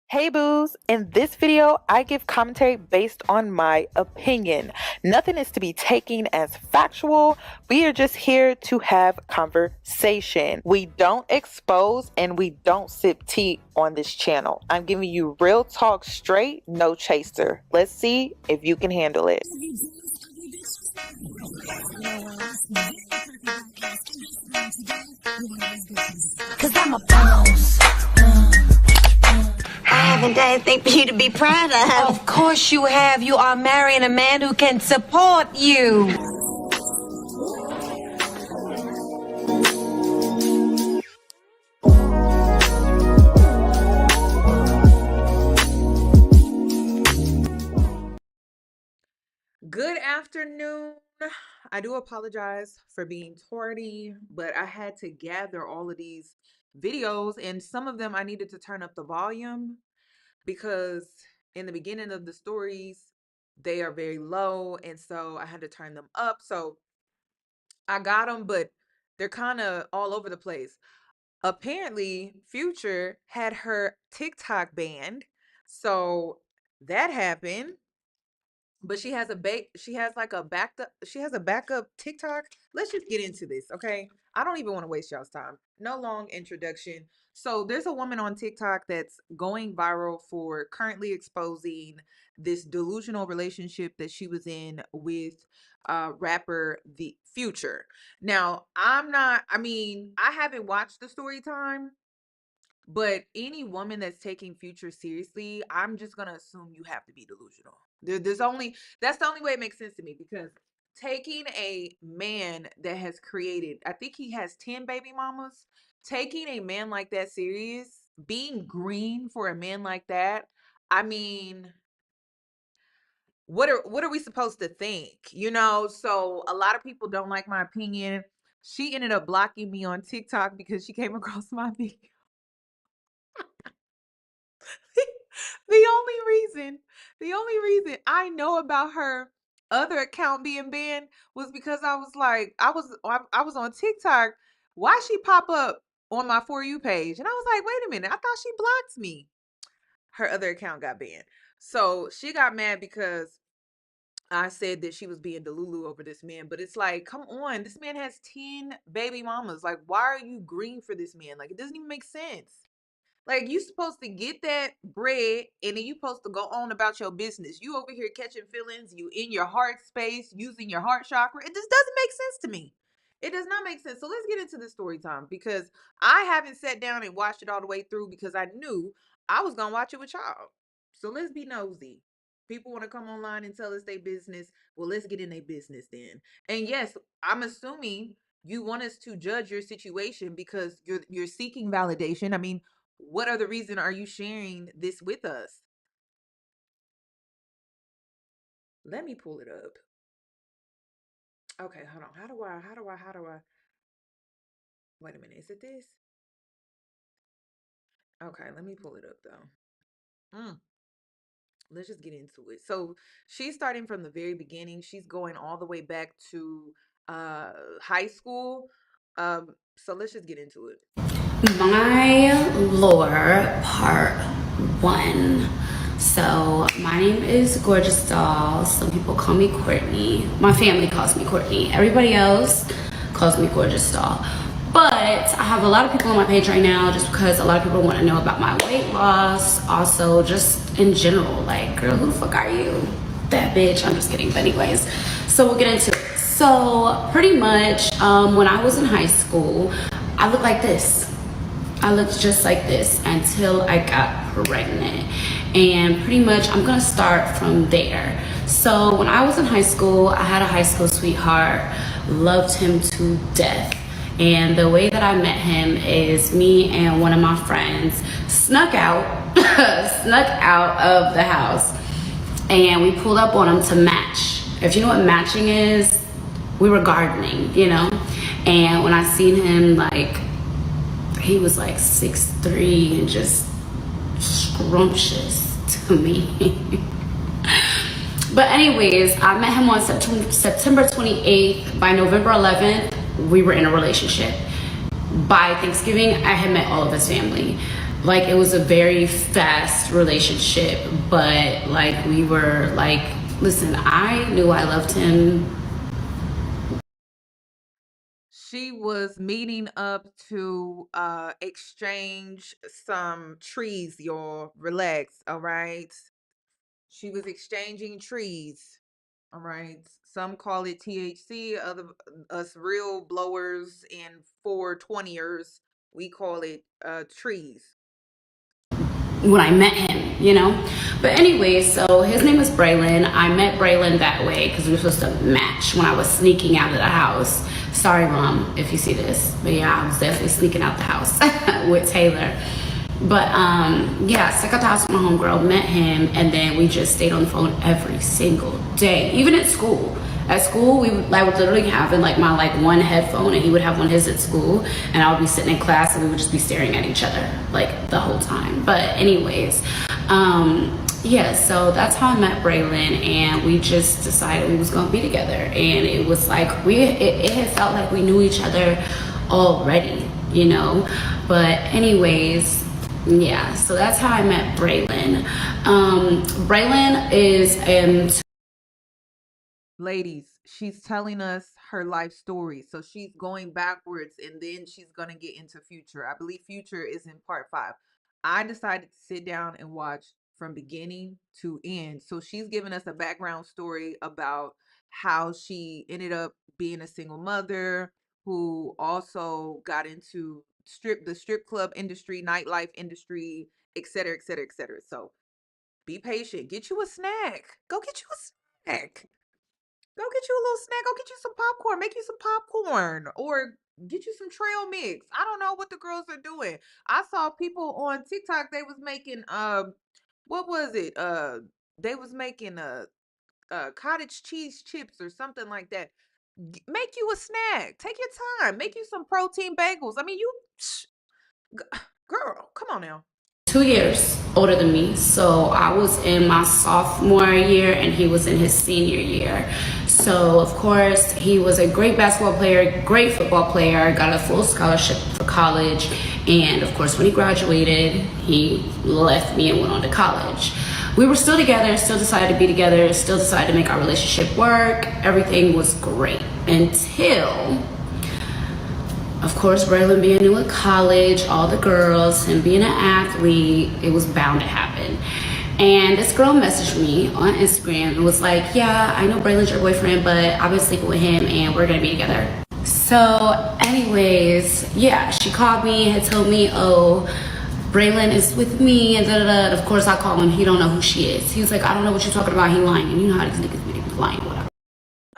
Hey boos, in this video, I give commentary based on my opinion. Nothing is to be taken as factual. We are just here to have conversation. We don't expose and we don't sip tea on this channel. I'm giving you real talk straight, no chaser. Let's see if you can handle it. Cause I'm a boss. I haven't done anything for you to be proud of. Of course you have. You are marrying a man who can support you. Good afternoon. I do apologize for being tardy, but I had to gather all of these videos, and some of them I needed to turn up the volume because in the beginning of the stories, they are very low, and so I had to turn them up. So I got them, but they're kind of all over the place. Apparently, Future had her TikTok banned, so that happened. But she has like a backup TikTok. Let's just get into this, okay? I don't even want to waste y'all's time. No long introduction. So there's a woman on TikTok that's going viral for currently exposing this delusional relationship that she was in with rapper The Future. Now, I haven't watched the story time, but any woman that's taking Future seriously, I'm just gonna assume you have to be delusional. That's the only way it makes sense to me, because taking a man that has created, I think he has 10 baby mamas, taking a man like that serious, being green for a man like that, I mean, what are we supposed to think? So a lot of people don't like my opinion. She ended up blocking me on TikTok because she came across my video. The only reason I know about her other account being banned was because I was like, I was on TikTok. Why she pop up on my For You page? And I was like, wait a minute, I thought she blocked me. Her other account got banned. So she got mad because I said that she was being Delulu over this man. But it's like, come on, this man has 10 baby mamas. Like, why are you green for this man? Like, it doesn't even make sense. Like, you supposed to get that bread and then you supposed to go on about your business. You over here catching feelings, you in your heart space, using your heart chakra. It just doesn't make sense to me. It does not make sense. So let's get into the story time, because I haven't sat down and watched it all the way through because I knew I was going to watch it with y'all. So let's be nosy. People want to come online and tell us their business. Well, let's get in their business then. And yes, I'm assuming you want us to judge your situation because you're seeking validation. I mean, what other reason are you sharing this with us? Let me pull it up. Okay, hold on. How do I? Wait a minute. Is it this? Okay, let me pull it up though. Let's just get into it. So she's starting from the very beginning. She's going all the way back to high school. So let's just get into it. My lore part 1. So my name is Gorgeous Doll. Some people call me Courtney. My family calls me Courtney. Everybody else calls me Gorgeous Doll. But I have a lot of people on my page right now just because a lot of people want to know about my weight loss. Also, just in general, like, girl, who the fuck are you? That bitch. I'm just kidding. But anyways, so we'll get into it. So pretty much when I was in high school, I looked like this. I looked just like this until I got pregnant. And pretty much I'm gonna start from there. So when I was in high school, I had a high school sweetheart, loved him to death. And the way that I met him is me and one of my friends snuck out, snuck out of the house. And we pulled up on him to match. If you know what matching is, we were gardening, And when I seen him, like, he was like 6'3" and just scrumptious to me. But anyways, I met him on September 28th. By November 11th, we were in a relationship. By Thanksgiving, I had met all of his family. Like it was a very fast relationship, but like we were like, listen, I knew I loved him. She was meeting up to exchange some trees, y'all. Relax, all right? She was exchanging trees. All right. Some call it THC, other us real blowers and 420ers, we call it trees. When I met him, you know. But anyway, so his name is Braylon. I met Braylon that way because we were supposed to match when I was sneaking out of the house. Sorry, mom, if you see this, but yeah, I was definitely sneaking out the house with Taylor. But yeah, stuck at the house with my homegirl, met him, and then we just stayed on the phone every single day, even at school. At school, we would, would literally have in like my like one headphone, and he would have one of his at school, and I would be sitting in class, and we would just be staring at each other like the whole time. But anyways, yeah, so that's how I met Braylon, and we just decided we was gonna be together, and it was like it had felt like we knew each other already, you know. But anyways, yeah, so that's how I met Braylon. Braylon is Ladies, she's telling us her life story. So she's going backwards and then she's going to get into future. I believe future is in part 5. I decided to sit down and watch from beginning to end. So she's giving us a background story about how she ended up being a single mother who also got into the strip club industry, nightlife industry, etc., etc., etc. So be patient. Get you a snack. Go get you a snack. Go get you a little snack. Go get you some popcorn. Make you some popcorn or get you some trail mix. I don't know what the girls are doing. I saw people on TikTok. They was making what was it? They was making cottage cheese chips or something like that. Make you a snack. Take your time. Make you some protein bagels. I mean, girl, come on now. 2 years older than me. So I was in my sophomore year and he was in his senior year. So of course he was a great basketball player, great football player, got a full scholarship for college. And of course when he graduated, he left me and went on to college. We were still together, still decided to be together, still decided to make our relationship work. Everything was great until, of course, Braylon being new at college, all the girls, and being an athlete, it was bound to happen. And this girl messaged me on Instagram and was like, yeah, I know Braylon's your boyfriend, but I've been sleeping with him and we're gonna be together. So anyways, yeah, she called me, had told me, oh, Braylon is with me, and da da da. Of course, I call him, he don't know who she is. He was like, I don't know what you're talking about, he lying. And you know how these niggas be lying, whatever.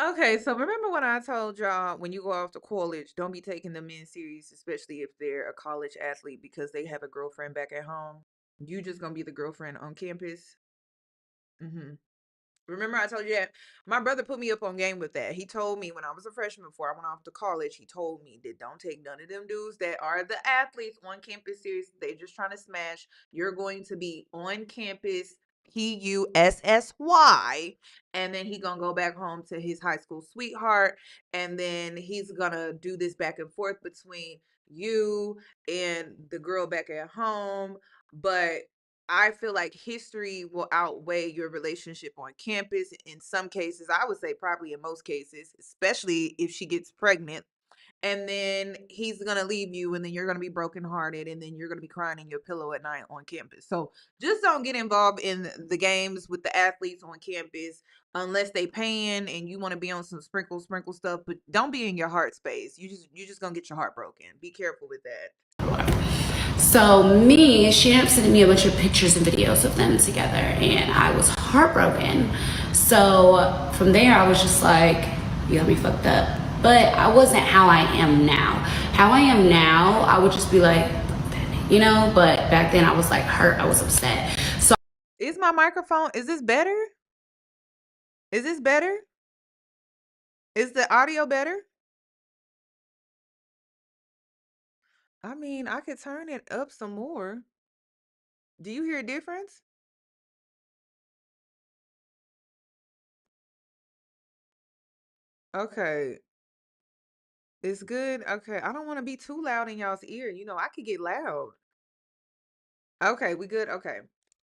Okay, so remember when I told y'all when you go off to college, don't be taking the men serious, especially if they're a college athlete because they have a girlfriend back at home. You just gonna be the girlfriend on campus. Mm-hmm. Remember, I told you that my brother put me up on game with that. He told me when I was a freshman before I went off to college, he told me that don't take none of them dudes that are the athletes on campus serious. They just trying to smash. You're going to be on campus, PUSSY, and then he gonna go back home to his high school sweetheart, and then he's gonna do this back and forth between you and the girl back at home. But I feel like history will outweigh your relationship on campus in some cases. I would say probably in most cases, especially if she gets pregnant. And then he's gonna leave you, and then you're gonna be brokenhearted, and then you're gonna be crying in your pillow at night on campus. So just don't get involved in the games with the athletes on campus unless they paying and you want to be on some sprinkle stuff. But don't be in your heart space. You just gonna get your heart broken. Be careful with that. So she ended up sending me a bunch of pictures and videos of them together, and I was heartbroken. So from there, I was just like, you got me fucked up. But I wasn't how I am now. How I am now, I would just be like, you know. But back then, I was like hurt. I was upset. So Is my microphone? Is this better? Is this better? Is the audio better? I mean, I could turn it up some more. Do you hear a difference? Okay. It's good. Okay. I don't want to be too loud in y'all's ear. I could get loud. Okay, we good? Okay.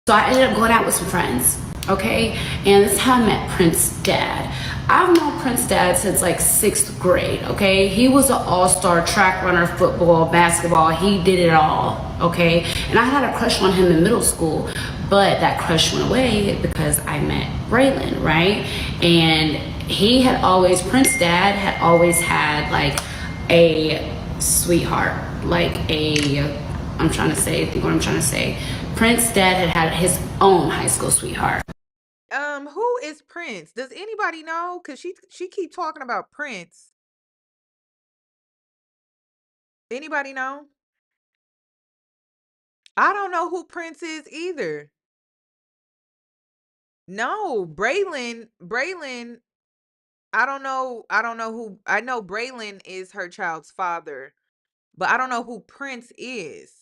So I ended up going out with some friends, okay? And this is how I met Prince's dad. I've known Prince's dad since like 6th grade, okay? He was an all-star track runner, football, basketball. He did it all, okay? And I had a crush on him in middle school, but that crush went away because I met Braylon, right? And he had always, Prince's dad had always had like a sweetheart, like a, I'm trying to say, think what I'm trying to say. Prince's dad had his own high school sweetheart. Who is Prince? Does anybody know? Cause she keep talking about Prince. Anybody know? I don't know who Prince is either. No, Braylon. I don't know who. I know Braylon is her child's father, but I don't know who Prince is.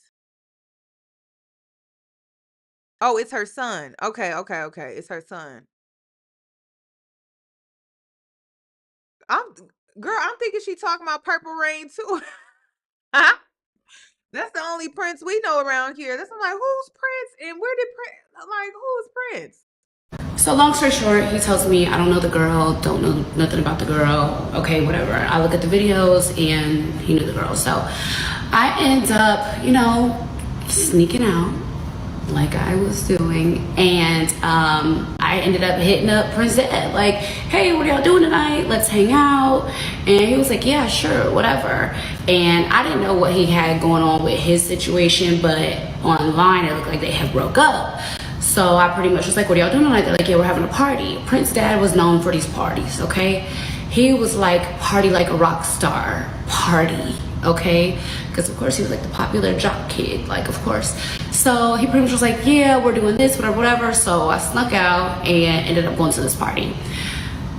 Oh, it's her son. Okay, okay, okay. It's her son. I'm girl. I'm thinking she talking about Purple Rain too. That's the only Prince we know around here. That's I'm like, who's Prince and where did Prince? Like, who's Prince? So long story short, he tells me I don't know the girl, don't know nothing about the girl. Okay, whatever. I look at the videos and he knew the girl. So I end up, you know, sneaking out like I was doing, and I ended up hitting up Prince Ed, like, hey, what are y'all doing tonight? Let's hang out. And he was like, yeah, sure, whatever. And I didn't know what he had going on with his situation, but online it looked like they had broke up. So I pretty much was like, what are y'all doing tonight? They're like, yeah, we're having a party. Prince Dad was known for these parties, okay? He was like, party like a rock star, party, okay? Because of course he was like the popular jock kid, like, of course. So he pretty much was like, yeah, we're doing this, whatever, whatever. So I snuck out and ended up going to this party.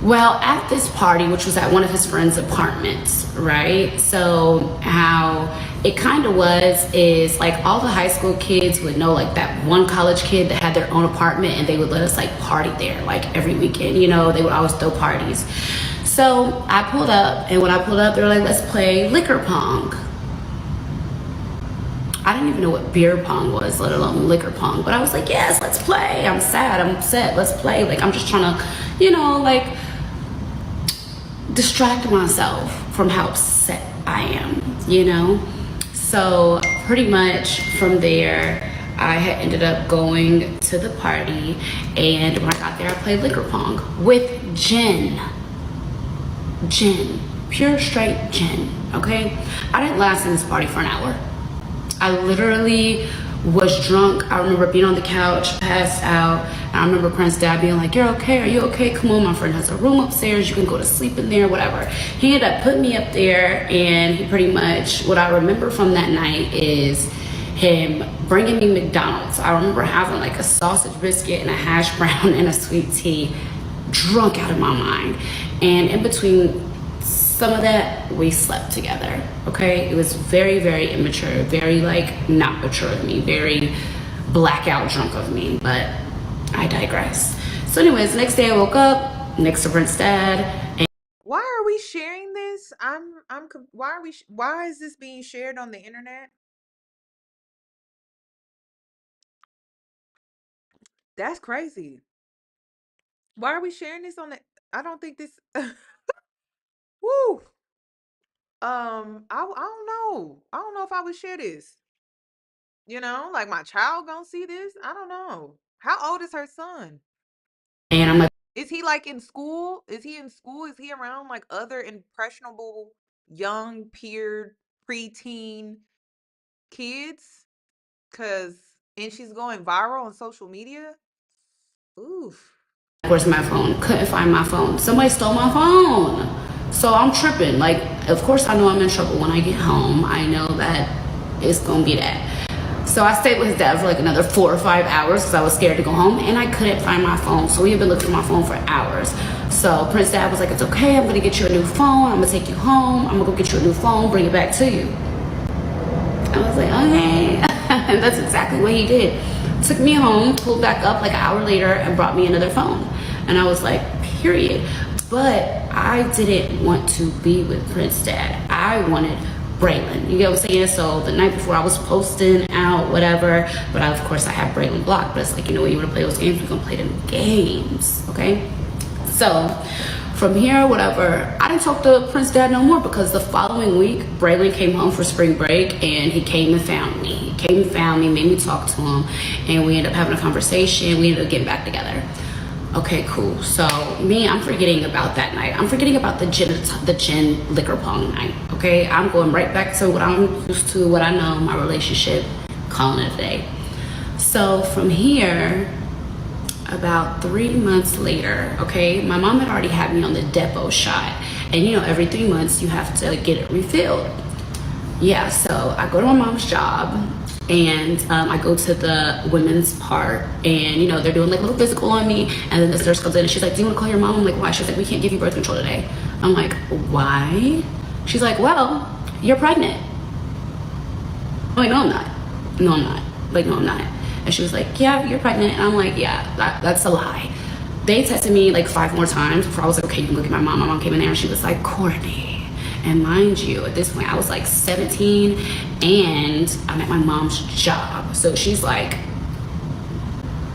Well, at this party, which was at one of his friends' apartments, right? So how it kind of was is like all the high school kids would know like that one college kid that had their own apartment, and they would let us like party there like every weekend, you know, they would always throw parties. So I pulled up, and when I pulled up, they were like, let's play liquor pong. I didn't even know what beer pong was, let alone liquor pong. But I was like, yes, let's play. I'm sad, I'm upset, let's play. Like, I'm just trying to, you know, like, distract myself from how upset I am, you know? So pretty much from there, I had ended up going to the party, and when I got there, I played liquor pong with gin, pure straight gin, okay? I didn't last in this party for an hour. I literally was drunk. I remember being on the couch, passed out, and I remember Prince's dad being like, you're okay, are you okay? Come on, my friend has a room upstairs, you can go to sleep in there, whatever. He ended up putting me up there, and he pretty much, what I remember from that night is him bringing me McDonald's. I remember having like a sausage biscuit and a hash brown and a sweet tea, drunk out of my mind. And in between some of that, we slept together, okay? It was very, very immature, very like not mature of me, very blackout drunk of me, but I digress. So anyways, next day I woke up next to Prince's dad. And Why are we sharing this? Why is this being shared on the internet? That's crazy. Why are we sharing this on the I don't think this Woo. I don't know. I don't know if I would share this. You know, like my child gonna see this? I don't know. How old is her son? I'm like, Is he like in school? Is he in school? Is he around like other impressionable young peer preteen kids? Cause and she's going viral on social media? Oof. where's my phone? Couldn't find my phone. Somebody stole my phone. So I'm tripping. Like, of course I know I'm in trouble when I get home. I know that it's gonna be that. So I stayed with his dad for like another 4 or 5 hours because I was scared to go home, and I couldn't find my phone. So we had been looking for my phone for hours. So Prince's dad was like, it's okay, I'm gonna get you a new phone. I'm gonna take you home. I'm gonna go get you a new phone, bring it back to you. I was like, okay. And that's exactly what he did. Took me home, pulled back up like an hour later, and brought me another phone. And I was like, period. But I didn't want to be with Prince's dad. I wanted Braylon. You get what I'm saying? So the night before I was posting out, whatever, but of course I had Braylon blocked. But it's like, you know what, you want to play those games, we're gonna play them games, okay? So from here, whatever, I didn't talk to Prince's dad no more because the following week, Braylon came home for spring break and he came and found me. He came and found me, made me talk to him, and we ended up having a conversation. We ended up getting back together. Okay, cool. So me, I'm forgetting about that night. I'm forgetting about the gin liquor pong night. Okay, I'm going right back to what I'm used to, what I know, my relationship, calling it a day. So from here, about 3 months later, okay, my mom had already had me on the depot shot, and you know, every 3 months you have to get it refilled. Yeah, so I go to my mom's job, and I go to the women's part, and you know, they're doing like a little physical on me, and then this nurse comes in and she's like, do you want to call your mom? I'm like, why? She's like, we can't give you birth control today. I'm like, why? She's like, well, you're pregnant. I'm like, no, I'm not. No, I'm not. Like, no, I'm not. And she was like, yeah, you're pregnant. And I'm like, yeah, that's a lie. They texted me like 5 more times before I was like, okay, you can look at my mom. My mom came in there and she was like, Courtney. And mind you, at this point, I was like 17 and I'm at my mom's job. So she's like,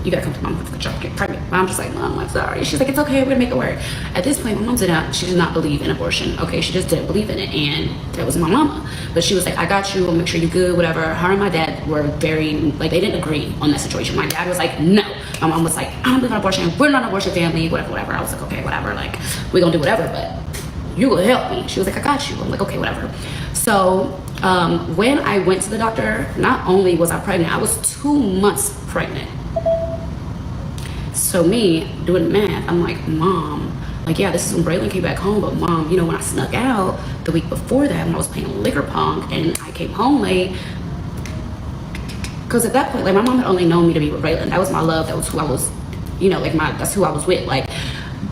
you gotta come to mom for the job, get pregnant. I'm just like, Mom, I'm sorry. She's like, it's okay, we're gonna make it work. At this point, my mom she did not believe in abortion. Okay, she just didn't believe in it, and that was my mama. But she was like, I got you, I'll make sure you're good, whatever. Her and my dad were very, like, they didn't agree on that situation. My dad was like, no. My mom was like, I don't believe in abortion, we're not an abortion family, whatever. I was like, okay, whatever, like, we're gonna do whatever, but you will help me. She was like, I got you. I'm like, okay, whatever. So when I went to the doctor, not only was I pregnant, I was 2 months pregnant. So me doing the math, I'm like, Mom, like, yeah, this is when Braylon came back home, but Mom, you know, when I snuck out the week before that, when I was playing liquor pong and I came home late, because at that point, like, my mom had only known me to be with Braylon. That was my love. That was who I was, you know, like, that's who I was with. Like,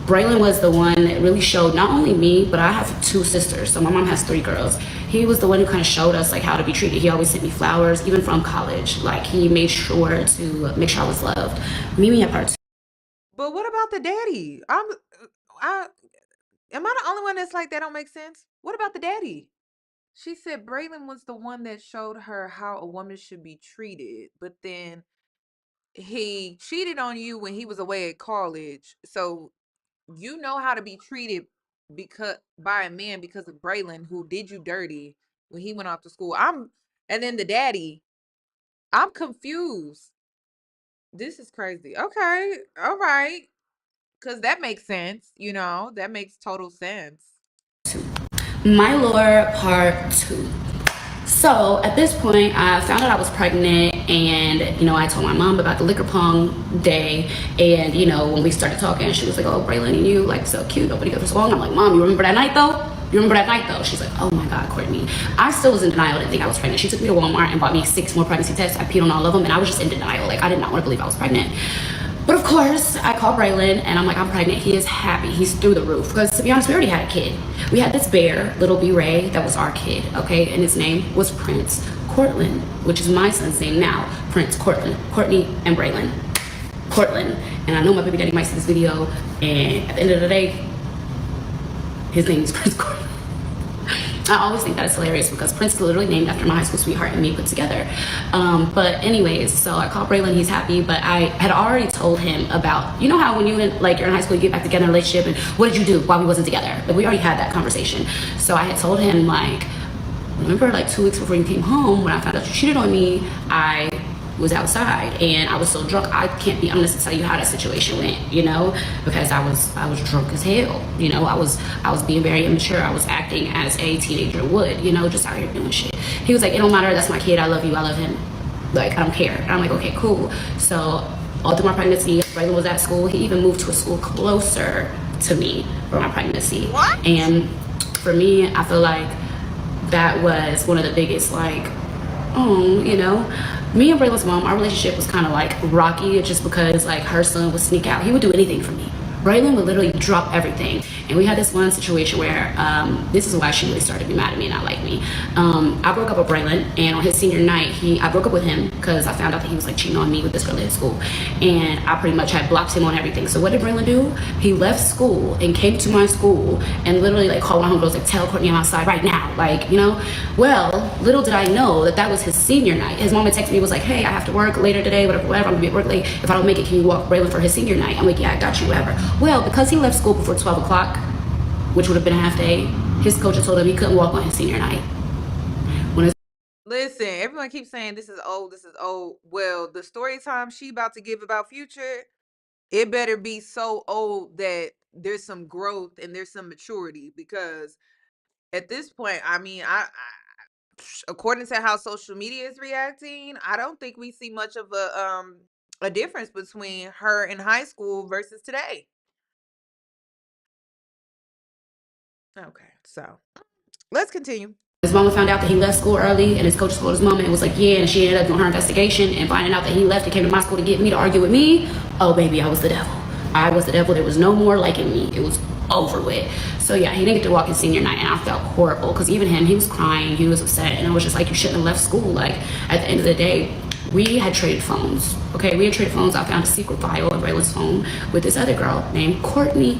Braylon was the one that really showed not only me, but I have 2 sisters. So my mom has 3 girls. He was the one who kind of showed us like how to be treated. He always sent me flowers, even from college. Like, he made sure to make sure I was loved. Mimi had part 2. But what about the daddy? I am I the only one that's like that don't make sense? What about the daddy? She said Braylon was the one that showed her how a woman should be treated, but then he cheated on you when he was away at college. So you know how to be treated because by a man because of Braylon who did you dirty when he went off to school. And then the daddy. I'm confused. This is crazy. Okay. All right. Cause that makes sense, you know, that makes total sense. My lore part 2. So at this point, I found out I was pregnant, and you know, I told my mom about the liquor pong day, and you know, when we started talking, she was like, oh, Braylon and you, like, so cute, nobody goes along. I'm like, Mom, you remember that night though? You remember that night though? She's like, oh my God, Courtney. I still was in denial, didn't think I was pregnant. She took me to Walmart and bought me 6 more pregnancy tests. I peed on all of them, and I was just in denial. Like, I did not want to believe I was pregnant. But of course, I called Braylon and I'm like, I'm pregnant. He is happy. He's through the roof. Because to be honest, we already had a kid. We had this bear, little B Ray, that was our kid, okay? And his name was Prince Cortland, which is my son's name now. Prince Cortland. Courtney and Braylon. Cortland. And I know my baby daddy might see this video. And at the end of the day, his name is Prince Cortland. I always think that is hilarious because Prince is literally named after my high school sweetheart and me put together. But anyways, so I called Braylon, he's happy, but I had already told him about, you know how when you're in high school, you get back together in a relationship, and what did you do while we wasn't together? But we already had that conversation. So I had told him, like, remember like 2 weeks before you came home, when I found out you cheated on me, I was outside and I was so drunk. I can't be honest to tell you how that situation went, you know, because I was drunk as hell. You know, I was being very immature. I was acting as a teenager would, you know, just out here doing shit. He was like, it don't matter, that's my kid, I love you, I love him, like, I don't care. And I'm like, okay, cool. So all through my pregnancy, Braylon was at school. He even moved to a school closer to me for my pregnancy. What? And for me, I feel like that was one of the biggest, like, oh, you know, me and Braylon's mom, our relationship was kind of like rocky just because like her son would sneak out. He would do anything for me. Braylon would literally drop everything And we had this one situation where this is why she really started to be mad at me and not like me. I broke up with Braylon, and on his senior night, I broke up with him because I found out that he was like cheating on me with this girl in school, and I pretty much had blocked him on everything. So what did Braylon do? He left school and came to my school and literally like called my homegirls like, tell Courtney I'm outside right now, like, you know. Well, little did I know that that was his senior night. His mom had texted me, was like, hey, I have to work later today, whatever, I'm gonna be at work late. If I don't make it, can you walk Braylon for his senior night? I'm like, yeah, I got you, whatever. Well, because he left school before 12 o'clock, which would have been a half day, his coach had told him he couldn't walk on his senior night. Listen, everyone keeps saying this is old, this is old. Well, the story time she about to give about Future, it better be so old that there's some growth and there's some maturity, because at this point, I mean, according to how social media is reacting, I don't think we see much of a difference between her in high school versus today. Okay, so let's continue. His mama found out that he left school early, and his coach told his mama and was like, yeah, and she ended up doing her investigation and finding out that he left and came to my school to get me to argue with me. Oh, baby, I was the devil. I was the devil. There was no more liking me. It was over with. So yeah, he didn't get to walk his senior night, and I felt horrible because even him, he was crying, he was upset, and I was just like, you shouldn't have left school. Like, at the end of the day, we had traded phones. Okay, we had traded phones. I found a secret file of Raylan's phone with this other girl named Courtney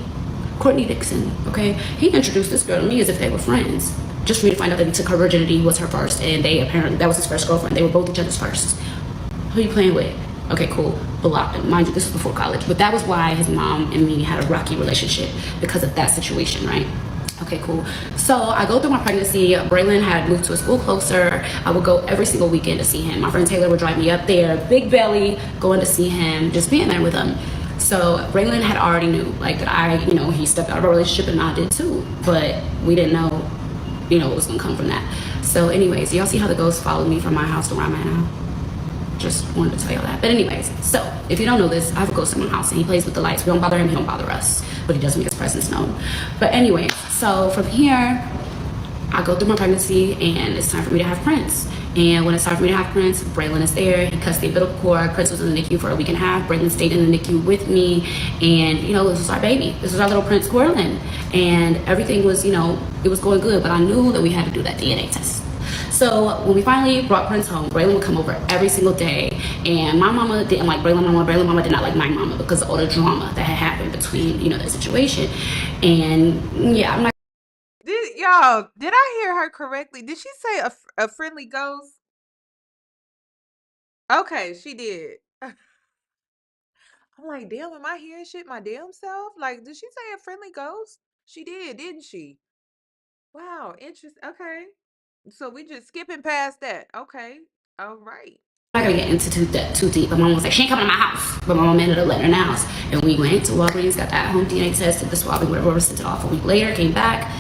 Dixon. Okay, he introduced this girl to me as if they were friends, just for me to find out that he took her virginity, was her first, and they apparently, that was his first girlfriend. They were both each other's first. Who are you playing with? Okay, cool. Blocked him. Mind you, this was before college, but that was why his mom and me had a rocky relationship, because of that situation, right? Okay, cool. So I go through my pregnancy. Braylon had moved to a school closer. I would go every single weekend to see him. My friend Taylor would drive me up there, big belly, going to see him, just being there with him. So Braylon had already knew, like, that he stepped out of our relationship, and I did too, but we didn't know, what was gonna come from that. So anyways, y'all see how the ghost followed me from my house to where I'm at now? Just wanted to tell y'all that. But anyways, so if you don't know this, I have a ghost in my house, and he plays with the lights. We don't bother him, he don't bother us, but he does make his presence known. But anyways, so from here, I go through my pregnancy, and it's time for me to have Prince. And when it's time for me to have Prince, Braylon is there. He cuts the umbilical cord. Prince was in the NICU for a week and a half. Braylon stayed in the NICU with me, and this was our baby. This was our little Prince Corlin, and everything was, it was going good. But I knew that we had to do that DNA test. So when we finally brought Prince home, Braylon would come over every single day, and my mama didn't like Braylon mama. Braylon mama did not like my mama because of all the drama that had happened between, the situation. And yeah, I'm like, did I hear her correctly? Did she say a friendly ghost? Okay, she did. I'm like, damn, am I hearing shit my damn self? Like, did she say a friendly ghost? She did, didn't she? Wow, interesting. Okay. So we just skipping past that. Okay. All right. I'm not gonna get into that too deep. My mom was like, she ain't coming to my house. But my mom ended up letting her in the house. And we went to Walgreens, got that home DNA test, did the swabbing, whatever, sent it off. A week later, came back,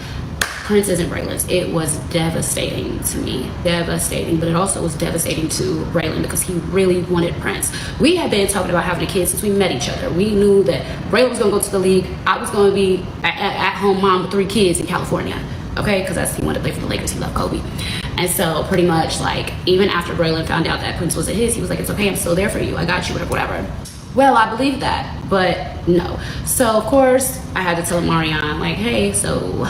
Prince isn't Braylon's. It was devastating to me. Devastating. But it also was devastating to Braylon because he really wanted Prince. We had been talking about having a kid since we met each other. We knew that Braylon was gonna go to the league. I was gonna be at home mom with 3 kids in California. Okay, because he wanted to play for the Lakers. He loved Kobe. And so pretty much, like, even after Braylon found out that Prince wasn't his, he was like, it's okay, I'm still there for you. I got you, whatever. Well, I believe that, but no. So of course I had to tell Marianne, like, hey, so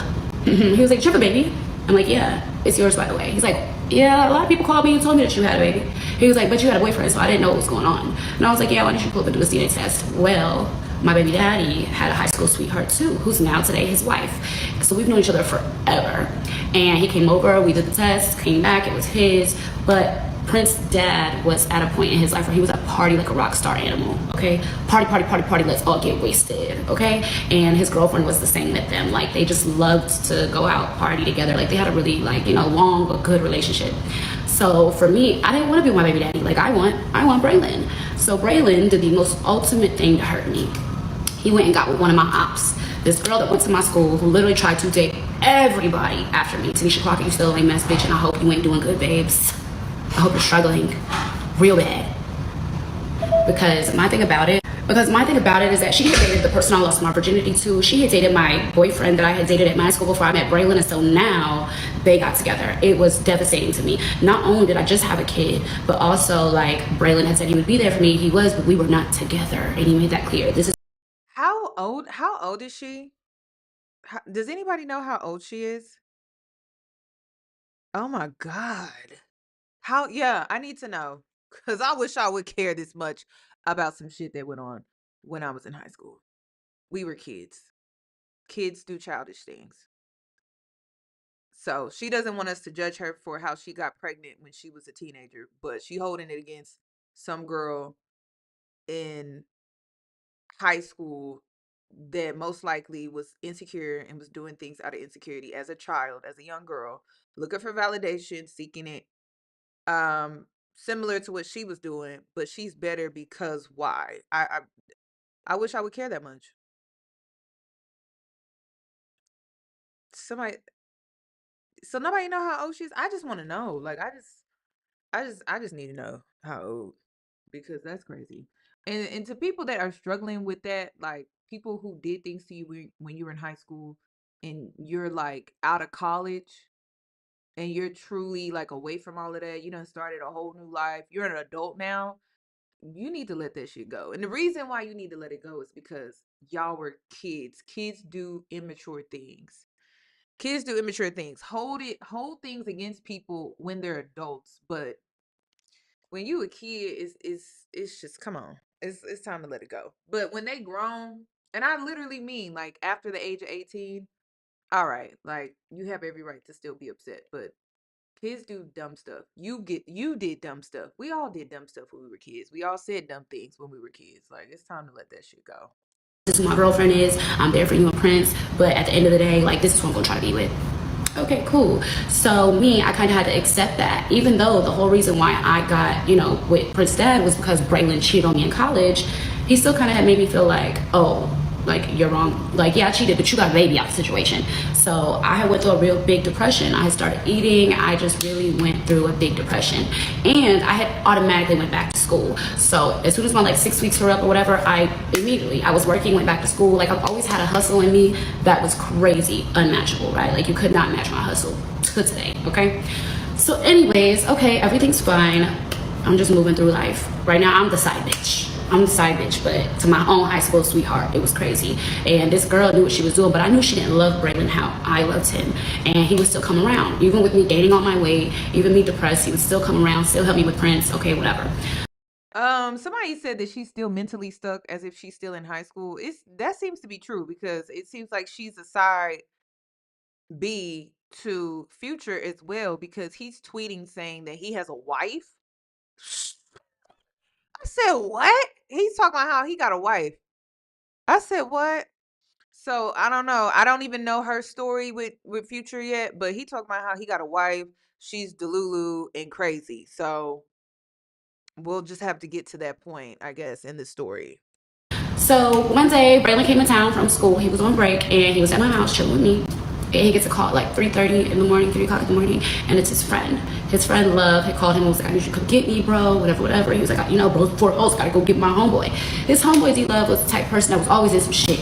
he was like, tripping, baby. I'm like, yeah, it's yours, by the way. He's like, yeah, a lot of people called me and told me that you had a baby. He was like, but you had a boyfriend, so I didn't know what was going on. And I was like, yeah, why don't you pull up and do a DNA test? Well, my baby daddy had a high school sweetheart too, who's now today his wife. So we've known each other forever. And he came over, we did the test, came back, it was his. But Prince's dad was at a point in his life where he was at a party like a rock star animal, okay? Party, let's all get wasted, okay? And his girlfriend was the same with them. Like, they just loved to go out, party together. Like, they had a really, like, long but good relationship. So for me, I didn't want to be my baby daddy. Like, I want Braylon. So Braylon did the most ultimate thing to hurt me. He went and got with one of my ops. This girl that went to my school who literally tried to date everybody after me. Tanisha Clark, you still a lame ass bitch, and I hope you ain't doing good, babes. I hope you're struggling real bad. Because my thing about it is that she had dated the person I lost my virginity to. She had dated my boyfriend that I had dated at my school before I met Braylon, and so now they got together. It was devastating to me. Not only did I just have a kid, but also, like, Braylon had said he would be there for me. He was, but we were not together, and he made that clear. How old is she? Does anybody know how old she is? Oh my God. How, yeah, I need to know. Because I wish I would care this much about some shit that went on when I was in high school. We were kids. Kids do childish things. So she doesn't want us to judge her for how she got pregnant when she was a teenager, but she holding it against some girl in high school that most likely was insecure and was doing things out of insecurity as a child, as a young girl, looking for validation, seeking it. Similar to what she was doing, but she's better because why? I wish I would care that much. Somebody, so nobody know how old she is. I just want to know. Like I just need to know how old, because that's crazy. And to people that are struggling with that, like people who did things to you when you were in high school and you're like out of college and you're truly like away from all of that, you done started a whole new life. You're an adult now. You need to let that shit go. And the reason why you need to let it go is because y'all were kids. Kids do immature things. Kids do immature things. Hold things against people when they're adults, but when you a kid, it's just, come on. It's time to let it go. But when they grown, and I literally mean like after the age of 18, all right, like you have every right to still be upset, but kids do dumb stuff. You did dumb stuff. We all did dumb stuff when we were kids. We all said dumb things when we were kids. Like it's time to let that shit go. This is who my girlfriend is. I'm there for you and Prince. But at the end of the day, like, this is who I'm gonna try to be with. Okay, cool. So me, I kind of had to accept that, even though the whole reason why I got, with Prince's dad was because Braylon cheated on me in college. He still kind of had made me feel like, oh, like you're wrong. Like, yeah, I cheated, but you got a baby out the situation. So I had went through a real big depression. I had started eating. I just really went through a big depression, and I had automatically went back to school. So as soon as my like 6 weeks were up or whatever, I was working, went back to school. Like I've always had a hustle in me that was crazy, unmatchable, right? Like you could not match my hustle to today. Okay. So anyways, okay, everything's fine. I'm just moving through life. Right now, I'm the side bitch. But to my own high school sweetheart, it was crazy. And this girl knew what she was doing, but I knew she didn't love Braylon how I loved him. And he would still come around. Even with me gaining on my weight, even me depressed, he would still come around, still help me with Prince, okay, whatever. Somebody said that she's still mentally stuck as if she's still in high school. That seems to be true because it seems like she's a side B to Future as well, because he's tweeting saying that he has a wife. I said, what? He's talking about how he got a wife. I said, what? So I don't know. I don't even know her story with Future yet, but he talking about how he got a wife. She's Delulu and crazy. So we'll just have to get to that point, I guess, in the story. So one day, Braylon came in town from school. He was on break, and he was at my house chilling with me. And he gets a call at like 3:30 in the morning, 3 o'clock in the morning, and it's his friend. His friend Love had called him and was like, I need you to come get me, bro, whatever. He was like, bro, 4 hoes, gotta go get my homeboy. His homeboy D-Love was the type of person that was always in some shit.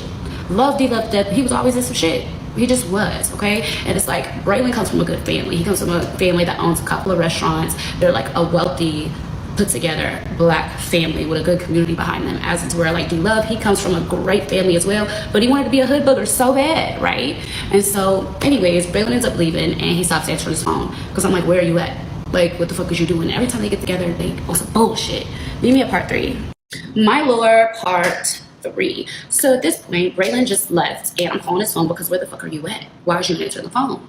Love D-Love, that he was always in some shit. He just was, okay? And it's like, Braylon comes from a good family. He comes from a family that owns a couple of restaurants. They're like a wealthy, put together black family with a good community behind them, as it's where like D-Love, he comes from a great family as well, but he wanted to be a hood booger so bad, right? And so anyways, Braylon ends up leaving and he stops answering his phone because I'm like, where are you at? Like, what the fuck is you doing? Every time they get together, they on some bullshit. Meet me at part 3. My lore part 3. So at this point, Braylon just left and I'm calling his phone because where the fuck are you at? Why are you answering the phone?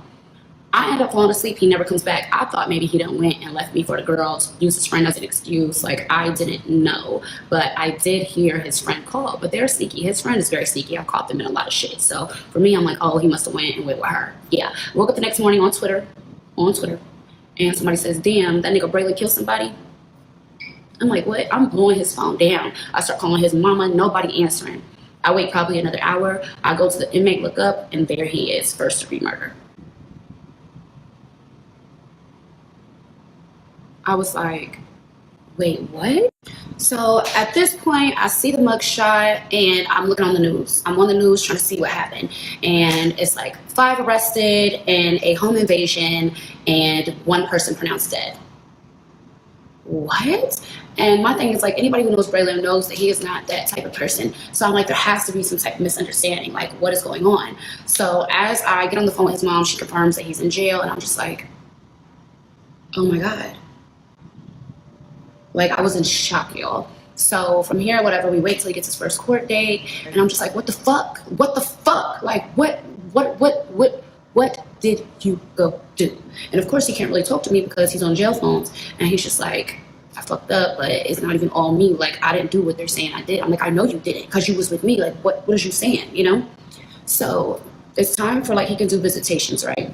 I end up falling asleep. He never comes back. I thought maybe he done went and left me for the girls, use his friend as an excuse. Like, I didn't know. But I did hear his friend call. But they're sneaky. His friend is very sneaky. I caught them in a lot of shit. So for me, I'm like, oh, he must have went and went with her. Yeah. Woke up the next morning on Twitter. And somebody says, damn, that nigga Braylon killed somebody. I'm like, what? I'm blowing his phone down. I start calling his mama. Nobody answering. I wait probably another hour. I go to the inmate, look up, and there he is. First degree murder. I was like, wait, what? So at this point, I see the mugshot and I'm looking on the news. I'm on the news trying to see what happened. And it's like 5 arrested and a home invasion and 1 person pronounced dead. what? And my thing is like anybody who knows Braylon knows that he is not that type of person. So I'm like, there has to be some type of misunderstanding. Like, what is going on? So as I get on the phone with his mom, she confirms that he's in jail, and I'm just like, oh my God. Like I was in shock, y'all. So from here, whatever, we wait till he gets his first court date, and I'm just like, what the fuck? What the fuck? Like what did you go do? And of course, he can't really talk to me because he's on jail phones, and he's just like, I fucked up, but it's not even all me. Like I didn't do what they're saying I did. I'm like, I know you didn't because you was with me. Like what is you saying? You know? So it's time for like he can do visitations, right?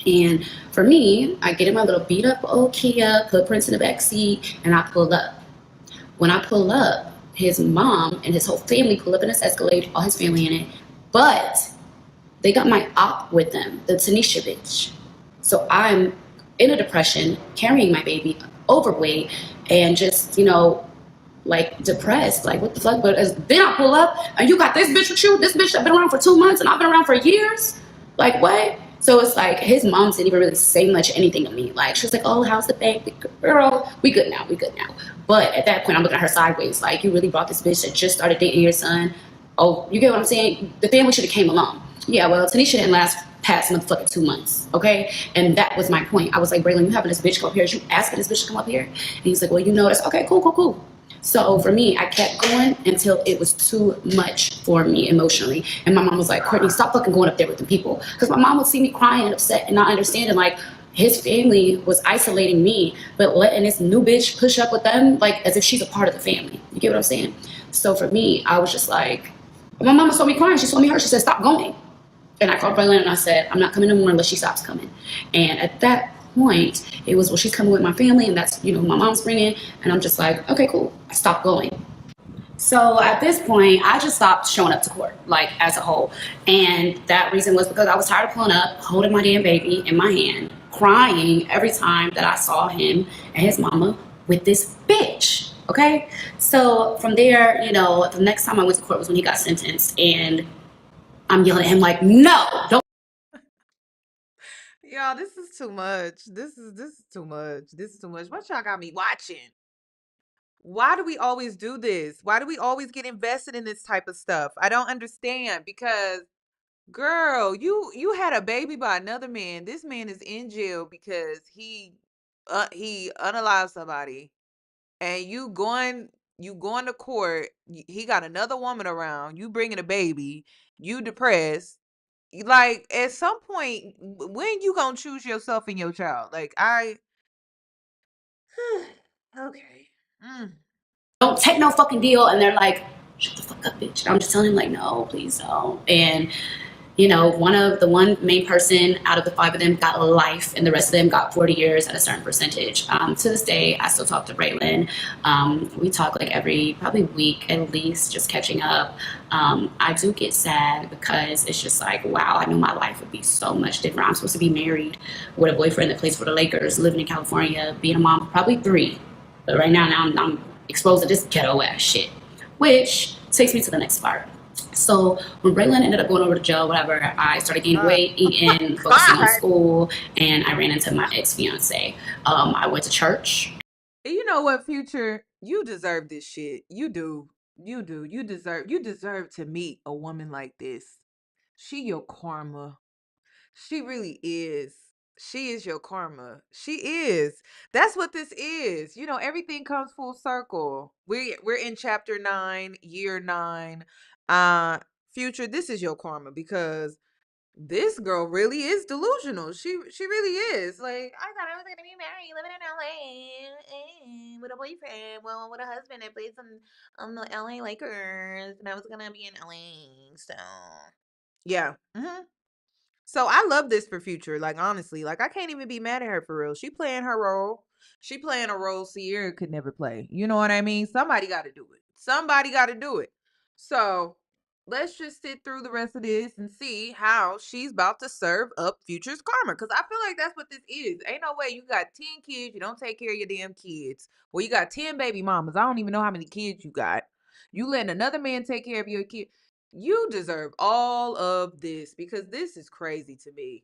And for me, I get in my little beat up old Kia, put Prince in the back seat, and I pull up. When I pull up, his mom and his whole family pull up in this Escalade, all his family in it. But they got my op with them, the Tanisha bitch. So I'm in a depression, carrying my baby, overweight, and just, like depressed. Like, what the fuck? But then I pull up, and you got this bitch with you, this bitch that been around for 2 months, and I've been around for years. Like, what? So it's like his mom didn't even really say much anything to me. Like she was like, "Oh, how's the baby, girl? We good now. We good now." But at that point, I'm looking at her sideways. Like, you really brought this bitch that just started dating your son. Oh, you get what I'm saying? The family should have came along. Yeah, well, Tanisha didn't last past motherfucking 2 months, okay? And that was my point. I was like, Braylon, you having this bitch come up here? Is you asking this bitch to come up here? And he's like, well, you know this. Okay, cool. So for me, I kept going until it was too much for me emotionally. And my mom was like, Courtney, stop fucking going up there with the people. Because my mom would see me crying and upset and not understanding, like, his family was isolating me, but letting this new bitch push up with them, like, as if she's a part of the family. You get what I'm saying? So for me, I was just like, my mama saw me crying. She saw me hurt. She said, stop going. And I called Braylon and I said, I'm not coming no more unless she stops coming. And at that point, it was, well, she's coming with my family, and that's, who my mom's bringing. And I'm just like, okay, cool. I stopped going. So at this point, I just stopped showing up to court, like as a whole. And that reason was because I was tired of pulling up, holding my damn baby in my hand, crying every time that I saw him and his mama with this bitch. Okay. So from there, the next time I went to court was when he got sentenced. And I'm yelling at him like, no, don't. Y'all, this is too much. This is too much. This is too much. What y'all got me watching? Why do we always do this? Why do we always get invested in this type of stuff? I don't understand because girl, you had a baby by another man. This man is in jail because he unalived somebody, and you going to court. He got another woman around. You bringing a baby. You depressed. Like at some point, when you gonna choose yourself and your child? Like I, okay. Mm. Don't take no fucking deal. And they're like, shut the fuck up, bitch. And I'm just telling him like, no, please don't. And one main person out of the five of them got life, and the rest of them got 40 years at a certain percentage. To this day, I still talk to Braylon. We talk like every probably week at least, just catching up. I do get sad because it's just like, wow, I knew my life would be so much different. I'm supposed to be married with a boyfriend that plays for the Lakers, living in California, being a mom of probably 3. But right now I'm exposed to this ghetto ass shit, which takes me to the next part. So when Braylon ended up going over to jail, whatever, I started gaining weight, eating, focusing on school, and I ran into my ex-fiance. I went to church. You know what, Future? You deserve this shit. You do. You do. You deserve to meet a woman like this. She your karma. She really is. She is your karma. She is. That's what this is. Everything comes full circle. We're in chapter 9, year 9. Uh Future, this is your karma because this girl really is delusional. She really is. Like, I thought I was gonna be married, living in LA, with a boyfriend, well, with a husband that plays on the LA Lakers, and I was gonna be in LA. So yeah. So I love this for Future. Like, honestly, like I can't even be mad at her for real. She playing her role. She playing a role Sierra could never play. You know what I mean? Somebody got to do it. Somebody got to do it. So let's just sit through the rest of this and see how she's about to serve up Future's karma. Because I feel like that's what this is. Ain't no way you got 10 kids, you don't take care of your damn kids. Well, you got 10 baby mamas. I don't even know how many kids you got. You letting another man take care of your kid. You deserve all of this because this is crazy to me.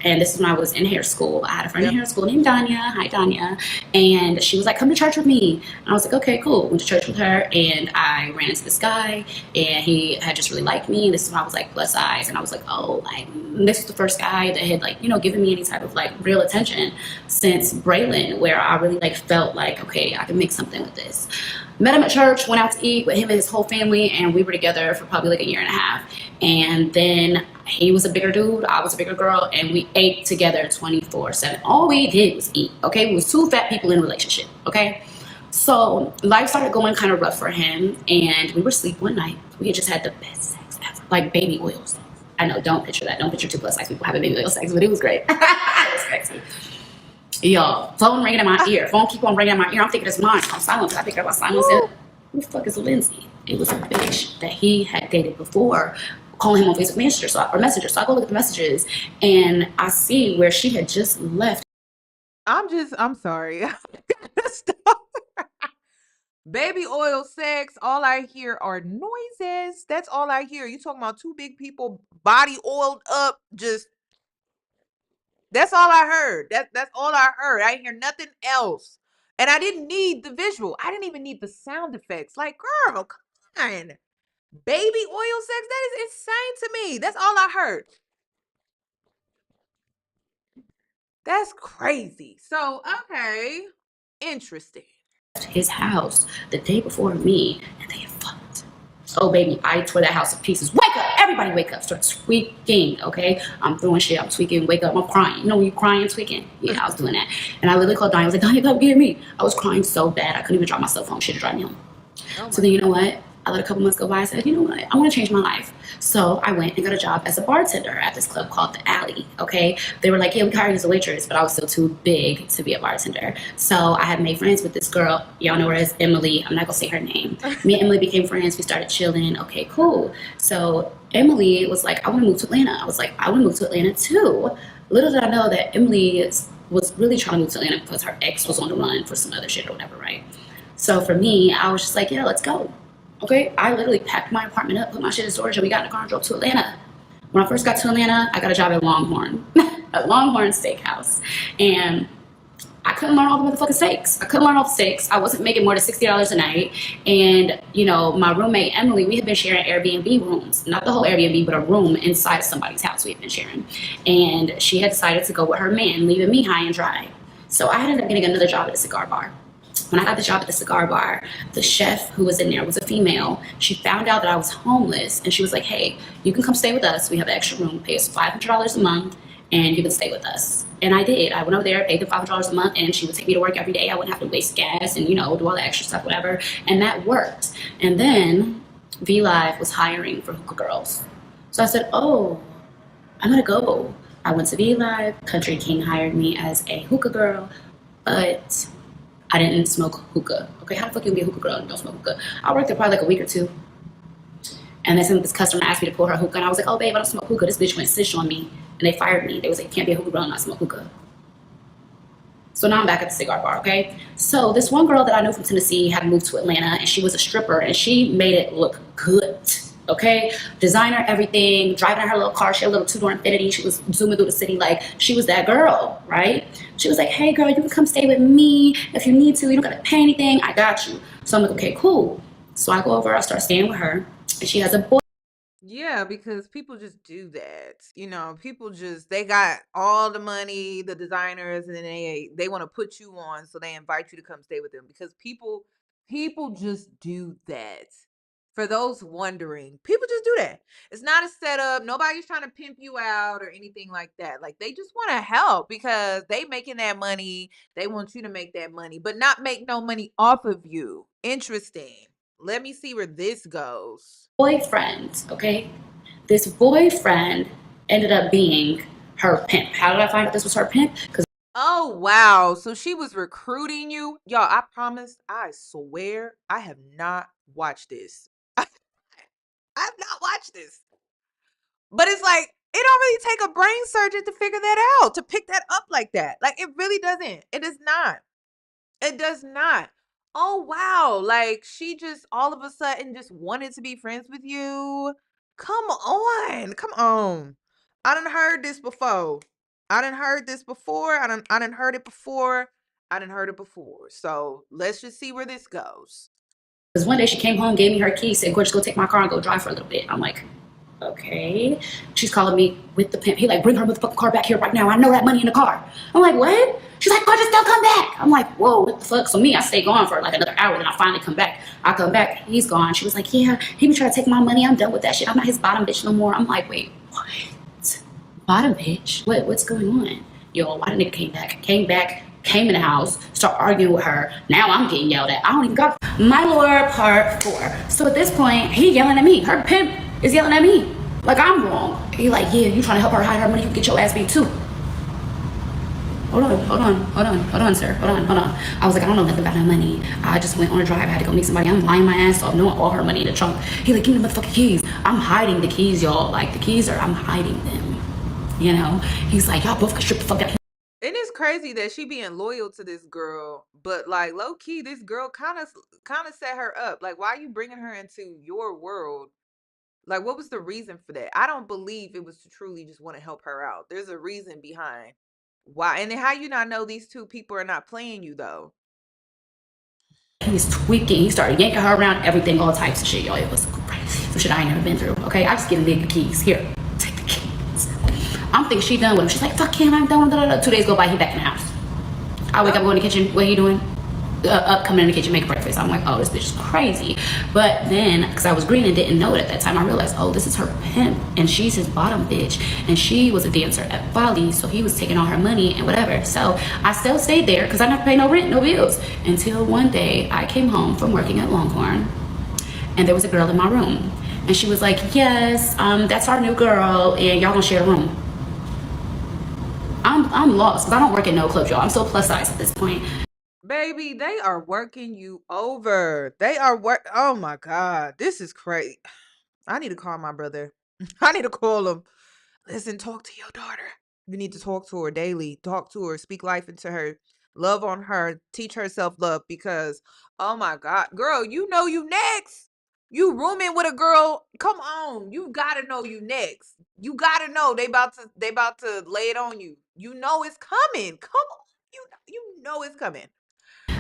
And this is when I was in hair school. I had a friend in Yep. hair school named Danya. Hi, Danya. And she was like, come to church with me. And I was like, okay, cool. Went to church with her, and I ran into this guy, and he had just really liked me. And this is when I was like, plus size. And I was like, oh, like, this is the first guy that had, like, given me any type of, like, real attention since Braylon, where I really, like, felt like, okay, I can make something with this. Met him at church, went out to eat with him and his whole family, and we were together for probably like a year and a half. And then he was a bigger dude, I was a bigger girl, and we ate together 24/7. All we did was eat, okay? We was two fat people in a relationship, okay? So life started going kind of rough for him, and we were asleep one night. We had just had the best sex ever, like baby oil sex. I know, don't picture that. Don't picture two plus size people having baby oil sex, but it was great. It was crazy. Yo, phone ringing in my ear. Phone keep on ringing in my ear. I'm thinking it's mine. I'm silent. I pick it up. I silence it. Who the fuck is Lindsay? It was a bitch that he had dated before, calling him on Facebook Messenger. So I go look at the messages, and I see where she had just left. I'm sorry. Stop. Baby oil sex, all I hear are noises. That's all I hear. You talking about two big people, body oiled up, just that's all I heard. That's all I heard. I didn't hear nothing else. And I didn't need the visual. I didn't even need the sound effects. Like, girl, come on. Baby oil sex? That is insane to me. That's all I heard. That's crazy. So, okay. Interesting. His house the day before me, and they had fucked. Oh baby, I tore that house to pieces. Wake up! Everybody wake up. Start tweaking, okay? I'm throwing shit, I'm tweaking, wake up, I'm crying. You know when you crying, tweaking? Yeah, I was doing that. And I literally called Donnie. I was like, Donnie, come get me. I was crying so bad I couldn't even drop my cell phone. Shit drive me home. Oh So my then you know what? I let a couple months go by. I said, you know what? I want to change my life. So I went and got a job as a bartender at this club called The Alley. Okay. They were like, yeah, we can hire you as a waitress, but I was still too big to be a bartender. So I had made friends with this girl. Y'all know her as Emily. I'm not going to say her name. Me and Emily became friends. We started chilling. Okay, cool. So Emily was like, I want to move to Atlanta. I was like, I want to move to Atlanta too. Little did I know that Emily was really trying to move to Atlanta because her ex was on the run for some other shit or whatever, right? So for me, I was just like, yeah, let's go. Okay, I literally packed my apartment up, put my shit in storage, and we got in the car and drove to Atlanta. When I first got to Atlanta, I got a job at Longhorn, at Longhorn Steakhouse. And I couldn't learn all the motherfucking steaks. I couldn't learn all the steaks. I wasn't making more than $60 a night. And, my roommate, Emily, we had been sharing Airbnb rooms. Not the whole Airbnb, but a room inside of somebody's house we had been sharing. And she had decided to go with her man, leaving me high and dry. So I ended up getting another job at a cigar bar. When I got the job at the cigar bar, the chef who was in there was a female. She found out that I was homeless, and she was like, hey, you can come stay with us. We have an extra room. Pay us $500 a month, and you can stay with us. And I did. I went over there, paid them $500 a month, and she would take me to work every day. I wouldn't have to waste gas and, do all the extra stuff, whatever. And that worked. And then V-Live was hiring for hookah girls. So I said, oh, I'm going to go. I went to V-Live. Country King hired me as a hookah girl, but I didn't smoke hookah. Okay, how the fuck you be a hookah girl and don't smoke hookah? I worked there probably like a week or two. And then this customer asked me to pull her hookah, and I was like, oh babe, I don't smoke hookah. This bitch went snitched on me, and they fired me. They was like, you can't be a hookah girl and not smoke hookah. So now I'm back at the cigar bar, okay? So this one girl that I knew from Tennessee had moved to Atlanta, and she was a stripper, and she made it look good, okay? Designer, everything, driving in her little car. She had a little two-door Infinity. She was zooming through the city like she was that girl, right? She was like, hey, girl, you can come stay with me if you need to. You don't got to pay anything. I got you. So I'm like, okay, cool. So I go over. I start staying with her, and she has a boy. Yeah, because people just do that. People they got all the money, the designers, and then they want to put you on, so they invite you to come stay with them because people just do that. For those wondering, people just do that. It's not a setup. Nobody's trying to pimp you out or anything like that. Like they just want to help because they making that money. They want you to make that money, but not make no money off of you. Interesting. Let me see where this goes. Boyfriend, okay? This boyfriend ended up being her pimp. How did I find out this was her pimp? Because Oh, wow. So she was recruiting you? Y'all, I promise, I swear, I have not watched this. I have not watched this. But it's like, it don't really take a brain surgeon to figure that out, to pick that up like that. Like, it really doesn't. It does not. It does not. Oh, wow. Like, she just all of a sudden just wanted to be friends with you. Come on. Come on. I done heard this before. I done heard this before. I done heard it before. I done heard it before. So let's just see where this goes. Because one day she came home, gave me her keys, said, "Gorgeous, go take my car and go drive for a little bit." I'm like, okay. She's calling me with the pimp. He like, "Bring her motherfucking car back here right now. I know that money in the car." I'm like, "What?" She's like, "Gorgeous, don't come back." I'm like, "Whoa, what the fuck?" So me, I stay gone for like another hour. Then I finally come back. I come back, he's gone. She was like, "Yeah, he be trying to take my money. I'm done with that shit. I'm not his bottom bitch no more." I'm like, "Wait, what? Bottom bitch? What's going on?" Yo, why the nigga came back, came in the house, start arguing with her. Now I'm getting yelled at. I don't even got my lord part 4. So at this point, he yelling at me. Her pimp is yelling at me. Like I'm wrong. He like, "Yeah, you trying to help her hide her money, you get your ass beat too." Hold on, sir. Hold on. I was like, "I don't know nothing about her money. I just went on a drive. I had to go meet somebody. I'm lying my ass off, knowing all her money in the trunk." He like, "Give me the motherfucking keys." I'm hiding the keys, y'all. Like the keys I'm hiding them. You know? He's like, "Y'all both can strip the fuck out." And it's crazy that she being loyal to this girl, but like low key, this girl kind of set her up. Like, why are you bringing her into your world? Like, what was the reason for that? I don't believe it was to truly just want to help her out. There's a reason behind why. And then how you not know these two people are not playing you though? He's tweaking. He started yanking her around, everything, all types of shit, y'all. It was crazy. Some shit I ain't never been through. Okay, I just give the nigga keys. Here, take the keys. I'm thinking she done with him. She's like, "Fuck him, I'm done with it." 2 days go by, he back in the house. I wake up, go in the kitchen. What are you doing? Up, coming in the kitchen, making breakfast. I'm like, "Oh, this bitch is crazy." But then, because I was green and didn't know it at that time, I realized, oh, this is her pimp, and she's his bottom bitch, and she was a dancer at Bali, so he was taking all her money and whatever. So I still stayed there because I never paid no rent, no bills, until one day I came home from working at Longhorn, and there was a girl in my room, and she was like, "Yes, that's our new girl, and y'all gonna share the room." I'm lost because I don't work at no club, y'all. I'm so plus size at this point. Baby, they are working you over. They are work. Oh my God, this is crazy. I need to call my brother. I need to call him. Listen, talk to your daughter. You need to talk to her daily. Talk to her. Speak life into her. Love on her. Teach her self love because, oh my God, girl, you know you next. You rooming with a girl. Come on, you gotta know you next. You gotta know they about to lay it on you. You know it's coming. Come on, you know it's coming.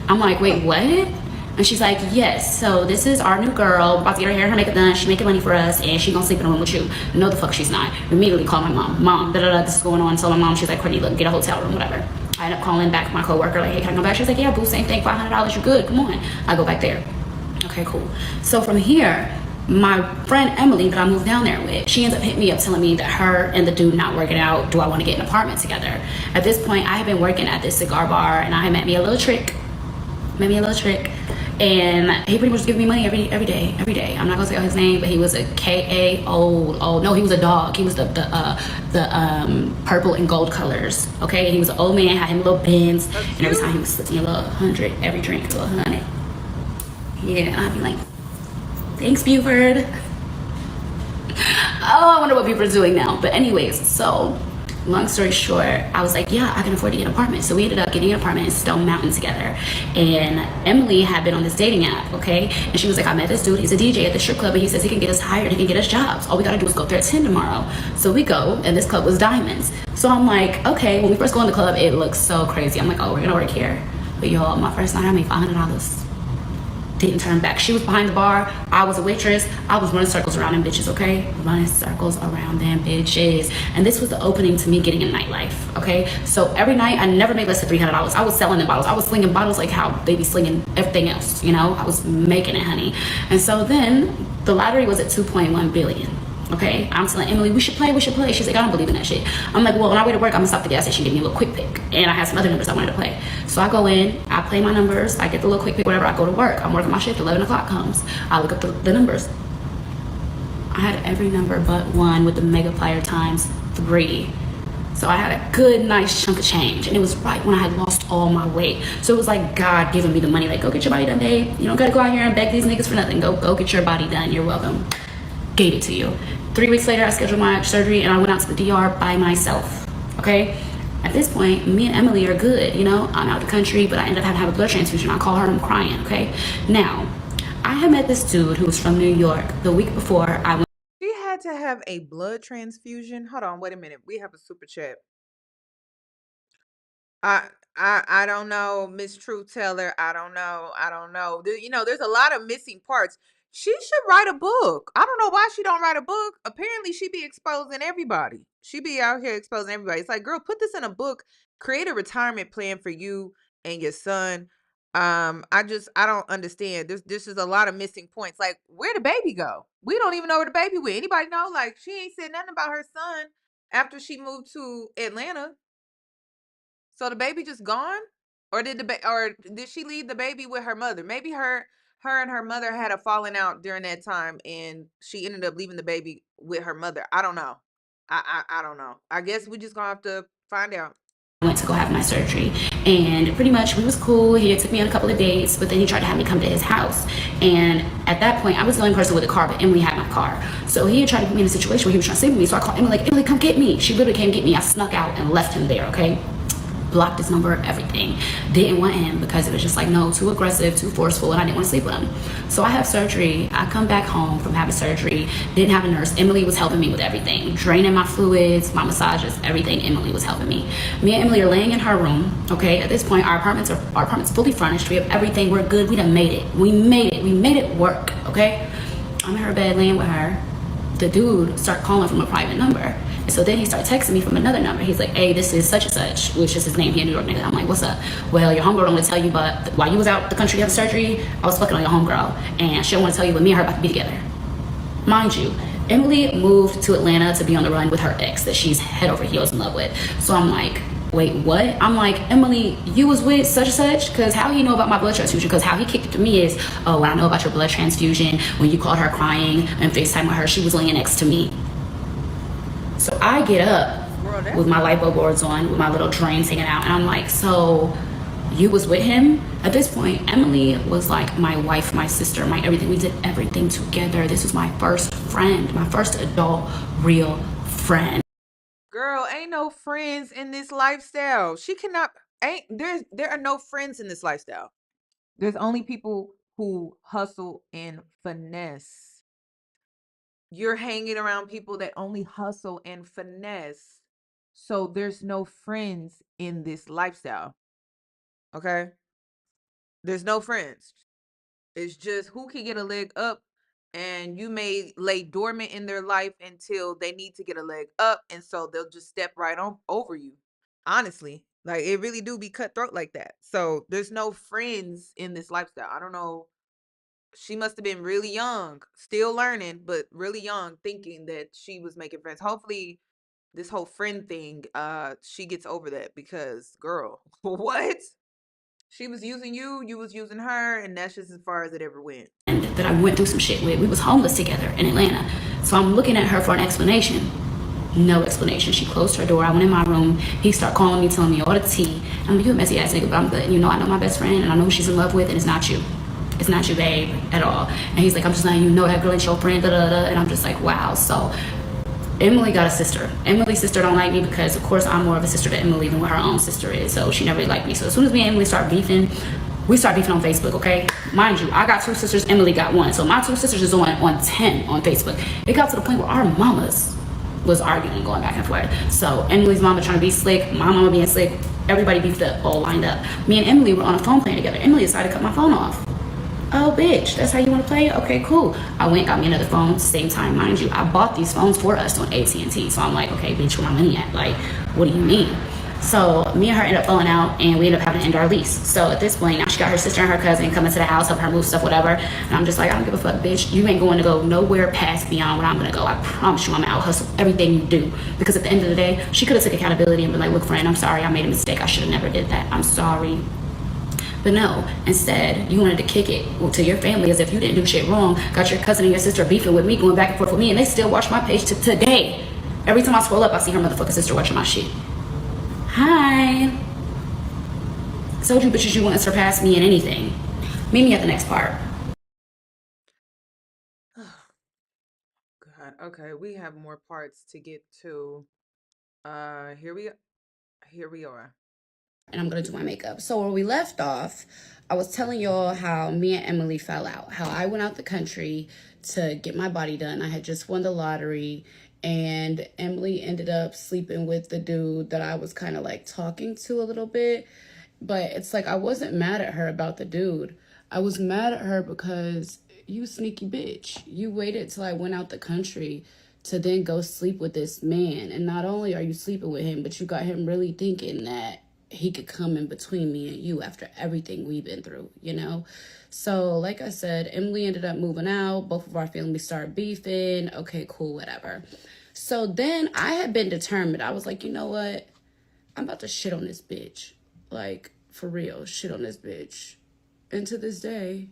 I'm like, "Wait, what?" And she's like, "Yes, so this is our new girl, about to get her hair and her makeup done. She's making money for us, and she gonna sleep in a room with you." No, the fuck she's not. Immediately call my mom. "Mom, this is going on." So my mom, she's like, "Courtney, look, get a hotel room, whatever." I end up calling back my coworker, like, "Hey, can I go back?" She's like, "Yeah, boo, same thing, $500, you good, come on." I go back there. Okay, cool. So from here, my friend Emily that I moved down there with, she ends up hitting me up telling me that her and the dude not working out, do I want to get an apartment together? At this point, I had been working at this cigar bar, and I had met me a little trick, and he pretty much was giving me money every day. I'm not gonna say his name, but he was a KA old. No, he was a dog. He was the purple and gold colors. Okay, and he was an old man, had him little bins, and every time he was slipping a little 100, every drink a little 100. Yeah, and I'd be like, "Thanks, Buford." Oh, I wonder what Buford's doing now. But anyways, so long story short, I was like, "Yeah, I can afford to get an apartment." So we ended up getting an apartment in Stone Mountain together. And Emily had been on this dating app, okay? And she was like, "I met this dude, he's a DJ at the strip club, and he says he can get us hired, he can get us jobs. All we gotta do is go up there at 10 tomorrow." So we go, and this club was Diamonds. So I'm like, okay, when we first go in the club, it looks so crazy. I'm like, "Oh, we're gonna work here." But y'all, my first night, I made $500. Didn't turn back. She was behind the bar. I was a waitress. I was running circles around them bitches, okay? Running circles around them bitches. And this was the opening to me getting in nightlife, okay? So every night, I never made less than $300. I was selling the bottles. I was slinging bottles like how they be slinging everything else, you know? I was making it, honey. And so then the lottery was at 2.1 billion. Okay, I'm telling Emily, we should play. She's like, "I don't believe in that shit." I'm like, "Well, when I wait to work, I'm gonna stop at the gas station, give me a little quick pick." And I had some other numbers I wanted to play. So I go in, I play my numbers, I get the little quick pick, whatever, I go to work. I'm working my shift, 11 o'clock comes. I look up the numbers. I had every number but one with the multiplier times 3. So I had a good, nice chunk of change. And it was right when I had lost all my weight. So it was like God giving me the money, like, "Go get your body done, babe. You don't gotta go out here and beg these niggas for nothing. Go get your body done. You're welcome." Gave it to you. 3 weeks later, I scheduled my surgery and I went out to the DR by myself, okay? At this point, me and Emily are good, you know? I'm out the country, but I ended up having to have a blood transfusion. I call her and I'm crying, okay? Now, I had met this dude who was from New York the week before I went. She had to have a blood transfusion. Hold on, wait a minute. We have a super chat. I I don't know, Miss Truth Teller. I don't know. I don't know. There's a lot of missing parts. She should write a book. I don't know why she don't write a book. Apparently, she be exposing everybody. She be out here exposing everybody. It's like, girl, put this in a book. Create a retirement plan for you and your son. I don't understand. This is a lot of missing points. Like, where the baby go? We don't even know where the baby went. Anybody know? Like, she ain't said nothing about her son after she moved to Atlanta. So the baby just gone? Or did she leave the baby with her mother? Maybe her and her mother had a falling out during that time and she ended up leaving the baby with her mother. I don't know. I don't know. I guess we just gonna have to find out. I went to go have my surgery, and pretty much we was cool. He took me on a couple of dates, but then he tried to have me come to his house. And at that point, I was the only person with a car, but Emily had my car. So he had tried to put me in a situation where he was trying to sleep with me. So I called Emily, like, Emily, come get me. She literally came get me. I snuck out and left him there, okay? Blocked his number, everything. Didn't want him because it was just like, no, too aggressive, too forceful, and I didn't want to sleep with him. So I have surgery. I come back home from having surgery. Didn't have a nurse. Emily was helping me with everything, draining my fluids, my massages, everything. Emily was helping me. Me and Emily are laying in her room. Okay, at this point, our apartment's fully furnished. We have everything. We're good. We done made it. We made it. We made it work. Okay, I'm in her bed laying with her. The dude started calling from a private number. And so then he started texting me from another number. He's like, hey, this is such and such, which is his name. He a New York nigga. I'm like, what's up? Well, your homegirl don't want to tell you, but while you was out the country having surgery, I was fucking on your homegirl. And she don't want to tell you what me and her about to be together. Mind you, Emily moved to Atlanta to be on the run with her ex that she's head over heels in love with. So I'm like, wait, what? I'm like, Emily, you was with such and such? Because how he know about my blood transfusion? Because how he kicked it to me is, oh, I know about your blood transfusion. When you called her crying and FaceTime with her, she was laying next to me. So I get up with my lipo boards on, with my little drains hanging out, and I'm like, so you was with him? At this point, Emily was like my wife, my sister, my everything. We did everything together. This was my first friend, my first adult, real friend. Girl, ain't no friends in this lifestyle. She cannot ain't there are no friends in this lifestyle. There's only people who hustle and finesse. You're hanging around people that only hustle and finesse. So there's no friends in this lifestyle. Okay? There's no friends. It's just who can get a leg up, and you may lay dormant in their life until they need to get a leg up, and so they'll just step right on over you. Honestly, like it really do be cutthroat like that. So there's no friends in this lifestyle. I don't know. She must have been really young, still learning, but really young, thinking that she was making friends. Hopefully, this whole friend thing, she gets over that because, girl, what? She was using you, you was using her, and that's just as far as it ever went. And that I went through some shit with. We was homeless together in Atlanta. So I'm looking at her for an explanation. No explanation. She closed her door. I went in my room. He started calling me, telling me all the tea. I'm like, you a messy ass nigga, but I'm good. You know, I know my best friend, and I know who she's in love with, and it's not you. It's not you, babe, at all. And he's like, I'm just letting you know that girl ain't your friend, da da da. And I'm just like, wow. So Emily got a sister. Emily's sister don't like me because, of course, I'm more of a sister to Emily than what her own sister is. So she never really liked me. So as soon as me and Emily start beefing, we start beefing on Facebook, okay? Mind you, I got two sisters, Emily got one. So my two sisters is on 10 on Facebook. It got to the point where our mamas was arguing and going back and forth. So Emily's mama trying to be slick, my mama being slick, everybody beefed up, all lined up. Me and Emily were on a phone plan together. Emily decided to cut my phone off. Oh, bitch, that's how you want to play? Okay, cool. I went, got me another phone, same time, mind you. I bought these phones for us on AT&T. So I'm like, okay, bitch, where my money at? Like, what do you mean? So me and her ended up falling out, and we ended up having to end our lease. So at this point, now she got her sister and her cousin coming to the house, helping her move stuff, whatever. And I'm just like, I don't give a fuck, bitch. You ain't going to go nowhere past beyond what I'm going to go. I promise you I'm going to out hustle everything you do. Because at the end of the day, she could have took accountability and been like, look, friend, I'm sorry. I made a mistake. I should have never did that. I'm sorry. But no, instead, you wanted to kick it to your family as if you didn't do shit wrong. Got your cousin and your sister beefing with me, going back and forth with me, and they still watch my page to today. Every time I scroll up, I see her motherfucking sister watching my shit. Hi. Told you bitches you wouldn't surpass me in anything. Meet me at the next part. God, okay, we have more parts to get to. Here we are. And I'm gonna do my makeup. So where we left off, I was telling y'all how me and Emily fell out. How I went out the country to get my body done. I had just won the lottery, and Emily ended up sleeping with the dude that I was kind of like talking to a little bit. But it's like I wasn't mad at her about the dude. I was mad at her because you sneaky bitch. You waited till I went out the country to then go sleep with this man. And not only are you sleeping with him, but you got him really thinking that he could come in between me and you after everything we've been through, you know? So, like I said, Emily ended up moving out. Both of our families started beefing. Okay, cool, whatever. So then I had been determined. I was like, you know what? I'm about to shit on this bitch. Like, for real, shit on this bitch. And to this day,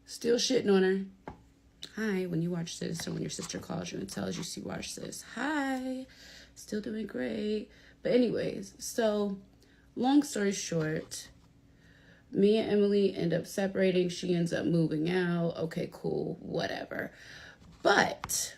still shitting on her. Hi, when you watch this, or when your sister calls you and tells you she watched this. Hi, still doing great. But anyways, so long story short, me and Emily end up separating. She ends up moving out. Okay, cool, whatever. But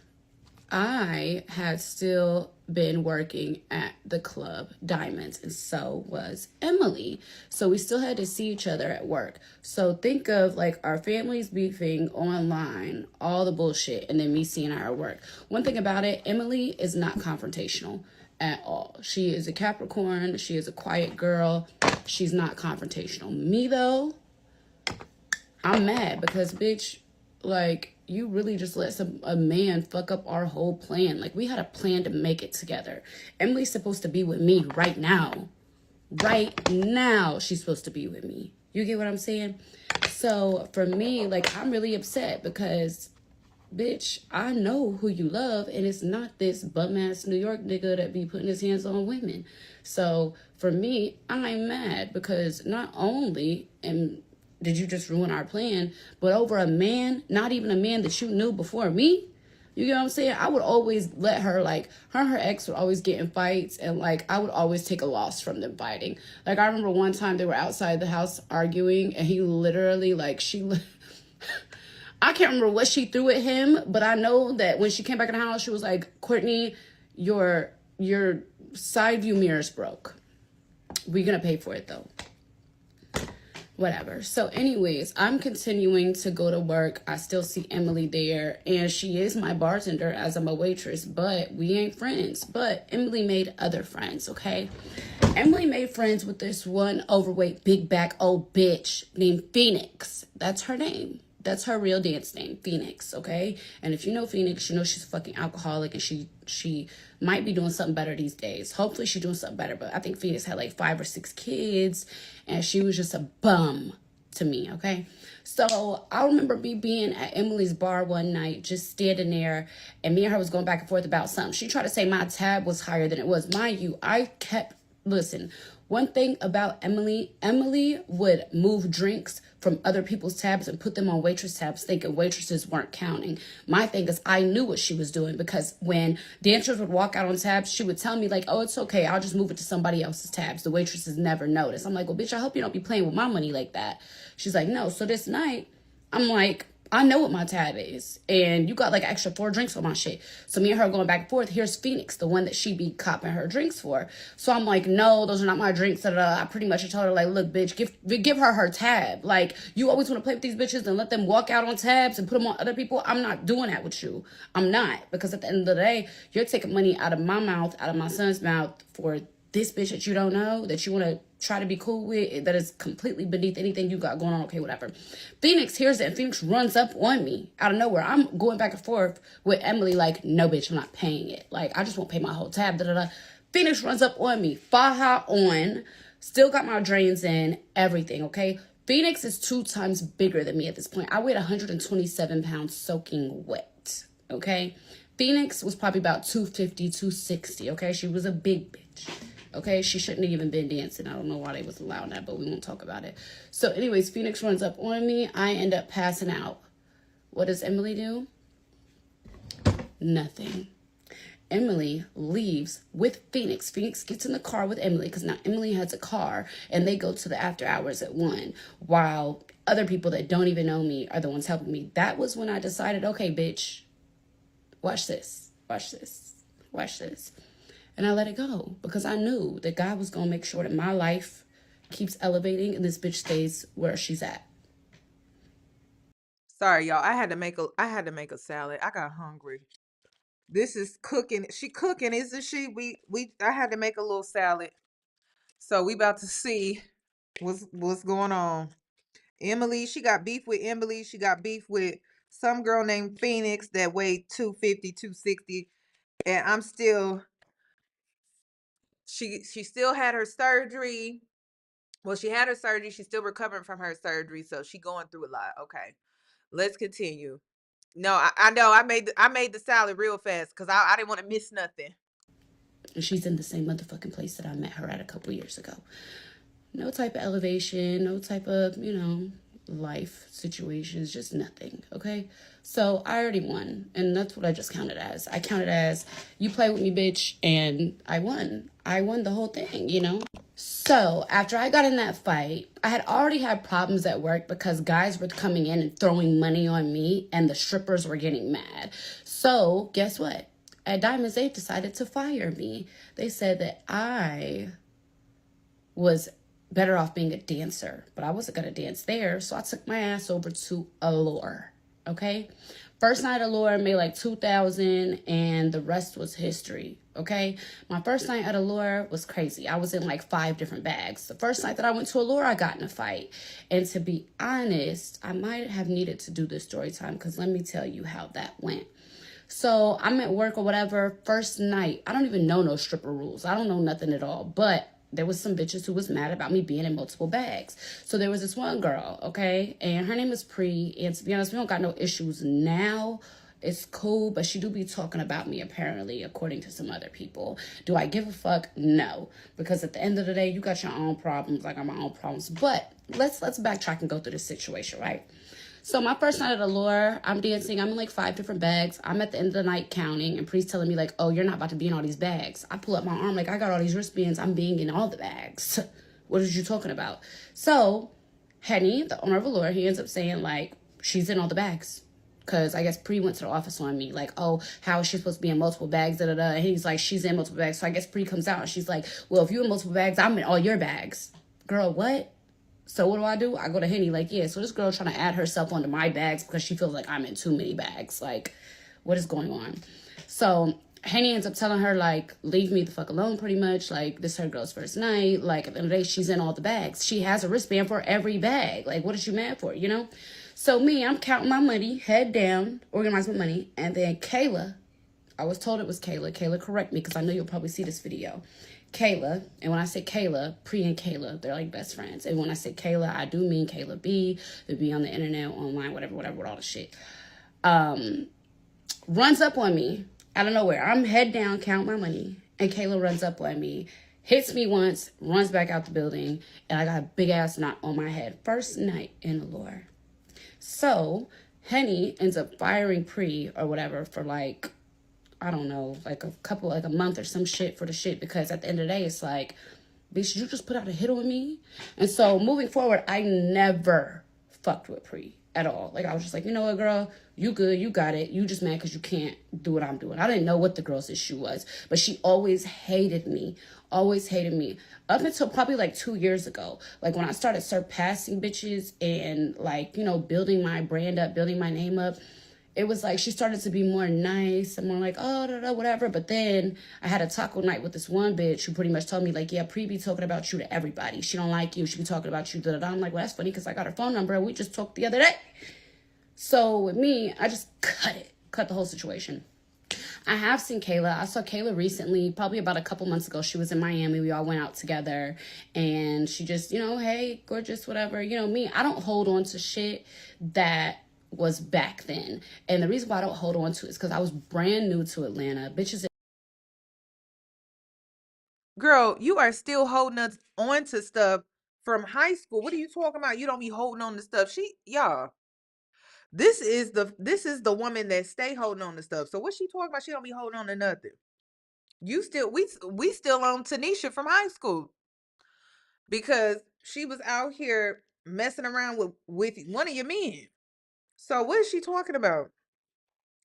I had still been working at the club Diamonds, and so was Emily. So we still had to see each other at work. So think of like our families beefing online, all the bullshit, and then me seeing her at work. One thing about it, Emily is not confrontational at all. She is a Capricorn. She is a quiet girl. She's not confrontational. Me though, I'm mad because bitch, like, you really just let a man fuck up our whole plan. Like, we had a plan to make it together. Emily's supposed to be with me right now. Right now, she's supposed to be with me. You get what I'm saying? So, for me, like, I'm really upset because, bitch, I know who you love, and it's not this bum-ass New York nigga that be putting his hands on women. So, for me, I'm mad because not only did you just ruin our plan, but over a man, not even a man that you knew before me. You get what I'm saying? I would always let her, like, her and her ex would always get in fights, and, like, I would always take a loss from them fighting. Like, I remember one time they were outside the house arguing, and he literally, like, I can't remember what she threw at him, but I know that when she came back in the house, she was like, Courtney, your side view mirror's broke. We're gonna pay for it, though. Whatever. So anyways, I'm continuing to go to work. I still see Emily there, and she is my bartender as I'm a waitress, but we ain't friends. But Emily made other friends, okay? Emily made friends with this one overweight, big back old bitch named Phoenix. That's her name. That's her real dance name, Phoenix, okay? And if you know Phoenix, you know she's a fucking alcoholic, and she might be doing something better these days. Hopefully she's doing something better, but I think Phoenix had like 5 or 6 kids, and she was just a bum to me, okay? So I remember me being at Emily's bar one night, just standing there, and me and her was going back and forth about something. She tried to say my tab was higher than it was. Mind you, listen, one thing about Emily would move drinks from other people's tabs and put them on waitress tabs thinking waitresses weren't counting. My thing is I knew what she was doing because when dancers would walk out on tabs, she would tell me like, oh, it's okay. I'll just move it to somebody else's tabs. The waitresses never notice. I'm like, well, bitch, I hope you don't be playing with my money like that. She's like, no. So this night, I'm like, I know what my tab is, and you got like extra 4 drinks on my shit. So me and her going back and forth. Here's Phoenix, the one that she be copping her drinks for. So I'm like, no, those are not my drinks. I pretty much told her like, look, bitch, give her tab. Like, you always want to play with these bitches and let them walk out on tabs and put them on other people. I'm not doing that with you. I'm not, because at the end of the day, you're taking money out of my mouth, out of my son's mouth for this bitch that you don't know, that you want to try to be cool with, that is completely beneath anything you got going on. Okay, whatever. Phoenix hears it, and Phoenix runs up on me out of nowhere. I'm going back and forth with Emily like, no, bitch, I'm not paying it. Like, I just won't pay my whole tab. Phoenix runs up on me, faja on, still got my drains in, everything, okay? Phoenix is 2 times bigger than me at this point. I weighed 127 pounds soaking wet, okay? Phoenix was probably about 250, 260, okay? She was a big bitch. Okay, she shouldn't have even been dancing. I don't know why they was allowing that, but we won't talk about it. So anyways, Phoenix runs up on me. I end up passing out. What does Emily do? Nothing. Emily leaves with Phoenix. Phoenix gets in the car with Emily because now Emily has a car, and they go to the after hours at 1, while other people that don't even know me are the ones helping me. That was when I decided, okay, bitch, watch this, watch this, watch this. And I let it go because I knew that God was going to make sure that my life keeps elevating and this bitch stays where she's at. Sorry, y'all. I had to make a salad. I got hungry. This is cooking. She cooking, isn't she? I had to make a little salad. So we about to see what's going on. Emily, she got beef with Emily. She got beef with some girl named Phoenix that weighed 250, 260. And I'm still she still had her surgery. Well, she had her surgery. She's still recovering from her surgery, so she going through a lot. Okay. Let's continue. No, I know I made the salad real fast because I didn't want to miss nothing. And she's in the same motherfucking place that I met her at a couple years ago. No type of elevation, no type of, life situations, just nothing, okay? So I already won, and that's what I just counted as. I counted as, you play with me, bitch, and I won. I won the whole thing. So after I got in that fight, I had already had problems at work because guys were coming in and throwing money on me, and the strippers were getting mad. So guess what? At Diamonds, they decided to fire me. They said that I was better off being a dancer, but I wasn't gonna dance there, so I took my ass over to Allure. Okay, first night at Allure made like 2,000, and the rest was history. Okay, my first night at Allure was crazy. I was in like 5 different bags. The first night that I went to Allure, I got in a fight, and to be honest, I might have needed to do this story time because let me tell you how that went. So I'm at work or whatever. First night, I don't even know no stripper rules. I don't know nothing at all, but there was some bitches who was mad about me being in multiple bags. So there was this one girl, okay, and her name is Pre, and to be honest, we don't got no issues now. It's cool, but she do be talking about me apparently, according to some other people. Do I give a fuck? No, because at the end of the day, you got your own problems, like I got my own problems. But let's backtrack and go through this situation, right? So my first night at Allure, I'm dancing. I'm in like 5 different bags. I'm at the end of the night counting, and Pre's telling me like, "Oh, you're not about to be in all these bags." I pull up my arm like, "I got all these wristbands. I'm being in all the bags." What are you talking about? So Henny, the owner of Allure, he ends up saying like, "She's in all the bags." Because I guess Pre went to the office on me, like, "Oh, how is she supposed to be in multiple bags, da da da." And he's like, "She's in multiple bags." So I guess Pre comes out and she's like, "Well, if you're in multiple bags, I'm in all your bags." Girl, what? So what do? I go to Henny like, yeah, so this girl trying to add herself onto my bags because she feels like I'm in too many bags. Like, what is going on? So Henny ends up telling her, like, leave me the fuck alone pretty much. Like, this is her girl's first night. Like, at the end of the day, she's in all the bags. She has a wristband for every bag. Like, what is she mad for, So me, I'm counting my money, head down, organize my money. And then Kayla, I was told it was Kayla. Kayla, correct me because I know you'll probably see this video. Kayla, and when I say Kayla, Pre and Kayla, they're like best friends. And when I say Kayla, I do mean Kayla B, the B on the internet, online, whatever, with all the shit. Runs up on me out of nowhere. I'm head down, count my money, and Kayla runs up on me, hits me once, runs back out the building, and I got a big ass knot on my head. First night in Allure. So Henny ends up firing Pre or whatever for like, I don't know, like a month or some shit for the shit, because at the end of the day, it's like, bitch, you just put out a hit on me. And so moving forward, I never fucked with Pre at all. Like, I was just like, you know what, girl, you good, you got it. You just mad because you can't do what I'm doing. I didn't know what the girl's issue was, but she always hated me. Always hated me. Up until probably like 2 years ago. Like, when I started surpassing bitches and like, building my brand up, building my name up, it was like she started to be more nice and more like, oh, da, da, whatever. But then I had a taco night with this one bitch who pretty much told me, like, yeah, Pre be talking about you to everybody. She don't like you. She be talking about you, da, da, da. I'm like, well, that's funny because I got her phone number and we just talked the other day. So with me, I just cut the whole situation. I have seen Kayla. I saw Kayla recently, probably about a couple months ago. She was in Miami. We all went out together. And she just, hey, gorgeous, whatever. Me, I don't hold on to shit that was back then. And the reason why I don't hold on to it is because I was brand new to Atlanta. Bitches. Girl, you are still holding us on to stuff from high school. What are you talking about? You don't be holding on to stuff. Y'all. This is the woman that stay holding on to stuff. So what she talking about? She don't be holding on to nothing. You still we still on Tanisha from high school because she was out here messing around with one of your men. So what is she talking about?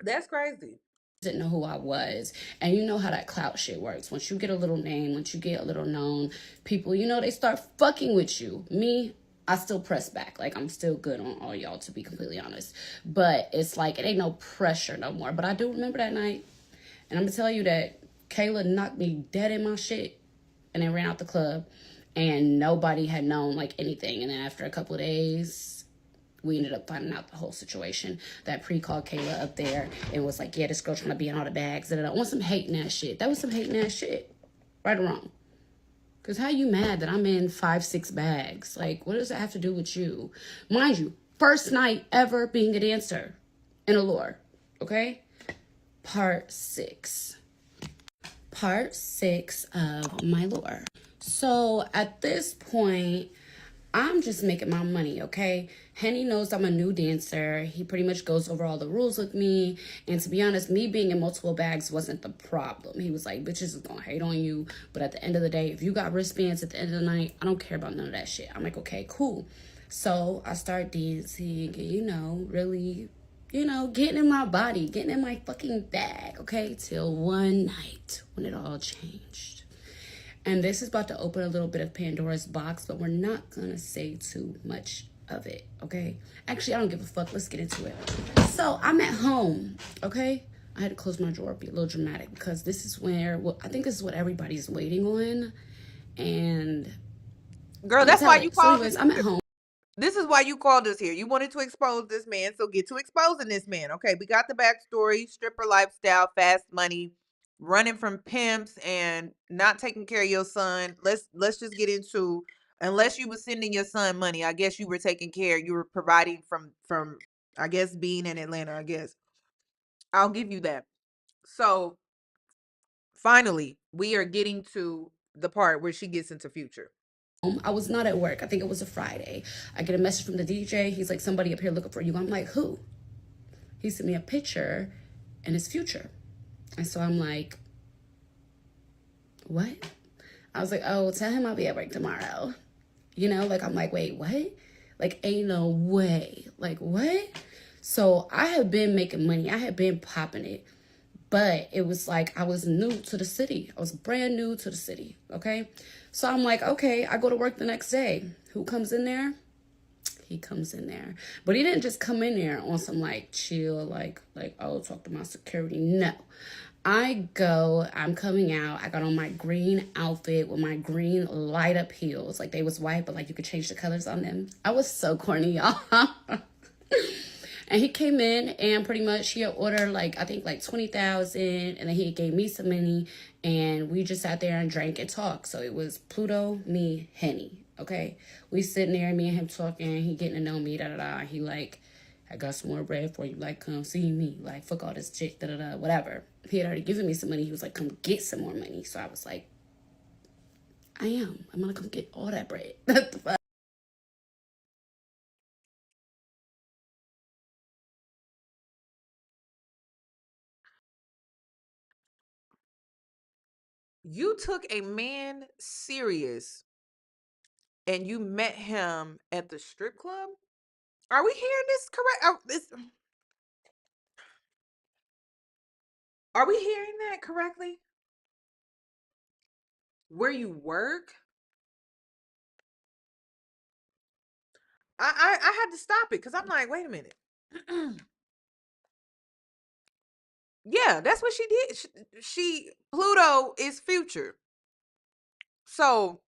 That's crazy. Didn't know who I was. And you know how that clout shit works. Once you get a little name, once you get a little known, people, they start fucking with you. Me, I still press back. Like, I'm still good on all y'all, to be completely honest. But it's like, it ain't no pressure no more. But I do remember that night. And I'm gonna tell you that Kayla knocked me dead in my shit and then ran out the club, and nobody had known like anything. And then after a couple of days, we ended up finding out the whole situation. That pre called Kayla up there and was like, yeah, this girl trying to be in all the bags. And I want some hating ass shit. That was some hating ass shit. Right or wrong? Because how you mad that I'm in 5-6 bags? Like, what does that have to do with you? Mind you, first night ever being a dancer in Allure. Okay? Part 6. Part 6 of my lore. So at this point, I'm just making my money, okay? Henny knows I'm a new dancer. He pretty much goes over all the rules with me. And to be honest, me being in multiple bags wasn't the problem. He was like, bitches is gonna hate on you. But at the end of the day, if you got wristbands at the end of the night, I don't care about none of that shit. I'm like, okay, cool. So I start dancing and, really, getting in my body, getting in my fucking bag, okay? Till one night when it all changed. And this is about to open a little bit of Pandora's box, but we're not gonna say too much of it, okay? Actually, I don't give a fuck. Let's get into it. So I'm at home, okay? I had to close my drawer, be a little dramatic, because this is where, I think this is what everybody's waiting on. And Girl, that's why you so called anyways, us. I'm at home. This is why you called us here. You wanted to expose this man, so get to exposing this man. Okay, we got the backstory, stripper lifestyle, fast money, running from pimps, and not taking care of your son. Let's just get into. Unless you were sending your son money, I guess you were taking care. You were providing from I guess being in Atlanta. I guess I'll give you that. So finally, we are getting to the part where she gets into Future. I was not at work. I think it was a Friday. I get a message from the DJ. He's like, somebody up here looking for you. I'm like, who? He sent me a picture and his Future. And so I'm like, what? I was like, oh, tell him I'll be at work tomorrow. I'm like, wait, what? Like, ain't no way. Like, what? So I have been making money. I have been popping it. But it was like I was new to the city. I was brand new to the city, okay? So I'm like, okay, I go to work the next day. Who comes in there? He comes in there. But he didn't just come in there on some like chill, like, oh, talk to my security. No. I'm coming out. I got on my green outfit with my green light up heels. Like they was white, but like you could change the colors on them. I was so corny, y'all. And he came in and pretty much he had ordered I think 20,000, and then he gave me some money and we just sat there and drank and talked. So it was Pluto, me, Henny. Okay. We sitting there, me and him talking, he getting to know me, da da da. He like, I got some more bread for you, like come see me. Like fuck all this shit, da da da, whatever. He had already given me some money. He was like, come get some more money. So I was like, I'm gonna come get all that bread. What the fuck? You took a man serious and you met him at the strip club? Are we hearing this correct? Are we hearing that correctly? Where you work? I had to stop it because I'm like, wait a minute. Yeah, that's what she did. She Pluto is Future. So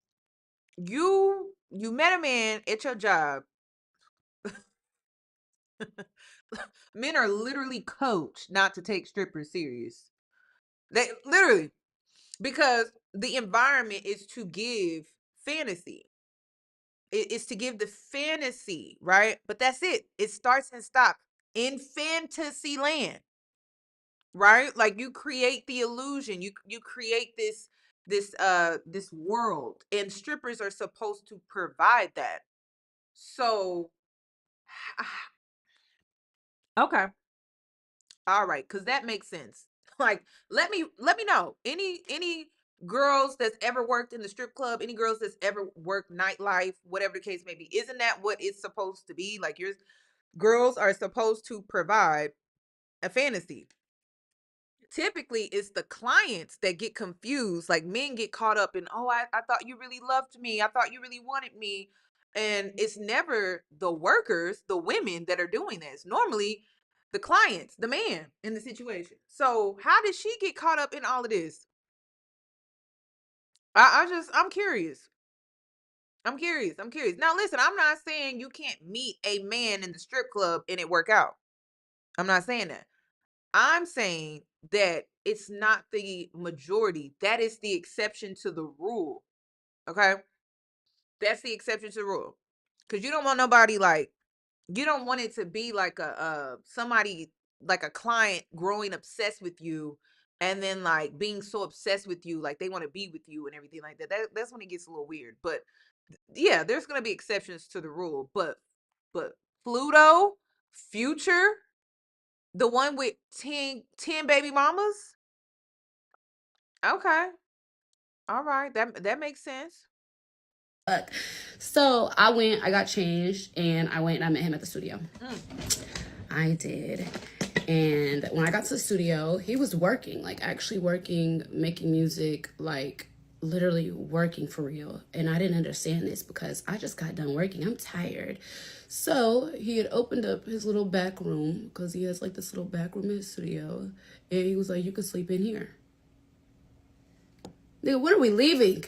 you met a man at your job. Men are literally coached not to take strippers serious. They literally, because the environment is to give fantasy. It's to give the fantasy, right? But that's it. It starts and stops in fantasy land, right? Like you create the illusion. You create this world, and strippers are supposed to provide that. So okay. All right, cuz that makes sense. Like let me know. Any girls that's ever worked in the strip club, any girls that's ever worked nightlife, whatever the case may be. Isn't that what it's supposed to be? Like your girls are supposed to provide a fantasy. Typically it's the clients that get confused. Like men get caught up in, oh, I thought you really loved me. I thought you really wanted me. And it's never the workers, the women that are doing this. Normally the clients, the man in the situation. So how did she get caught up in all of this? I'm curious. I'm curious. I'm curious. Now listen, I'm not saying you can't meet a man in the strip club and it work out. I'm not saying that. I'm saying that it's not the majority. That is the exception to the rule. Okay? That's the exception to the rule. Cuz you don't want nobody like you don't want it to be like a somebody like a client growing obsessed with you and then like being so obsessed with you like they want to be with you and everything like that. That's when it gets a little weird. But yeah, there's going to be exceptions to the rule, but Pluto, Future, the one with 10 baby mamas? Okay. All right. That makes sense. So I got changed, and I went and I met him at the studio. Mm. I did. And when I got to the studio, he was working, like actually working, making music, like literally working for real. And I didn't understand this because I just got done working. I'm tired. So he had opened up his little back room because he has like this little back room in his studio. And he was like, you can sleep in here. Nigga, when are we leaving?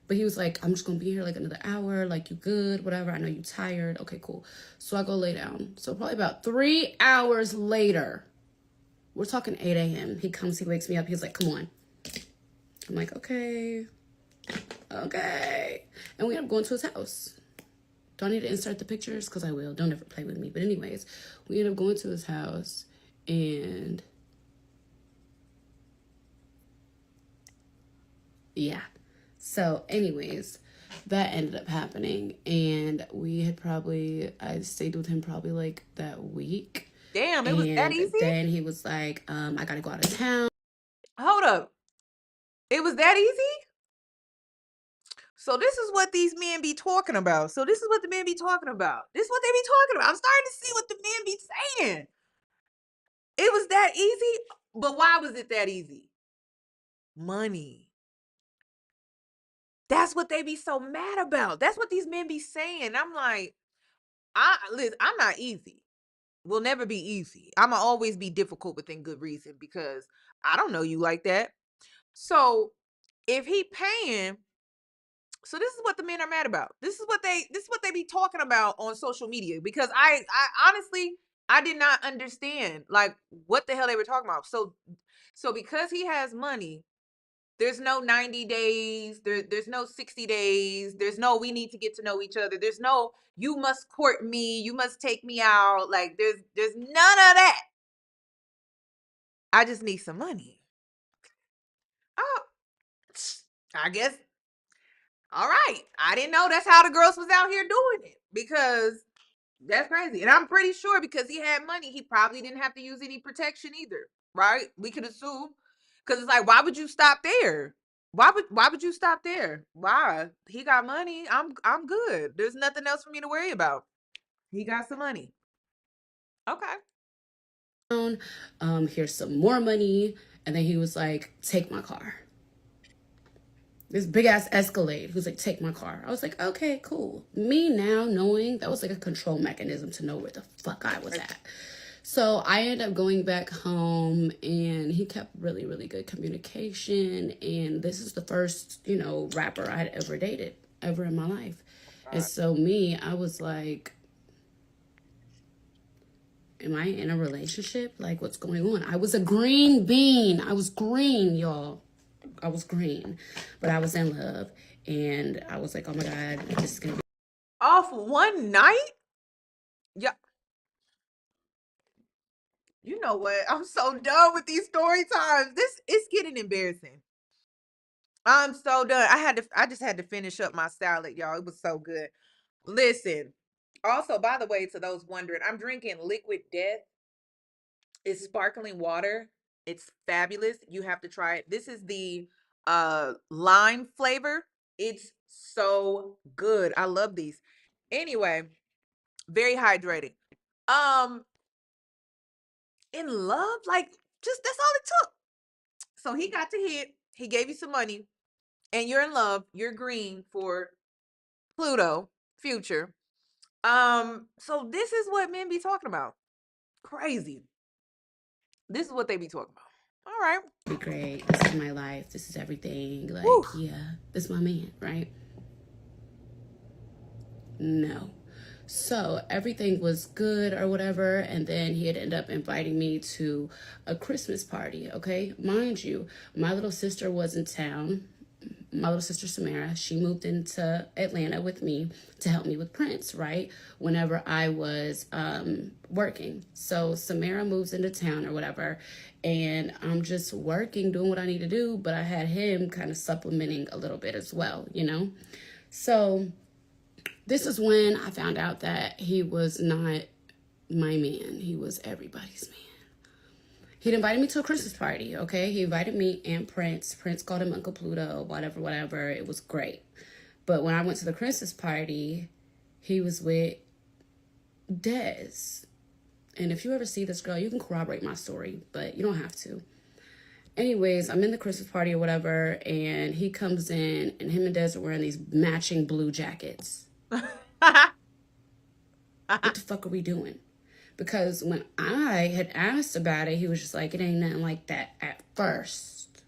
But he was like, I'm just gonna be here like another hour, like you good, whatever. I know you tired. Okay, cool. So I go lay down. So probably about 3 hours later, we're talking 8 a.m. He comes, he wakes me up. He's like, come on. I'm like, okay. And we end up going to his house. Do I need to insert the pictures? Because I will. Don't ever play with me. But anyways, we end up going to his house and yeah. So anyways, that ended up happening. And I stayed with him probably like that week. Damn, it was that And easy? then he was like, I gotta go out of town. Hold up. It was that easy? So this is what these men be talking about. So this is what the men be talking about. This is what they be talking about. I'm starting to see what the men be saying. It was that easy, but why was it that easy? Money. That's what they be so mad about. That's what these men be saying. I'm like, listen, I'm not easy. Will never be easy. I'ma always be difficult within good reason because I don't know you like that. So if he paying, so this is what the men are mad about. This is what they be talking about on social media because I honestly I did not understand like what the hell they were talking about. So because he has money, there's no 90 days, there's no 60 days, there's no we need to get to know each other. There's no you must court me, you must take me out. Like there's none of that. I just need some money. Oh, I guess all right. I didn't know that's how the girls was out here doing it because that's crazy. And I'm pretty sure because he had money, he probably didn't have to use any protection either, right? We could assume because it's like, why would you stop there? Why would you stop there? Why? He got money. I'm good. There's nothing else for me to worry about. He got some money. Okay. Here's some more money. And then he was like, take my car. This big ass Escalade. He was like, take my car. I was like, okay, cool. Me now knowing that was like a control mechanism to know where the fuck I was at. So I ended up going back home and he kept really, really good communication. And this is the first, rapper I had ever dated ever in my life. And so I was like, am I in a relationship? Like, what's going on? I was a green bean. I was green, y'all. I was green, but I was in love. And I was like, oh my God, this is going to be. Off one night? Yeah. You know what? I'm so done with these story times. This is getting embarrassing. I'm so done. I just had to finish up my salad, y'all. It was so good. Listen. Also, by the way, to those wondering, I'm drinking Liquid Death. It's sparkling water. It's fabulous. You have to try it. This is the lime flavor. It's so good. I love these. Anyway, very hydrating. Um in love, like just that's all it took. So he got to hit. He gave you some money and you're in love. You're green for Pluto, future. So this is what men be talking about. Crazy. This is what they be talking about. All right. Be great. This is my life. This is everything. Whew. Like, yeah, this is my man, right? No. So everything was good or whatever, and then he had ended up inviting me to a Christmas party. Okay, mind you, my little sister was in town. My little sister Samara, she moved into Atlanta with me to help me with Prince, right? Whenever I was working. So Samara moves into town or whatever, and I'm just working, doing what I need to do, but I had him kind of supplementing a little bit as well, you know? So this is when I found out that he was not my man. He was everybody's man. He'd invited me to a Christmas party, okay? He invited me and Prince. Prince called him Uncle Pluto, whatever, whatever. It was great. But when I went to the Christmas party, he was with Dez. And if you ever see this girl, you can corroborate my story, but you don't have to. Anyways, I'm in the Christmas party or whatever, and he comes in, and him and Dez are wearing these matching blue jackets. What the fuck are we doing? Because when I had asked about it, he was just like, it ain't nothing like that at first.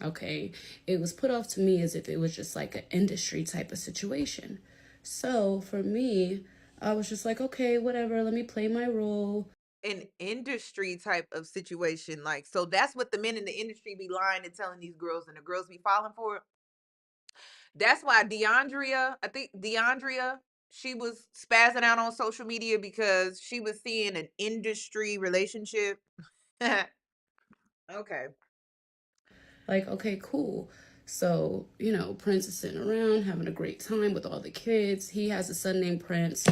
Okay. It was put off to me as if it was just like an industry type of situation. So for me, I was just like, okay, whatever, let me play my role. An industry type of situation. Like, so that's what the men in the industry be lying and telling these girls, and the girls be falling for it. That's why I think DeAndrea, she was spazzing out on social media because she was seeing an industry relationship. Okay. Like, okay, cool. So, you know, Prince is sitting around having a great time with all the kids. He has a son named Prince.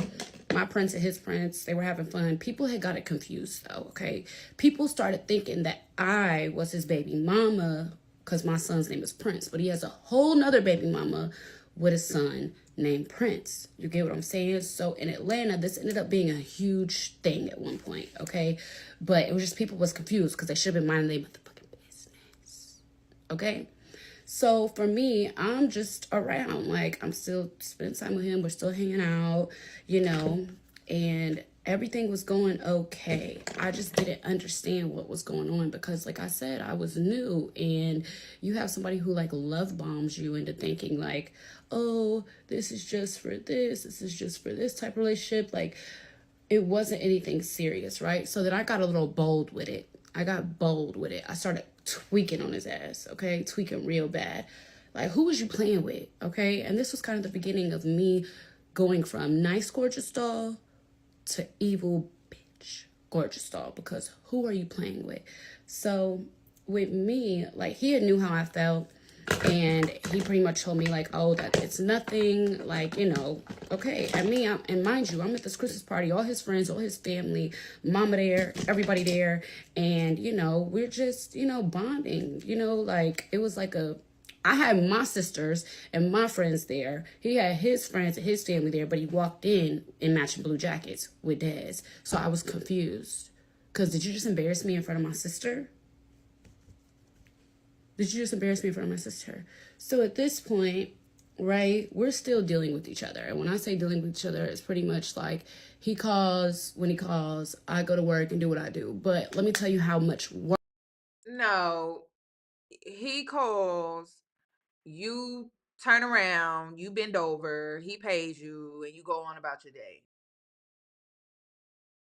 My Prince and his Prince, they were having fun. People had got it confused though, okay? People started thinking that I was his baby mama because my son's name is Prince, but he has a whole nother baby mama with a son named Prince. You get what I'm saying? So in Atlanta, this ended up being a huge thing at one point, okay? But it was just people was confused because they should have been minding their motherfucking business, okay? So for me, I'm just around. Like, I'm still spending time with him. We're still hanging out, you know, and everything was going okay. I just didn't understand what was going on because, like I said, I was new. And you have somebody who, like, love bombs you into thinking, like, oh, this is just for this. This is just for this type of relationship. Like, it wasn't anything serious, right? So then I got a little bold with it. I started tweaking on his ass, okay? Tweaking real bad. Like, who was you playing with, okay? And this was kind of the beginning of me going from nice, gorgeous doll to evil bitch, gorgeous doll, because who are you playing with? So with me, like, he had knew how I felt, and he pretty much told me, like, oh, that it's nothing, like, you know, okay. And mind you, I'm at this Christmas party, all his friends, all his family, mama there, everybody there, and, you know, we're just, you know, bonding, you know, like, it was like I had my sisters and my friends there. He had his friends and his family there, but he walked in matching blue jackets with Dez. So I was confused. Because did you just embarrass me in front of my sister? Did you just embarrass me in front of my sister? So at this point, right, we're still dealing with each other. And when I say dealing with each other, it's pretty much like he calls, when he calls, I go to work and do what I do. But let me tell you how much work. No, he calls, you turn around, you bend over, he pays you, and you go on about your day.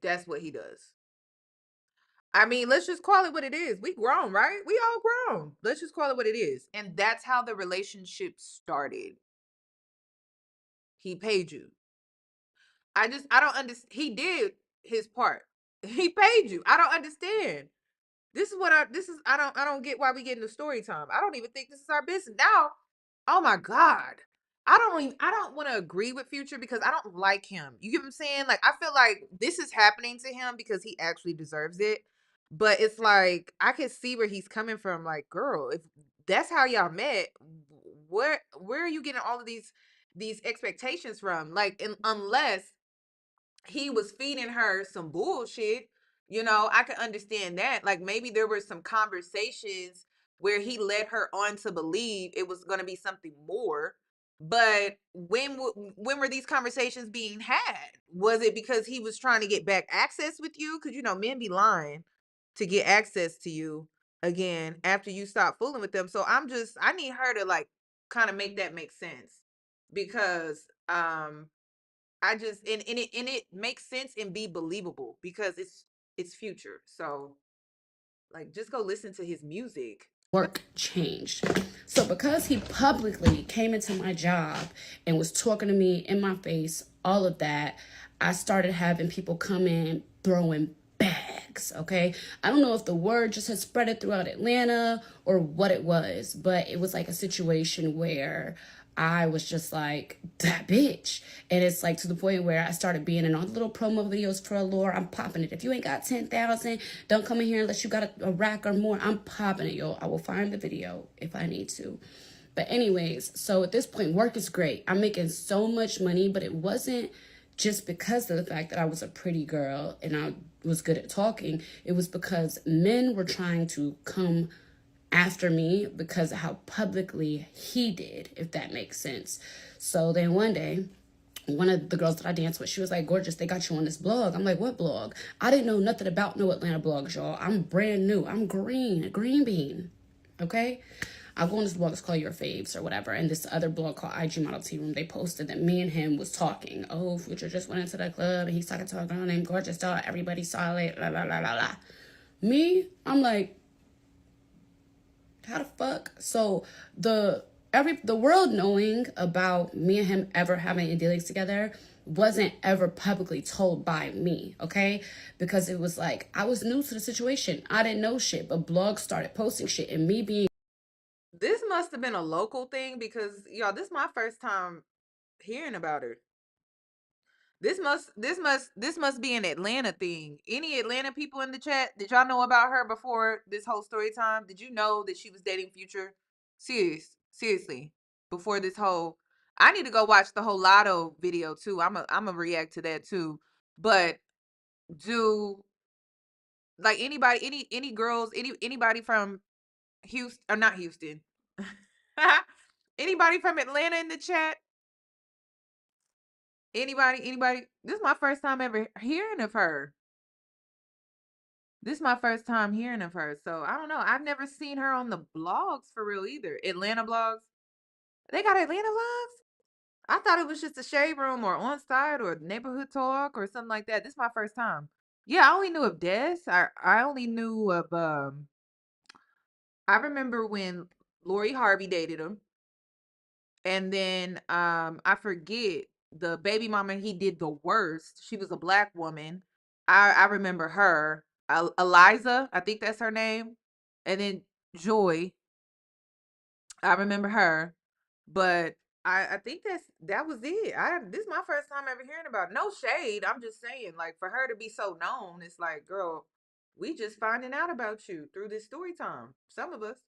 That's what he does. I mean, let's just call it what it is. We grown, right? We all grown. Let's just call it what it is. And that's how the relationship started. He paid you. I don't understand. He did his part. He paid you. I don't understand. I don't get why we get into story time. I don't even think this is our business. Now, oh my God. I don't want to agree with Future because I don't like him. You get what I'm saying? Like, I feel like this is happening to him because he actually deserves it. But it's like I can see where he's coming from. Like, girl, if that's how y'all met, where are you getting all of these expectations from? Like, unless he was feeding her some bullshit, I could understand that. Like, maybe there were some conversations where he led her on to believe it was going to be something more. But when were these conversations being had? Was it because he was trying to get back access with you? Because men be lying. to get access to you again after you stop fooling with them. So I need her to like kind of make that make sense because I just and it makes sense and be believable because it's Future. So like just go listen to his music. Work changed. So because he publicly came into my job and was talking to me in my face, all of that, I started having people come in throwing bags, okay? I don't know if the word just had spread it throughout Atlanta or what it was, but it was like a situation where I was just like, that bitch. And it's like to the point where I started being in all the little promo videos for Allure. I'm popping it. If you ain't got 10,000, don't come in here unless you got a rack or more. I'm popping it, yo. I will find the video if I need to. But anyways, so at this point, work is great. I'm making so much money, but it wasn't just because of the fact that I was a pretty girl and I was good at talking. It was because men were trying to come after me because of how publicly he did, if that makes sense. So then one day, one of the girls that I danced with, she was like, gorgeous, they got you on this blog. I'm like, what blog? I didn't know nothing about no Atlanta blogs, y'all. I'm brand new. I'm green, a green bean. Okay? I go on this blog, it's called Your Faves or whatever, and this other blog called IG Model Tea Room, they posted that me and him was talking. Oh, Future just went into the club and he's talking to a girl named Gorgeous Doll. Everybody saw it, la la la la la. Me, I'm like, how the fuck? So the world knowing about me and him ever having any dealings together wasn't ever publicly told by me, okay? Because it was like I was new to the situation. I didn't know shit, but blogs started posting shit and me being This must have been a local thing because y'all, this is my first time hearing about her. This must be an Atlanta thing. Any Atlanta people in the chat? Did y'all know about her before this whole story time? Did you know that she was dating Future? Seriously. Before this whole I need to go watch the whole Lotto video too. I'm a react to that too. But do like any girls, anybody from Houston or not Houston? Anybody from Atlanta in the chat? Anybody? This is my first time ever hearing of her. This is my first time hearing of her. So I don't know. I've never seen her on the blogs for real either. Atlanta blogs. They got Atlanta blogs? I thought it was just a shade room or on site or neighborhood talk or something like that. This is my first time. Yeah, I only knew of Des. I only knew of I remember when Lori Harvey dated him. And then I forget the baby mama he did the worst. She was a black woman. I remember her. Eliza, I think that's her name. And then Joy, I remember her. But I think that was it. This is my first time ever hearing about it. No shade. I'm just saying, like, for her to be so known, it's like, girl, we just finding out about you through this story time. Some of us.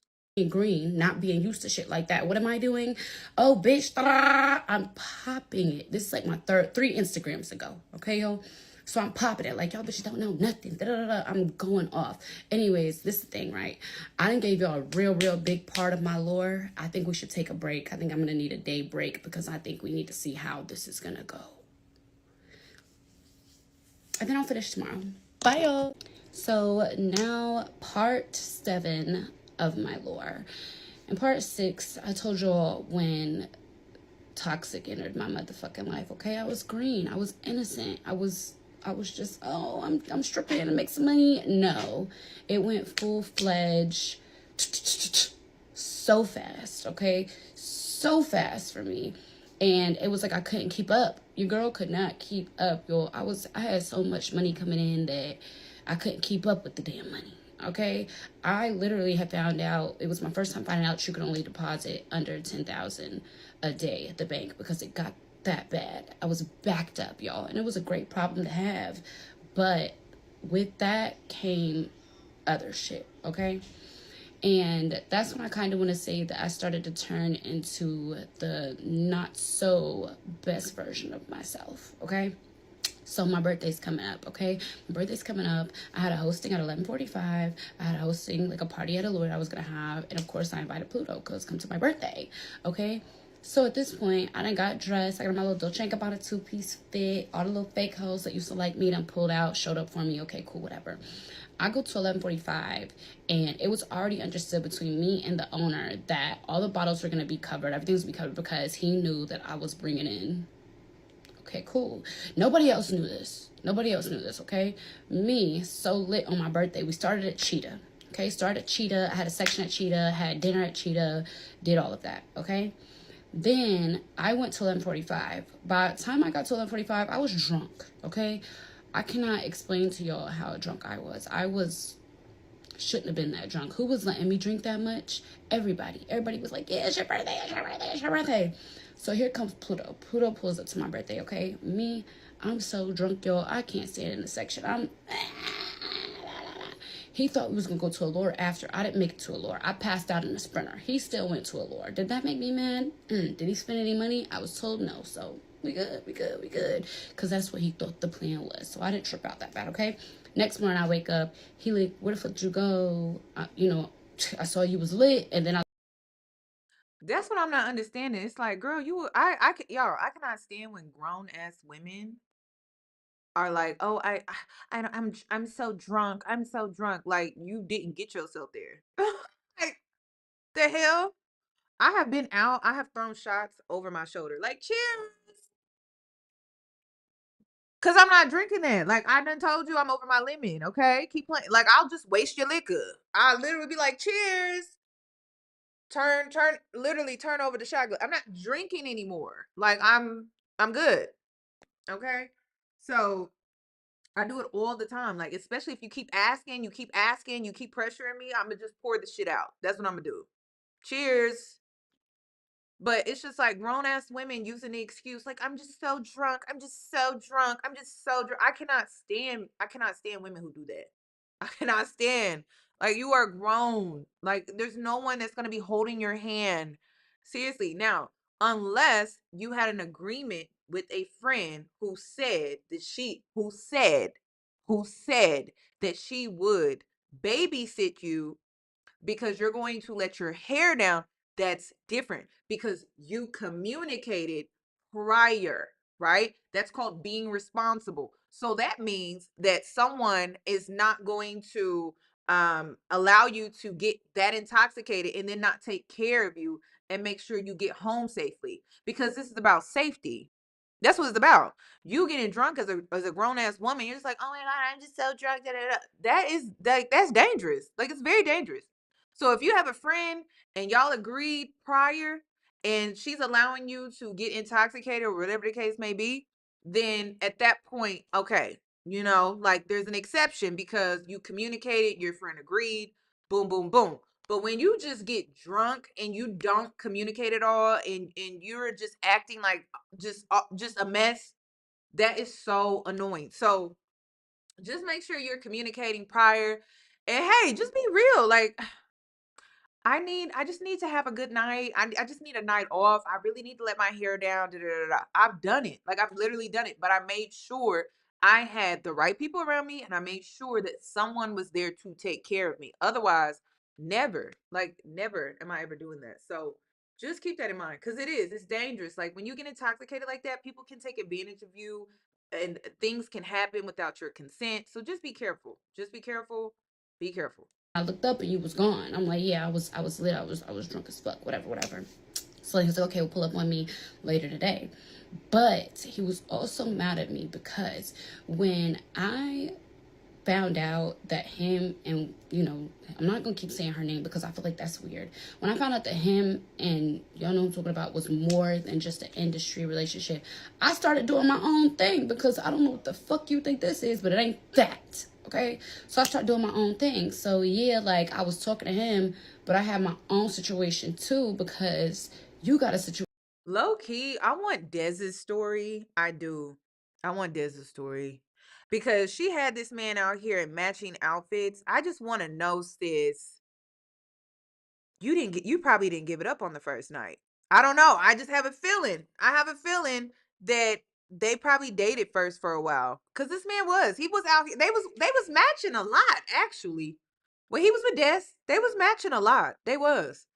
green, not being used to shit like that. What am I doing? Oh, bitch, I'm popping it. This is like my three Instagrams ago. Okay, yo. So I'm popping it like y'all bitches don't know nothing. Da-da-da-da. I'm going off. Anyways, this is the thing, right? I done gave y'all a real big part of my lore. I think we should take a break. I think I'm gonna need a day break because I think we need to see how this is gonna go. And then I'll finish tomorrow. Bye, y'all. So now part 7 of my lore. In part 6, I told y'all when toxic entered my motherfucking life. Okay, I was green. I was innocent. I was just, oh, I'm stripping to make some money. No, it went full fledged so fast. Okay, so fast for me. And it was like I couldn't keep up. Your girl could not keep up, yo. I had so much money coming in that I couldn't keep up with the damn money. Okay, I literally had found out, it was my first time finding out you could only deposit under 10,000 a day at the bank because it got that bad. I was backed up, y'all, and it was a great problem to have. But with that came other shit, okay? And that's when I kind of want to say that I started to turn into the not so best version of myself, okay? So my birthday's coming up, okay? My birthday's coming up. I had a hosting at 11:45. I had a hosting, like a party at Allure I was going to have. And of course, I invited Pluto because come to my birthday, okay? So at this point, I done got dressed. I got my little Dolce & Gabbana two-piece fit. All the little fake hoes that used to like me done pulled out, showed up for me. Okay, cool, whatever. I go to 11:45, and it was already understood between me and the owner that all the bottles were going to be covered. Everything was going to be covered because he knew that I was bringing in. Okay, cool. Nobody else knew this. Nobody else knew this, okay? Me, so lit on my birthday. We started at Cheetah. Okay, started at Cheetah. I had a section at Cheetah, had dinner at Cheetah, did all of that, okay? Then I went to 11:45. By the time I got to 11:45, I was drunk, okay? I cannot explain to y'all how drunk I was. Shouldn't have been that drunk. Who was letting me drink that much? Everybody. Everybody was like, yeah, it's your birthday, it's your birthday, it's your birthday. So here comes Pluto. Pluto pulls up to my birthday, okay? Me, I'm so drunk, y'all. I can't stand in the section. He thought we was going to go to Allure after. I didn't make it to Allure. I passed out in the Sprinter. He still went to Allure. Did that make me mad? Did he spend any money? I was told no. So we good. Because that's what he thought the plan was. So I didn't trip out that bad, okay? Next morning I wake up. He like, where the fuck did you go? I saw you was lit. And then That's what I'm not understanding. It's like, girl, y'all, I cannot stand when grown ass women are like, oh, I'm so drunk. I'm so drunk. Like you didn't get yourself there. Like the hell? I have been out. I have thrown shots over my shoulder. Like, cheers. Cause I'm not drinking that. Like I done told you I'm over my limit. Okay. Keep playing. Like I'll just waste your liquor. I'll literally be like, cheers. Literally turn over the shotgun. I'm not drinking anymore. Like I'm good. Okay. So I do it all the time. Like, especially if you keep asking, you keep asking, you keep pressuring me, I'm gonna just pour the shit out. That's what I'm gonna do. Cheers. But it's just like grown ass women using the excuse, like, I'm just so drunk. I'm just so drunk. I'm just so drunk. I cannot stand women who do that. I cannot stand. Like, you are grown. Like, there's no one that's gonna be holding your hand. Seriously. Now, unless you had an agreement with a friend who said that she would babysit you because you're going to let your hair down, that's different because you communicated prior, right? That's called being responsible. So that means that someone is not going to allow you to get that intoxicated and then not take care of you and make sure you get home safely, because this is about safety. That's what it's about. You getting drunk as a grown ass woman, you're just like, oh my god, I'm just so drunk. Da, da, da. That is that's dangerous. Like, it's very dangerous. So if you have a friend and y'all agreed prior and she's allowing you to get intoxicated or whatever the case may be, then at that point, okay, like there's an exception because you communicated, your friend agreed, boom, boom, boom. But when you just get drunk and you don't communicate at all, and you're just acting like just a mess, that is so annoying. So just make sure you're communicating prior, and hey, just be real. Like, I just need to have a good night. I just need a night off. I really need to let my hair down. Da, da, da, da. I've done it. Like, I've literally done it, but I made sure I had the right people around me and I made sure that someone was there to take care of me. Otherwise, never, like never am I ever doing that. So just keep that in mind, because it's dangerous. Like, when you get intoxicated like that, people can take advantage of you and things can happen without your consent. So just be careful. Just be careful. Be careful. I looked up and you was gone. I'm like, yeah, I was lit. I was drunk as fuck. Whatever. So he was like, okay, we'll pull up on me later today. But he was also mad at me because when I found out that him and, I'm not gonna keep saying her name because I feel like that's weird. When I found out that him and, y'all know what I'm talking about, was more than just an industry relationship, I started doing my own thing because I don't know what the fuck you think this is, but it ain't that. Okay, so I started doing my own thing. So yeah, like, I was talking to him, but I had my own situation too, because you got a situation. Low key, I want Dez's story. I do. I want Dez's story because she had this man out here in matching outfits. I just want to know, sis, you probably didn't give it up on the first night. I don't know. I just have a feeling. I have a feeling that they probably dated first for a while, cuz this man he was out here. They was matching a lot, actually. When he was with Des, they was matching a lot. They was.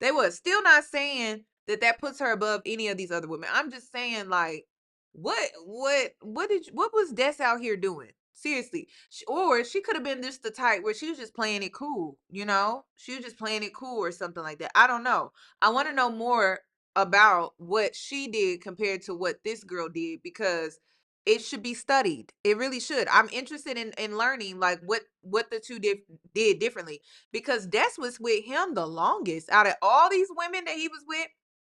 They was still not saying that puts her above any of these other women. I'm just saying, like, what was Des out here doing? Seriously. Or she could have been just the type where she was just playing it cool, you know? She was just playing it cool or something like that. I don't know. I want to know more about what she did compared to what this girl did, because it should be studied. It really should. I'm interested in learning, like, what the two did differently, because Des was with him the longest out of all these women that he was with.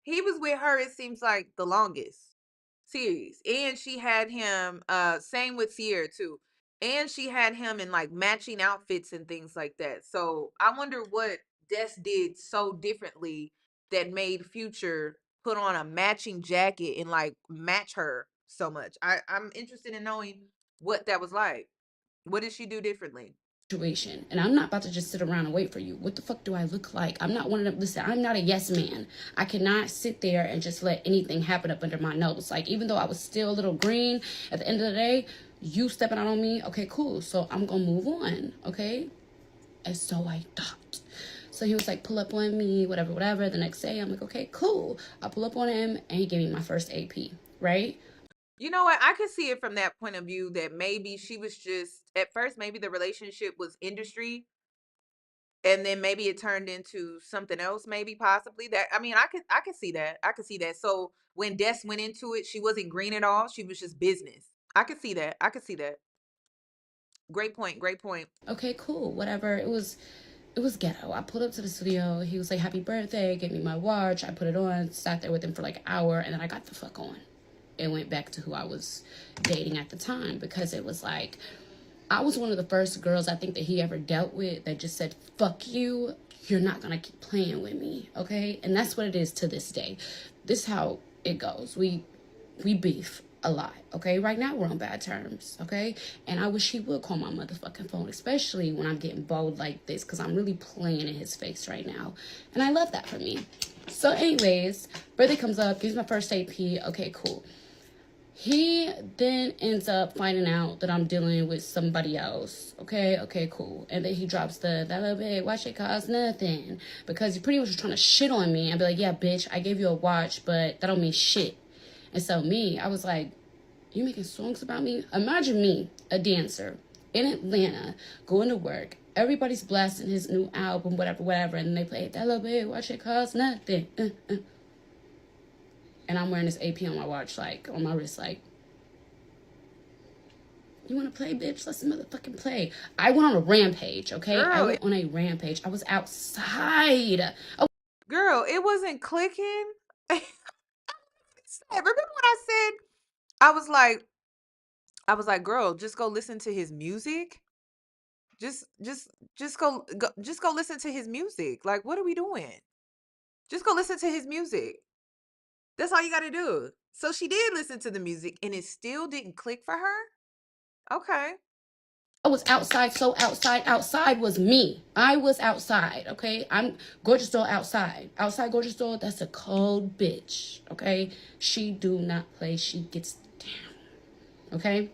He was with her, it seems like, the longest series. And she had him, same with Sierra too. And she had him in like matching outfits and things like that. So I wonder what Des did so differently that made Future put on a matching jacket and like match her so much. I'm interested in knowing what that was like. What did she do differently? Situation, and I'm not about to just sit around and wait for you. What the fuck do I look like? I'm not one of them. Listen, I'm not a yes man. I cannot sit there and just let anything happen up under my nose. Like, even though I was still a little green, at the end of the day, you stepping out on me, okay, cool. So I'm gonna move on, okay? And so I thought. So he was like, pull up on me, whatever, whatever. The next day, I'm like, okay, cool. I pull up on him, and he gave me my first AP, right? You know what? I could see it from that point of view, that maybe she was just, at first, maybe the relationship was industry, and then maybe it turned into something else, maybe, possibly. That, I mean, I could see that. I could see that. So when Des went into it, she wasn't green at all. She was just business. I could see that. I could see that. Great point. Great point. Okay, cool, whatever. It was ghetto. I pulled up to the studio. He was like, happy birthday, gave me my watch. I put it on, sat there with him for like an hour, and then I got the fuck on and went back to who I was dating at the time, because it was like, I was one of the first girls I think that he ever dealt with that just said, fuck you, you're not gonna keep playing with me, okay? And that's what it is to this day. This is how it goes. We beef a lot, okay? Right now we're on bad terms, okay? And I wish he would call my motherfucking phone, especially when I'm getting bold like this, because I'm really playing in his face right now. And I love that for me. So anyways, birthday comes up, gives my first AP, okay, cool. He then ends up finding out that I'm dealing with somebody else. Okay, cool. And then he drops that little bit, watch it cost nothing. Because he pretty much was trying to shit on me and be like, yeah, bitch, I gave you a watch, but that don't mean shit. And so me, I was like, you making songs about me? Imagine me, a dancer in Atlanta, going to work. Everybody's blasting his new album, whatever. And they play that little bit, watch it cost nothing. And I'm wearing this AP on my watch, like, on my wrist, like, you want to play, bitch? Let's motherfucking play. I went on a rampage, okay? I Girl, went on a rampage. I was outside. girl, it wasn't clicking. Remember what I said? I was like, girl, just go listen to his music. Just, just go listen to his music. Like, what are we doing? Just go listen to his music. That's all you got to do. So she did listen to the music, and it still didn't click for her. Okay. I was outside, so outside was me. I was outside, okay? I'm Gorgeous Doll outside. Outside Gorgeous Doll, that's a cold bitch, okay? She do not play, she gets down, okay?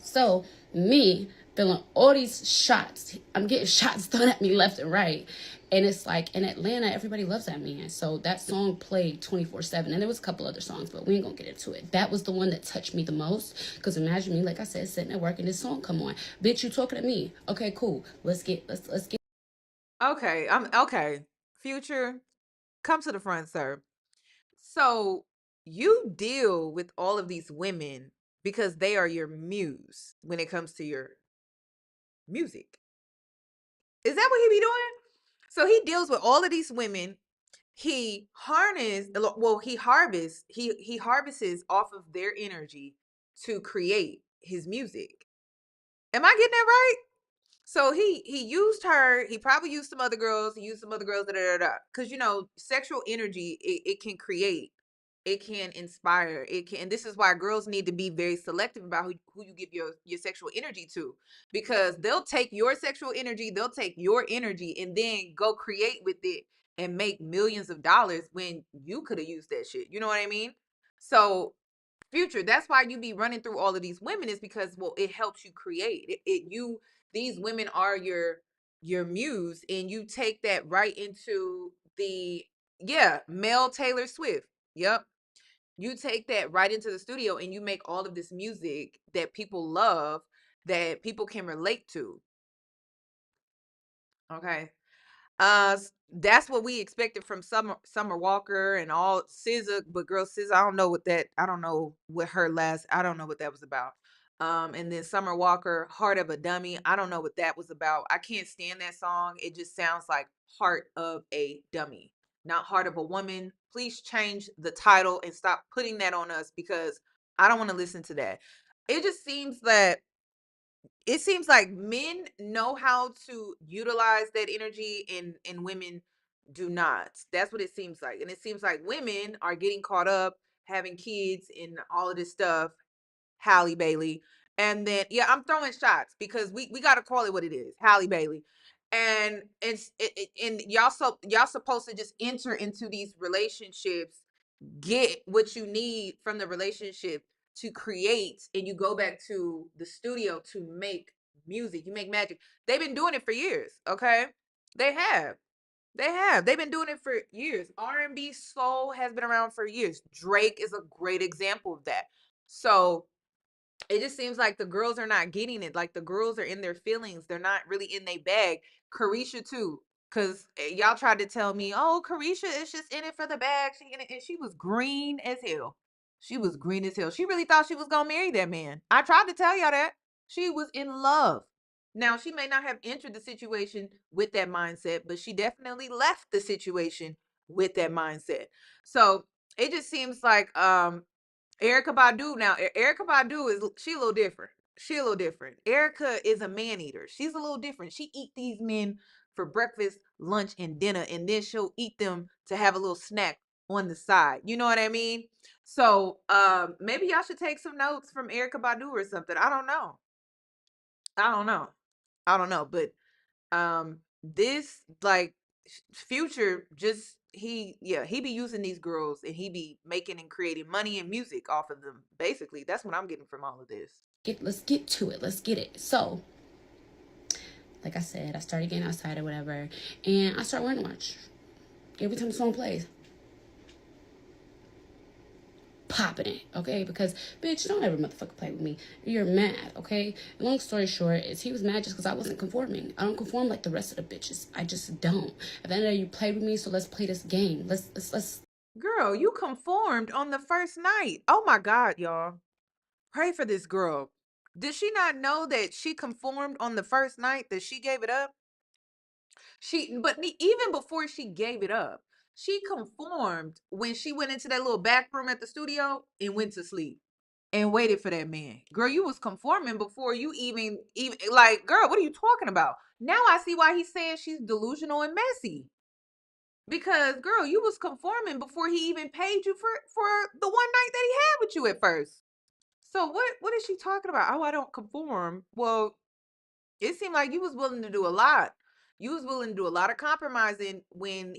So, me feeling all these shots. I'm getting shots thrown at me left and right. And it's like, in Atlanta, everybody loves that man. So that song played 24/7. And there was a couple other songs, but we ain't gonna get into it. That was the one that touched me the most. Because imagine me, like I said, sitting at work and this song come on. Bitch, you talking to me. Okay, cool. Let's get. Okay. I'm okay. Future, come to the front, sir. So you deal with all of these women because they are your muse when it comes to your music. Is that what he be doing? So he deals with all of these women. He he harvests off of their energy to create his music. Am I getting that right? So he used her. He probably used some other girls. He used some other girls. Da da da da. Because sexual energy, it can create, it can inspire, it can. And this is why girls need to be very selective about who you give your sexual energy to, because they'll take your sexual energy, they'll take your energy, and then go create with it and make millions of dollars when you could have used that shit. You know what I mean? So Future, that's why you be running through all of these women, is because, well, it helps you create you. These women are your muse, and you take that right into the Yeah, male Taylor Swift. Yep. You take that right into the studio and you make all of this music that people love, that people can relate to. Okay. That's what we expected from Summer Walker and all SZA, but girl SZA, I don't know what her last, I don't know what that was about. And then Summer Walker, Heart of a Dummy, I don't know what that was about. I can't stand that song. It just sounds like Heart of a Dummy, not Heart of a Woman. Please change the title and stop putting that on us, because I don't want to listen to that. It just seems that it seems like men know how to utilize that energy, and women do not. That's what it seems like. And it seems like women are getting caught up having kids and all of this stuff. Halle Bailey. And then yeah, I'm throwing shots because we got to call it what it is. Halle Bailey. And and y'all supposed to just enter into these relationships, get what you need from the relationship to create, and you go back to the studio to make music, you make magic. They've been doing it for years. Okay, they have. They've been doing it for years. R&B soul has been around for years. Drake is a great example of that. So it just seems like the girls are not getting it. Like the girls are in their feelings. They're not really in their bag. Carisha too. Cause y'all tried to tell me, oh, Carisha is just in it for the bag. She in it, and she was green as hell. She was green as hell. She really thought she was gonna marry that man. I tried to tell y'all that. She was in love. Now she may not have entered the situation with that mindset, but she definitely left the situation with that mindset. So it just seems like Erica Badu. Now, Erica Badu is, she a little different. She a little different. Erica is a man eater. She's a little different. She eat these men for breakfast, lunch, and dinner, and then she'll eat them to have a little snack on the side. You know what I mean? So, maybe y'all should take some notes from Erica Badu or something. I don't know. I don't know. I don't know. But this like Future just he be using these girls, and he be making and creating money and music off of them. Basically, that's what I'm getting from all of this. Let's get to it. Let's get it. So, like I said, I started getting outside or whatever, and I start wearing a watch. Every time the song plays, popping it, okay? Because, bitch, don't ever motherfucker play with me. You're mad, okay? And long story short is he was mad just because I wasn't conforming. I don't conform like the rest of the bitches. I just don't. At the end of the day, you played with me, so let's play this game. Let's. Girl, you conformed on the first night. Oh my God, y'all. Pray for this girl. Did she not know that she conformed on the first night that she gave it up? Even before she gave it up, she conformed when she went into that little back room at the studio and went to sleep and waited for that man. Girl, you was conforming before you even like, girl, what are you talking about? Now I see why he's saying she's delusional and messy. Because girl, you was conforming before he even paid you for the one night that he had with you at first. So what is she talking about? Oh, I don't conform. Well, it seemed like you was willing to do a lot. You was willing to do a lot of compromising when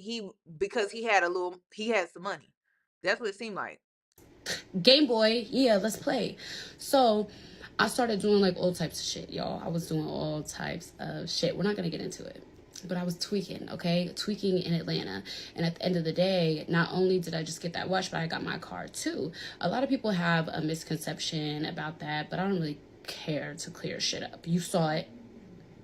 because he had some money. That's what it seemed like. Game Boy, yeah, let's play. So I started doing like all types of shit, y'all. I was doing all types of shit. We're not gonna get into it. But I was tweaking, okay? Tweaking in Atlanta. And at the end of the day, not only did I just get that watch, but I got my car too. A lot of people have a misconception about that, but I don't really care to clear shit up. You saw it.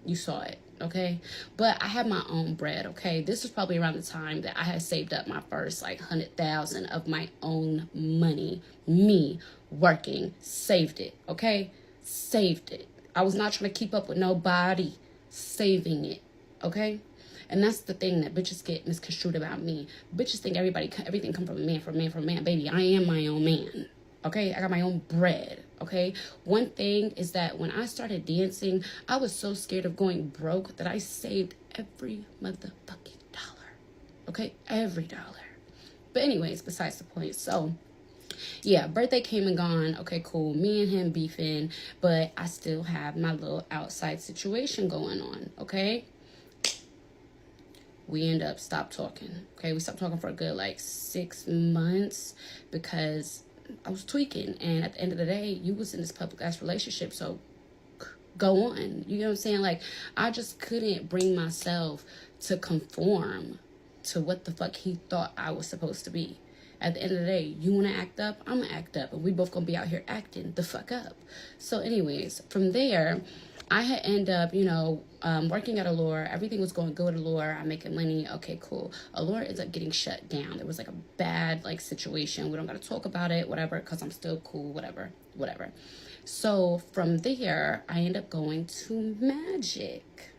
You saw it, okay? But I had my own bread, okay? This was probably around the time that I had saved up my first like 100,000 of my own money. Me working, saved it, okay? Saved it. I was not trying to keep up with nobody. Saving it, okay? And that's the thing that bitches get misconstrued about me. Bitches think everything come from a man, from a man, from a man. Baby, I am my own man. Okay, I got my own bread. Okay, one thing is that when I started dancing, I was so scared of going broke that I saved every motherfucking dollar. Okay, every dollar. But anyways, besides the point. So yeah, birthday came and gone. Okay, cool. Me and him beefing, but I still have my little outside situation going on. Okay, we end up stopped talking. Okay, we stopped talking for a good like 6 months because I was tweaking, and at the end of the day, you was in this public ass relationship, so go on. You know what I'm saying? Like, I just couldn't bring myself to conform to what the fuck he thought I was supposed to be. At the end of the day, you want to act up, I'm going to act up, and we both going to be out here acting the fuck up. So anyways, from there, I had end up, working at Allure. Everything was going good at Allure. I'm making money. Okay, cool. Allure ends up getting shut down. There was like a bad situation. We don't got to talk about it, whatever, because I'm still cool, whatever. So from there, I end up going to Magic.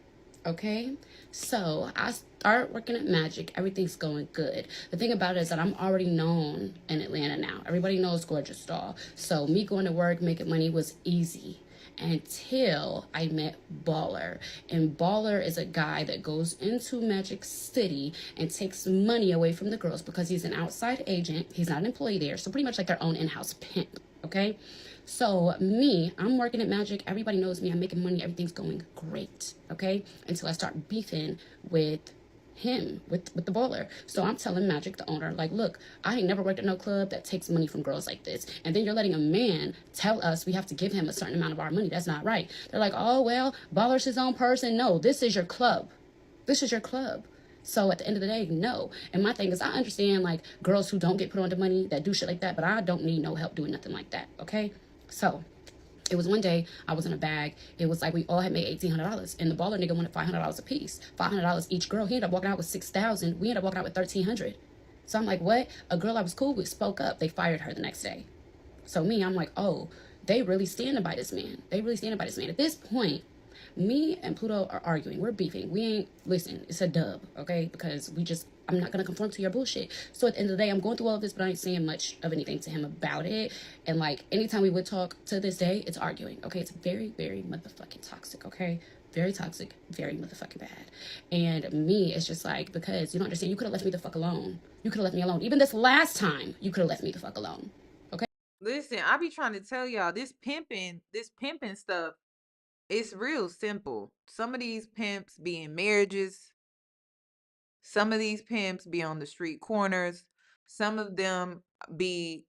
Okay, so I start working at Magic. Everything's going good. The thing about it is that I'm already known in Atlanta now. Everybody knows Gorgeous Doll. So me going to work, making money was easy until I met Baller. And Baller is a guy that goes into Magic City and takes money away from the girls because he's an outside agent. He's not an employee there. So pretty much like their own in-house pimp. Okay, so I'm working at Magic. Everybody knows me. I'm making money. Everything's going great. Okay, until I start beefing with him, with the Baller. So I'm telling Magic, the owner, like, look, I ain't never worked at no club that takes money from girls like this. And then you're letting a man tell us we have to give him a certain amount of our money. That's not right. They're like, oh, well, Baller's his own person. No, this is your club. This is your club. So at the end of the day, no. And my thing is, I understand like girls who don't get put on to money that do shit like that, but I don't need no help doing nothing like that. Okay. So it was one day I was in a bag. It was like we all had made $1,800, and the Baller nigga wanted $500 a piece, $500 each girl. He ended up walking out with $6,000. We ended up walking out with $1,300. So I'm like, what? A girl I was cool with spoke up. They fired her the next day. So I'm like, oh, they really standing by this man. At this point, me and Pluto are arguing. We're beefing. We ain't, listen, it's a dub, okay? Because I'm not going to conform to your bullshit. So at the end of the day, I'm going through all of this, but I ain't saying much of anything to him about it. And like, anytime we would talk to this day, it's arguing, okay? It's very, very motherfucking toxic, okay? Very toxic, very motherfucking bad. And me, it's just like, because you don't understand, you could have left me the fuck alone. You could have left me alone. Even this last time, you could have left me the fuck alone, okay? Listen, I be trying to tell y'all this pimping stuff, it's real simple. Some of these pimps be in marriages. Some of these pimps be on the street corners. Some of them be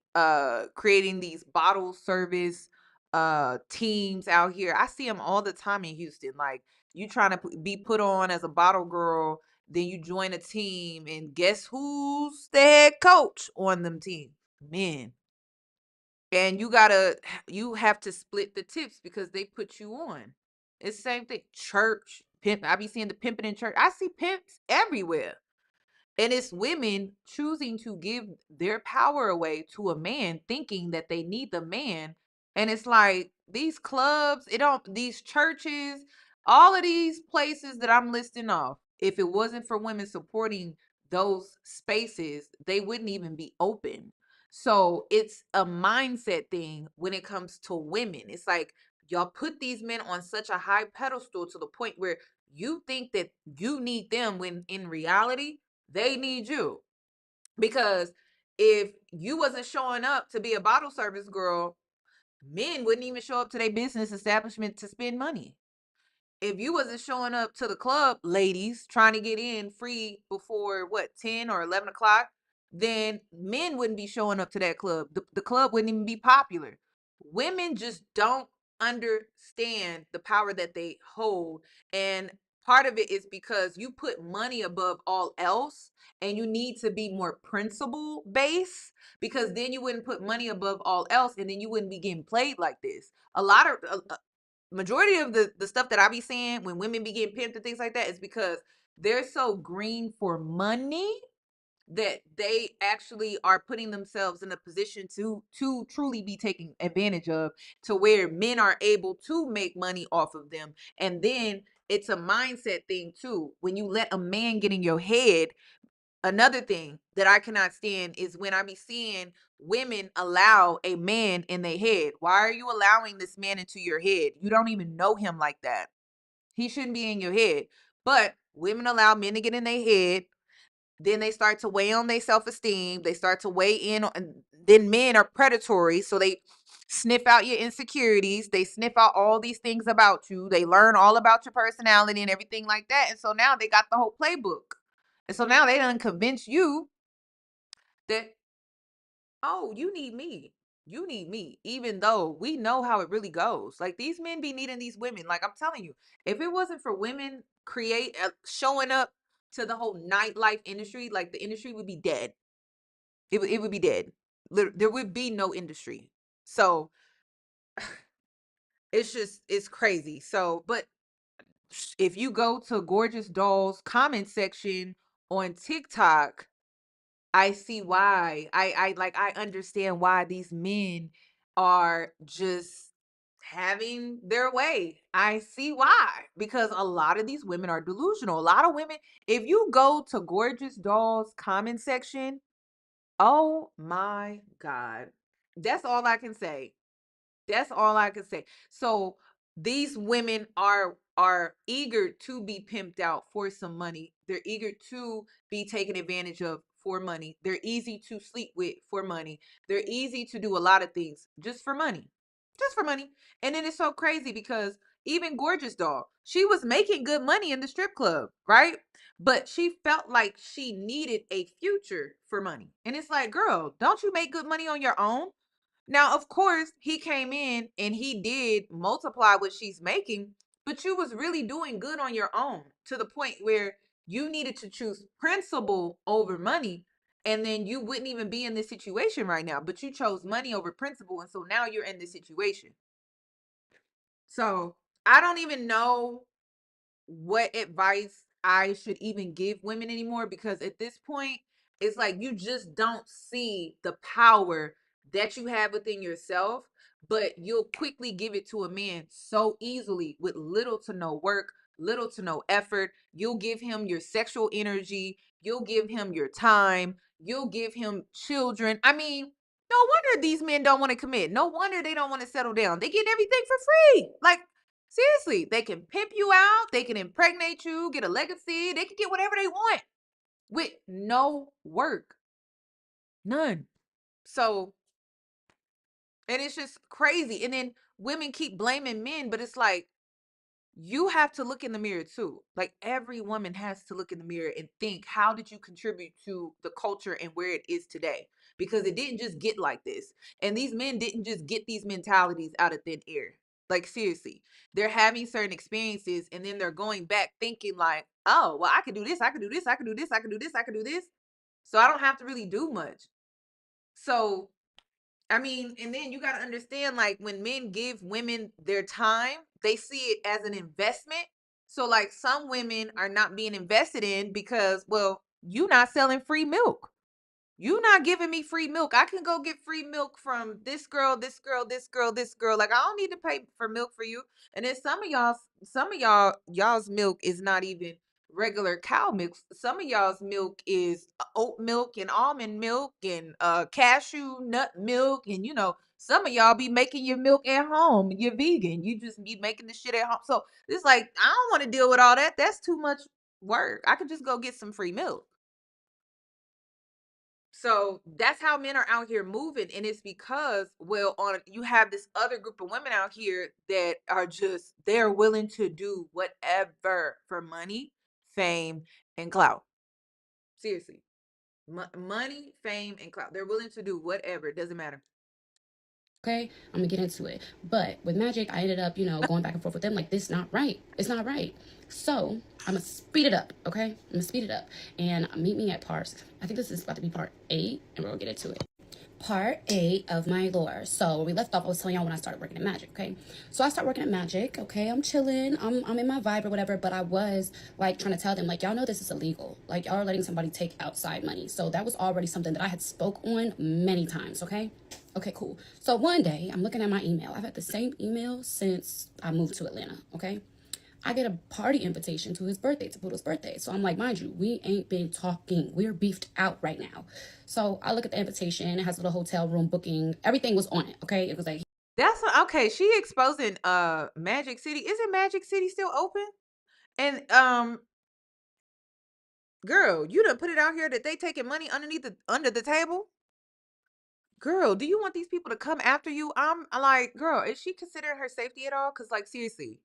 creating these bottle service teams out here. I see them all the time in Houston. Like, you trying to be put on as a bottle girl, then you join a team, and guess who's the head coach on them teams? Men. And you have to split the tips because they put you on. It's the same thing. Church pimp. I be seeing the pimping in church. I see pimps everywhere. And it's women choosing to give their power away to a man, thinking that they need the man. And it's like these clubs, these churches, all of these places that I'm listing off, if it wasn't for women supporting those spaces, they wouldn't even be open. So it's a mindset thing when it comes to women. It's like y'all put these men on such a high pedestal to the point where you think that you need them when in reality, they need you. Because if you wasn't showing up to be a bottle service girl, men wouldn't even show up to their business establishment to spend money. If you wasn't showing up to the club, ladies, trying to get in free before what, 10 or 11 o'clock, then men wouldn't be showing up to that club. The club wouldn't even be popular. Women just don't understand the power that they hold. And part of it is because you put money above all else, and you need to be more principle based, because then you wouldn't put money above all else, and then you wouldn't be getting played like this. A lot of majority of the stuff that I be seeing when women be getting pimped and things like that is because they're so green for money that they actually are putting themselves in a position to truly be taken advantage of, to where men are able to make money off of them. And then it's a mindset thing too. When you let a man get in your head, another thing that I cannot stand is when I be seeing women allow a man in their head. Why are you allowing this man into your head? You don't even know him like that. He shouldn't be in your head. But women allow men to get in their head. Then they start to weigh on their self-esteem. They start to weigh in on, then men are predatory. So they sniff out your insecurities. They sniff out all these things about you. They learn all about your personality and everything like that. And so now they got the whole playbook. And so now they done convince you that, oh, you need me. You need me. Even though we know how it really goes. Like, these men be needing these women. Like, I'm telling you, if it wasn't for women showing up to the whole nightlife industry, like the industry would be dead. It would be dead. There would be no industry. So it's crazy. So, but if you go to Gorgeous Doll's comment section on TikTok, I see why. I understand why these men are just having their way. I see why. Because a lot of these women are delusional. A lot of women, if you go to Gorgeous Doll's comment section, oh my God. That's all I can say. That's all I can say. So these women are eager to be pimped out for some money. They're eager to be taken advantage of for money. They're easy to sleep with for money. They're easy to do a lot of things just for money. Just for money. And then it's so crazy because even Gorgeous Doll, she was making good money in the strip club, right? But she felt like she needed a future for money. And it's like, girl, don't you make good money on your own? Now, of course, he came in and he did multiply what she's making, but you was really doing good on your own to the point where you needed to choose principle over money. And then you wouldn't even be in this situation right now, but you chose money over principle. And so now you're in this situation. So I don't even know what advice I should even give women anymore, because at this point, it's like you just don't see the power that you have within yourself, but you'll quickly give it to a man so easily with little to no work, little to no effort. You'll give him your sexual energy, you'll give him your time, you'll give him children. I mean, no wonder these men don't want to commit. No wonder they don't want to settle down. They get everything for free. Like, seriously, they can pimp you out, they can impregnate you, get a legacy, they can get whatever they want with no work. None. So, and it's just crazy. And then women keep blaming men, but it's like, you have to look in the mirror too. Like, every woman has to look in the mirror and think, how did you contribute to the culture and where it is today? Because it didn't just get like this. And these men didn't just get these mentalities out of thin air. Like, seriously, they're having certain experiences and then they're going back thinking like, oh, well, I could do this, I could do this, I could do this, I could do this, I could do this. So I don't have to really do much. So I mean, and then you got to understand, like, when men give women their time, they see it as an investment. So, like, some women are not being invested in because, well, you not selling free milk. You not giving me free milk. I can go get free milk from this girl, this girl, this girl, this girl. Like, I don't need to pay for milk for you. And then y'all's milk is not even regular cow milk. Some of y'all's milk is oat milk and almond milk and cashew nut milk. And some of y'all be making your milk at home. You're vegan. You just be making the shit at home. So it's like, I don't want to deal with all that. That's too much work. I could just go get some free milk. So that's how men are out here moving. And it's because, well, on you have this other group of women out here that are just, they're willing to do whatever for money, fame, and clout. Seriously. Money, fame, and clout. They're willing to do whatever. It doesn't matter. Okay, I'm gonna get into it. But with Magic, I ended up, going back and forth with them. Like, this not right. It's not right. So I'm gonna speed it up. Okay, I'm gonna speed it up and meet me at part. I think this is about to be part 8, and we're gonna get into it. Part 8 of my lore. So where we left off, I was telling y'all when I started working at Magic. Okay, so I started working at Magic. Okay, I'm chilling. I'm in my vibe or whatever. But I was like trying to tell them, like, y'all know this is illegal. Like, y'all are letting somebody take outside money. So that was already something that I had spoke on many times. Okay. Okay, cool. So one day I'm looking at my email. I've had the same email since I moved to Atlanta. Okay. I get a party invitation to his birthday, to Pluto's birthday. So I'm like, mind you, we ain't been talking. We're beefed out right now. So I look at the invitation. It has a little hotel room booking. Everything was on it. Okay. It was like, Okay. She exposing Magic City. Isn't Magic City still open? And girl, you done put it out here that they taking money under the table. Girl, do you want these people to come after you? I'm like, girl, is she considering her safety at all? Because, like, seriously,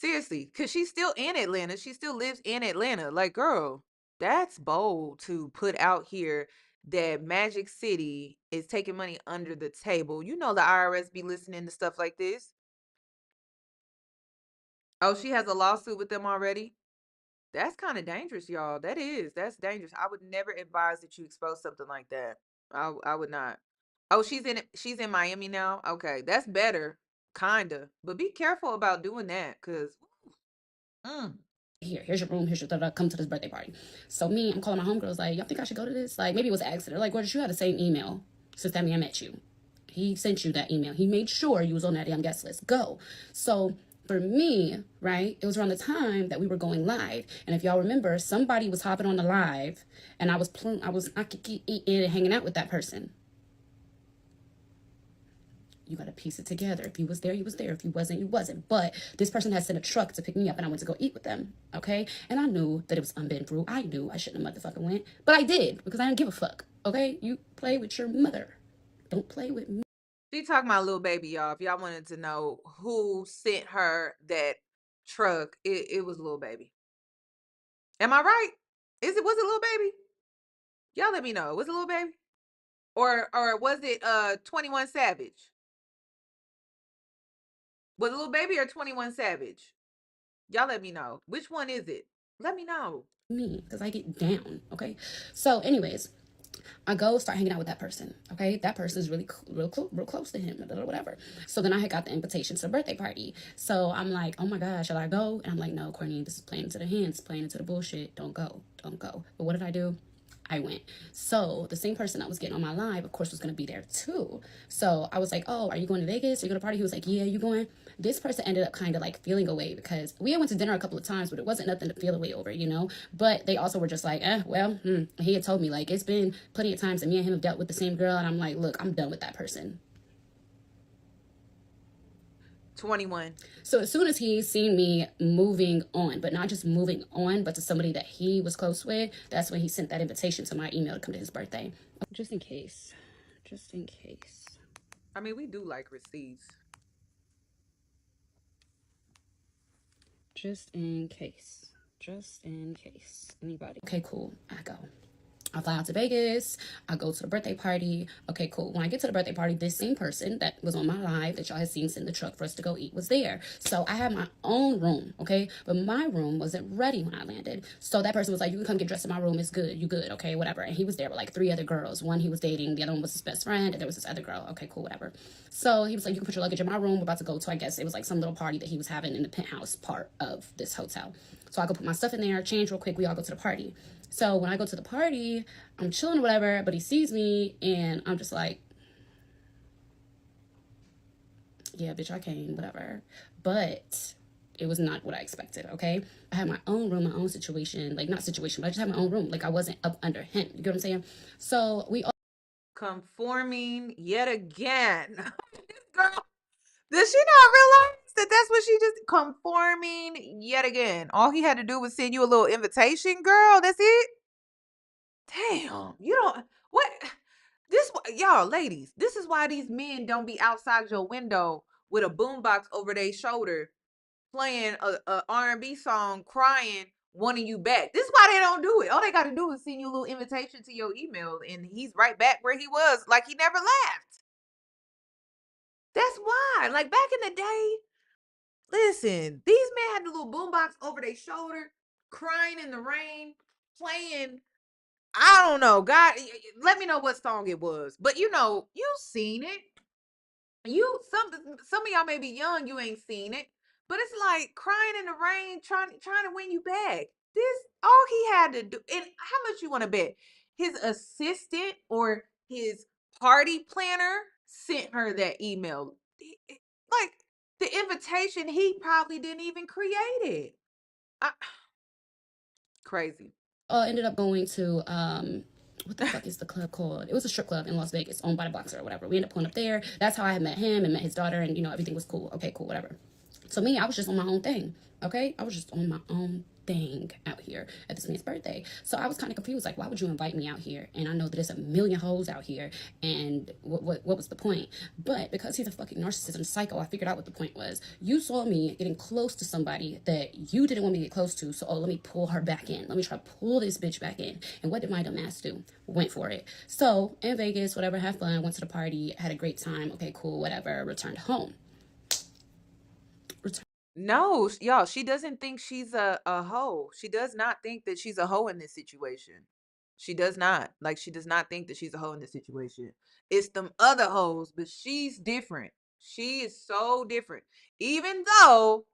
because she's still in Atlanta. She still lives in Atlanta. Like, girl, that's bold to put out here that Magic City is taking money under the table. You know, the IRS be listening to stuff like this. Oh, she has a lawsuit with them already? That's kind of dangerous, y'all. That is. That's dangerous. I would never advise that you expose something like that. I would not. Oh, she's in Miami now. Okay, that's better, kinda. But be careful about doing that, cause mm, Here's your room, here's your da-da, come to this birthday party. So me, I'm calling my homegirls like, y'all think I should go to this? Like, maybe it was an accident. Like, well, you had the same email since that man met you. He sent you that email. He made sure you was on that damn guest list. Go. So for me, right, it was around the time that we were going live. And if y'all remember, somebody was hopping on the live and I was eating and hanging out with that person. You got to piece it together. If he was there, he was there. If he wasn't, he wasn't. But this person had sent a truck to pick me up and I went to go eat with them. Okay. And I knew that it was unbidden brew. I knew I shouldn't have motherfucking went. But I did because I didn't give a fuck. Okay. You play with your mother. Don't play with me. she talking about little baby, y'all. If y'all wanted to know who sent her that truck, it was little baby. Am I right? Was it little baby? Y'all let me know. Was it little baby? Or was it 21 Savage? Was it little baby or 21 Savage? Y'all let me know. Which one is it? Let me know. Me, because I get down. Okay. So, anyways, I go start hanging out with that person. Okay, that person is really real close to him, or whatever. So then I had got the invitation to the birthday party. So I'm like, oh my god, shall I go? And I'm like, no, Courtney, this is playing into the hands, playing into the bullshit. Don't go, don't go. But what did I do? I went. So the same person that was getting on my live, of course, was going to be there too. So I was like, oh, are you going to Vegas? Are you going to party? He was like, yeah, you going? This person ended up kind of like feeling away because we had went to dinner a couple of times, but it wasn't nothing to feel away over, you know? But they also were just like, he had told me like, it's been plenty of times that me and him have dealt with the same girl. And I'm like, look, I'm done with that person. 21. So as soon as he seen me moving on, but not just moving on, but to somebody that he was close with, that's when he sent that invitation to my email to come to his birthday. Just in case. Just in case. I mean, we do like receipts. Just in case. Just in case. Anybody? Okay, cool. I go. I fly out to Vegas. I go to the birthday party. Okay, cool. When I get to the birthday party, this same person that was on my live that y'all had seen send the truck for us to go eat was there. So I had my own room, okay? But my room wasn't ready when I landed. So that person was like, you can come get dressed in my room. It's good. You good. Okay, whatever. And he was there with like 3 other girls. One he was dating. The other one was his best friend. And there was this other girl. Okay, cool, whatever. So he was like, you can put your luggage in my room. We're about to go to, I guess, it was like some little party that he was having in the penthouse part of this hotel. So I go put my stuff in there, change real quick. We all go to the party. So when I go to the party, I'm chilling or whatever, but he sees me and I'm just like, yeah, bitch, I came, whatever. But it was not what I expected, okay? I had my own room, my own situation. Like, not situation, but I just had my own room. Like, I wasn't up under him. You get what I'm saying? So we all... Conforming yet again. This girl, does she not realize that that's what she just conforming yet again? All he had to do was send you a little invitation, girl. That's it. Damn, you don't what this y'all ladies. This is why these men don't be outside your window with a boombox over their shoulder playing a R&B song, crying, wanting you back. This is why they don't do it. All they got to do is send you a little invitation to your email, and he's right back where he was, like he never left. That's why. Like back in the day, listen, these men had the little boombox over their shoulder, crying in the rain, playing. I don't know. God, let me know what song it was. But you know, you seen it. You some of y'all may be young, you ain't seen it. But it's like crying in the rain, trying to win you back. This all he had to do. And how much you want to bet? His assistant or his party planner sent her that email. Like the invitation, he probably didn't even create it. Crazy. ended up going to what the fuck is the club called? It was a strip club in Las Vegas owned by the boxer or whatever. We ended up pulling up there. That's how I had met him and met his daughter, and you know, everything was cool. Okay, cool, whatever. So me, I was just on my own thing. Okay, I was just on my own thing out here at this man's birthday. So I was kind of confused, like, why would you invite me out here? And I know that there's a million hoes out here, and what was the point? But because he's a fucking narcissist and psycho, I figured out what the point was. You saw me getting close to somebody that you didn't want me to get close to, so let me pull her back in. Let me try to pull this bitch back in. And what did my dumb ass do? Went for it. So in Vegas, whatever, had fun, went to the party, had a great time. Okay, cool, whatever. Returned home. No, y'all, she doesn't think she's a hoe. She does not think that she's a hoe in this situation. She does not. Like, she does not think that she's a hoe in this situation. It's them other hoes, but she's different. She is so different. Even though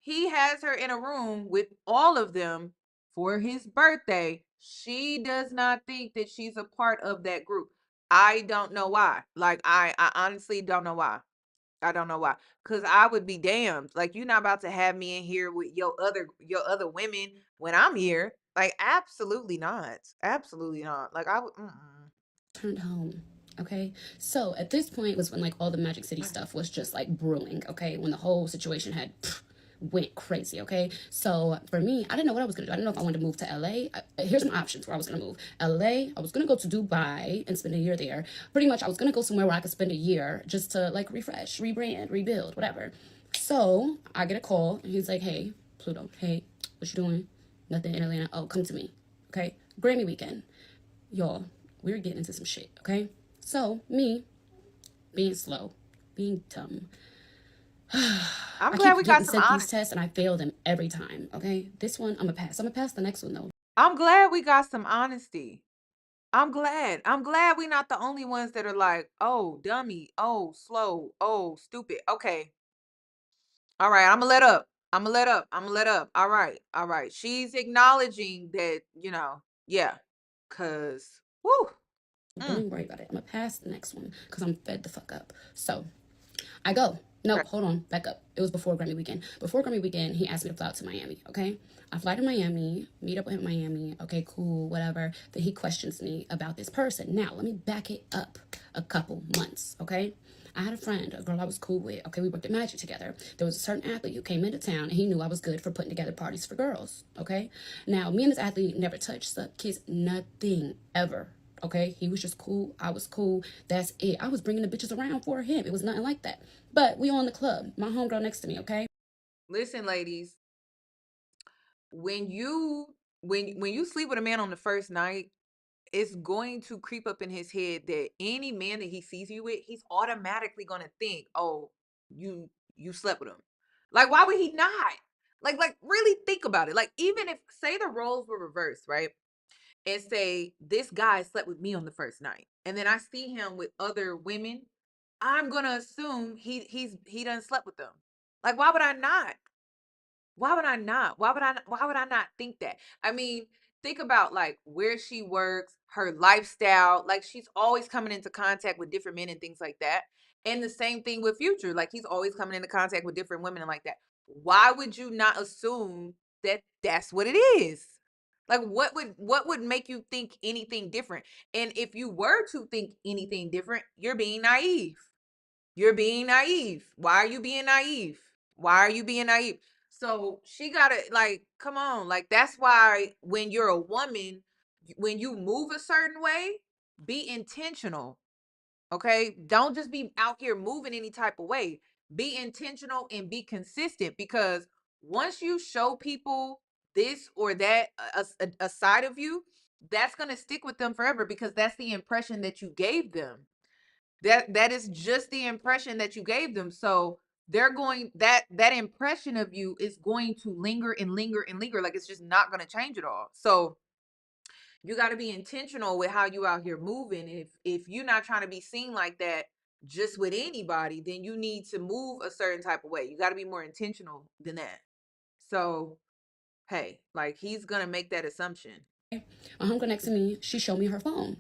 he has her in a room with all of them for his birthday, she does not think that she's a part of that group. I don't know why. Like, I honestly don't know why. I don't know why. Cause I would be damned. Like, you're not about to have me in here with your other women when I'm here. Like, absolutely not. Absolutely not. Like, I would. Mm-mm. Turned home. Okay, so at this point was when like all the Magic City stuff was just like brewing. Okay, when the whole situation had went crazy. Okay, so for me, I didn't know what I was gonna do. I didn't know if I wanted to move to LA. Here's my options where I was gonna move. LA, I was gonna go to Dubai and spend a year there. Pretty much, I was gonna go somewhere where I could spend a year just to like refresh, rebrand, rebuild, whatever. So I get a call and he's like, "Hey, Pluto, hey, what you doing? Nothing in Atlanta. Oh, come to me. Okay, Grammy weekend, y'all. We're getting into some shit, okay? So, me being slow, being dumb, I'm I glad keep we got getting some sent these honesty. tests and I fail them every time, okay? This one, I'm gonna pass. I'm gonna pass the next one though. I'm glad we got some honesty. I'm glad. I'm glad we not the only ones that are like, oh, dummy, oh, slow, oh, stupid. Okay. All right. I'm gonna let up. I'm gonna let up. I'm gonna let up. All right. All right. She's acknowledging that, yeah. Cause whoo. Don't Mm, even worry about it. I'm gonna pass the next one because I'm fed the fuck up. So, I go. No, okay. hold on, back up. It was before Grammy weekend. Before Grammy weekend, he asked me to fly out to Miami, okay? I fly to Miami, meet up with him in Miami, okay, cool, whatever. Then he questions me about this person. Now, let me back it up a couple months, okay? I had a friend, a girl I was cool with, okay, we worked at Magic together. There was a certain athlete who came into town and he knew I was good for putting together parties for girls, okay? Now, me and this athlete never touched, sucked, kissed, nothing, ever, okay? He was just cool. I was cool. That's it. I was bringing the bitches around for him. It was nothing like that. But we on the club. My homegirl next to me, okay? Listen, ladies, when you when you sleep with a man on the first night, it's going to creep up in his head that any man that he sees you with, he's automatically gonna think, oh, you slept with him. Like, why would he not? Like really think about it. Like, even if say the roles were reversed, right? And say this guy slept with me on the first night, and then I see him with other women, I'm gonna assume he done slept with them. Like, why would I not? Why would I not? Why would I not think that? I mean, think about like where she works, her lifestyle, like she's always coming into contact with different men and things like that. And the same thing with Future, like he's always coming into contact with different women and like that. Why would you not assume that that's what it is? Like, what would make you think anything different? And if you were to think anything different, you're being naive. You're being naive. Why are you being naive? Why are you being naive? So she gotta, like, come on. Like, that's why when you're a woman, when you move a certain way, be intentional. Okay. Don't just be out here moving any type of way. Be intentional and be consistent, because once you show people this or that, a side of you, that's gonna stick with them forever, because that's the impression that you gave them. That is just the impression that you gave them. So they're going, that impression of you is going to linger and linger and linger. Like, it's just not going to change at all. So you got to be intentional with how you out here moving. If you're not trying to be seen like that just with anybody, then you need to move a certain type of way. You got to be more intentional than that. So hey, like, he's gonna make that assumption. My homegirl next to me, she showed me her phone.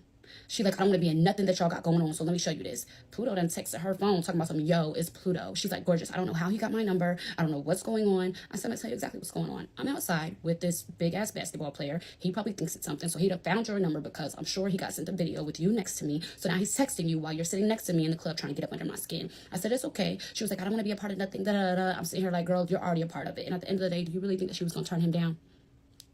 She like, I don't want to be in nothing that y'all got going on, so let me show you this. Pluto then texted her phone talking about some, yo, it's Pluto. She's like, gorgeous, I don't know how he got my number. I don't know what's going on. I said, I'm gonna tell you exactly what's going on. I'm outside with this big ass basketball player. He probably thinks it's something, so he'd have found your number because I'm sure he got sent a video with you next to me. So now he's texting you while you're sitting next to me in the club trying to get up under my skin. I said, it's okay. She was like, I don't want to be a part of nothing. Da, da, da. I'm sitting here like, girl, you're already a part of it. And at the end of the day, do you really think that she was gonna turn him down?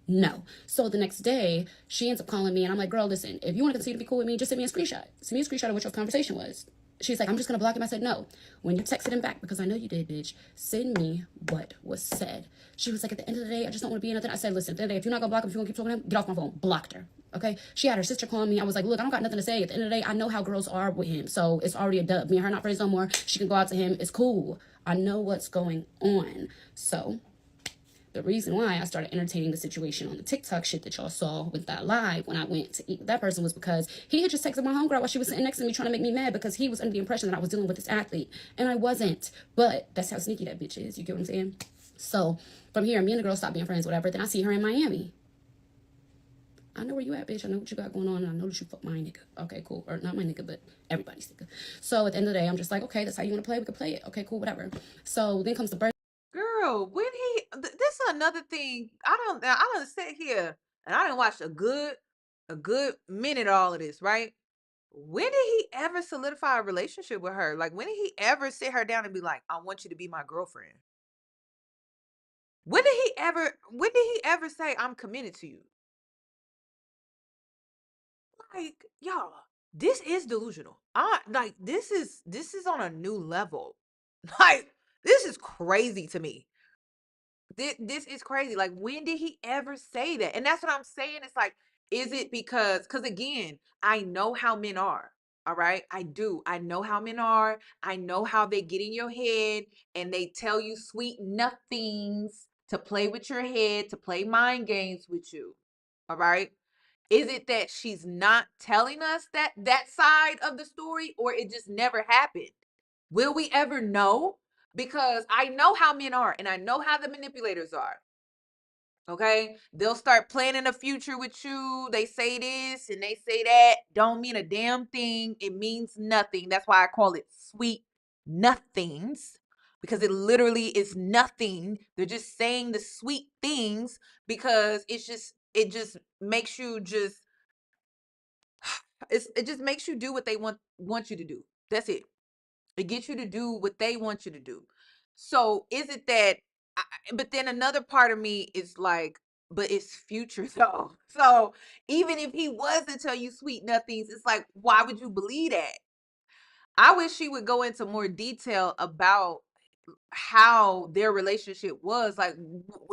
No. So the next day, she ends up calling me, and I'm like, girl, listen, if you want to continue to be cool with me, just send me a screenshot. Send me a screenshot of what your conversation was. She's like, I'm just going to block him. I said, no. When you texted him back, because I know you did, bitch, send me what was said. She was like, at the end of the day, I just don't want to be in nothing. I said, listen, at the end of the day, if you're not going to block him, if you're going to keep talking to him, get off my phone. Blocked her. Okay? She had her sister calling me. I was like, look, I don't got nothing to say. At the end of the day, I know how girls are with him. So it's already a dub. Me and her not friends no more. She can go out to him. It's cool. I know what's going on. So the reason why I started entertaining the situation on the TikTok shit that y'all saw with that live when I went to eat with that person was because he had just texted my homegirl while she was sitting next to me trying to make me mad because he was under the impression that I was dealing with this athlete. And I wasn't. But that's how sneaky that bitch is. You get what I'm saying? So from here, me and the girl stopped being friends, whatever. Then I see her in Miami. I know where you at, bitch. I know what you got going on, and I know that you fuck my nigga. Okay, cool. Or not my nigga, but everybody's nigga. So at the end of the day, I'm just like, okay, that's how you want to play. We can play it. Okay, cool, whatever. So then comes the birthday. Girl, when this is another thing. I don't sit here and I didn't watch a good minute of all of this, right? When did he ever solidify a relationship with her? Like, when did he ever sit her down and be like, I want you to be my girlfriend? When did he ever say I'm committed to you? Like, y'all, this is delusional. I like this is on a new level. Like, this is crazy to me. This is crazy. Like, when did he ever say that? And that's what I'm saying. It's like, is it because again, I know how men are. All right. I do. I know how men are. I know how they get in your head and they tell you sweet nothings to play with your head, to play mind games with you. All right. Is it that she's not telling us that side of the story, or it just never happened? Will we ever know? Because I know how men are and I know how the manipulators are. Okay. They'll start planning a future with you. They say this and they say that. Don't mean a damn thing. It means nothing. That's why I call it sweet nothings, because it literally is nothing. They're just saying the sweet things because it just makes you just it just makes you do what they want you to do. That's it. It gets you to do what they want you to do. So is it that but then another part of me is like, but it's future though. So even if he was to tell you sweet nothings, it's like, why would you believe that? I wish she would go into more detail about how their relationship was. Like,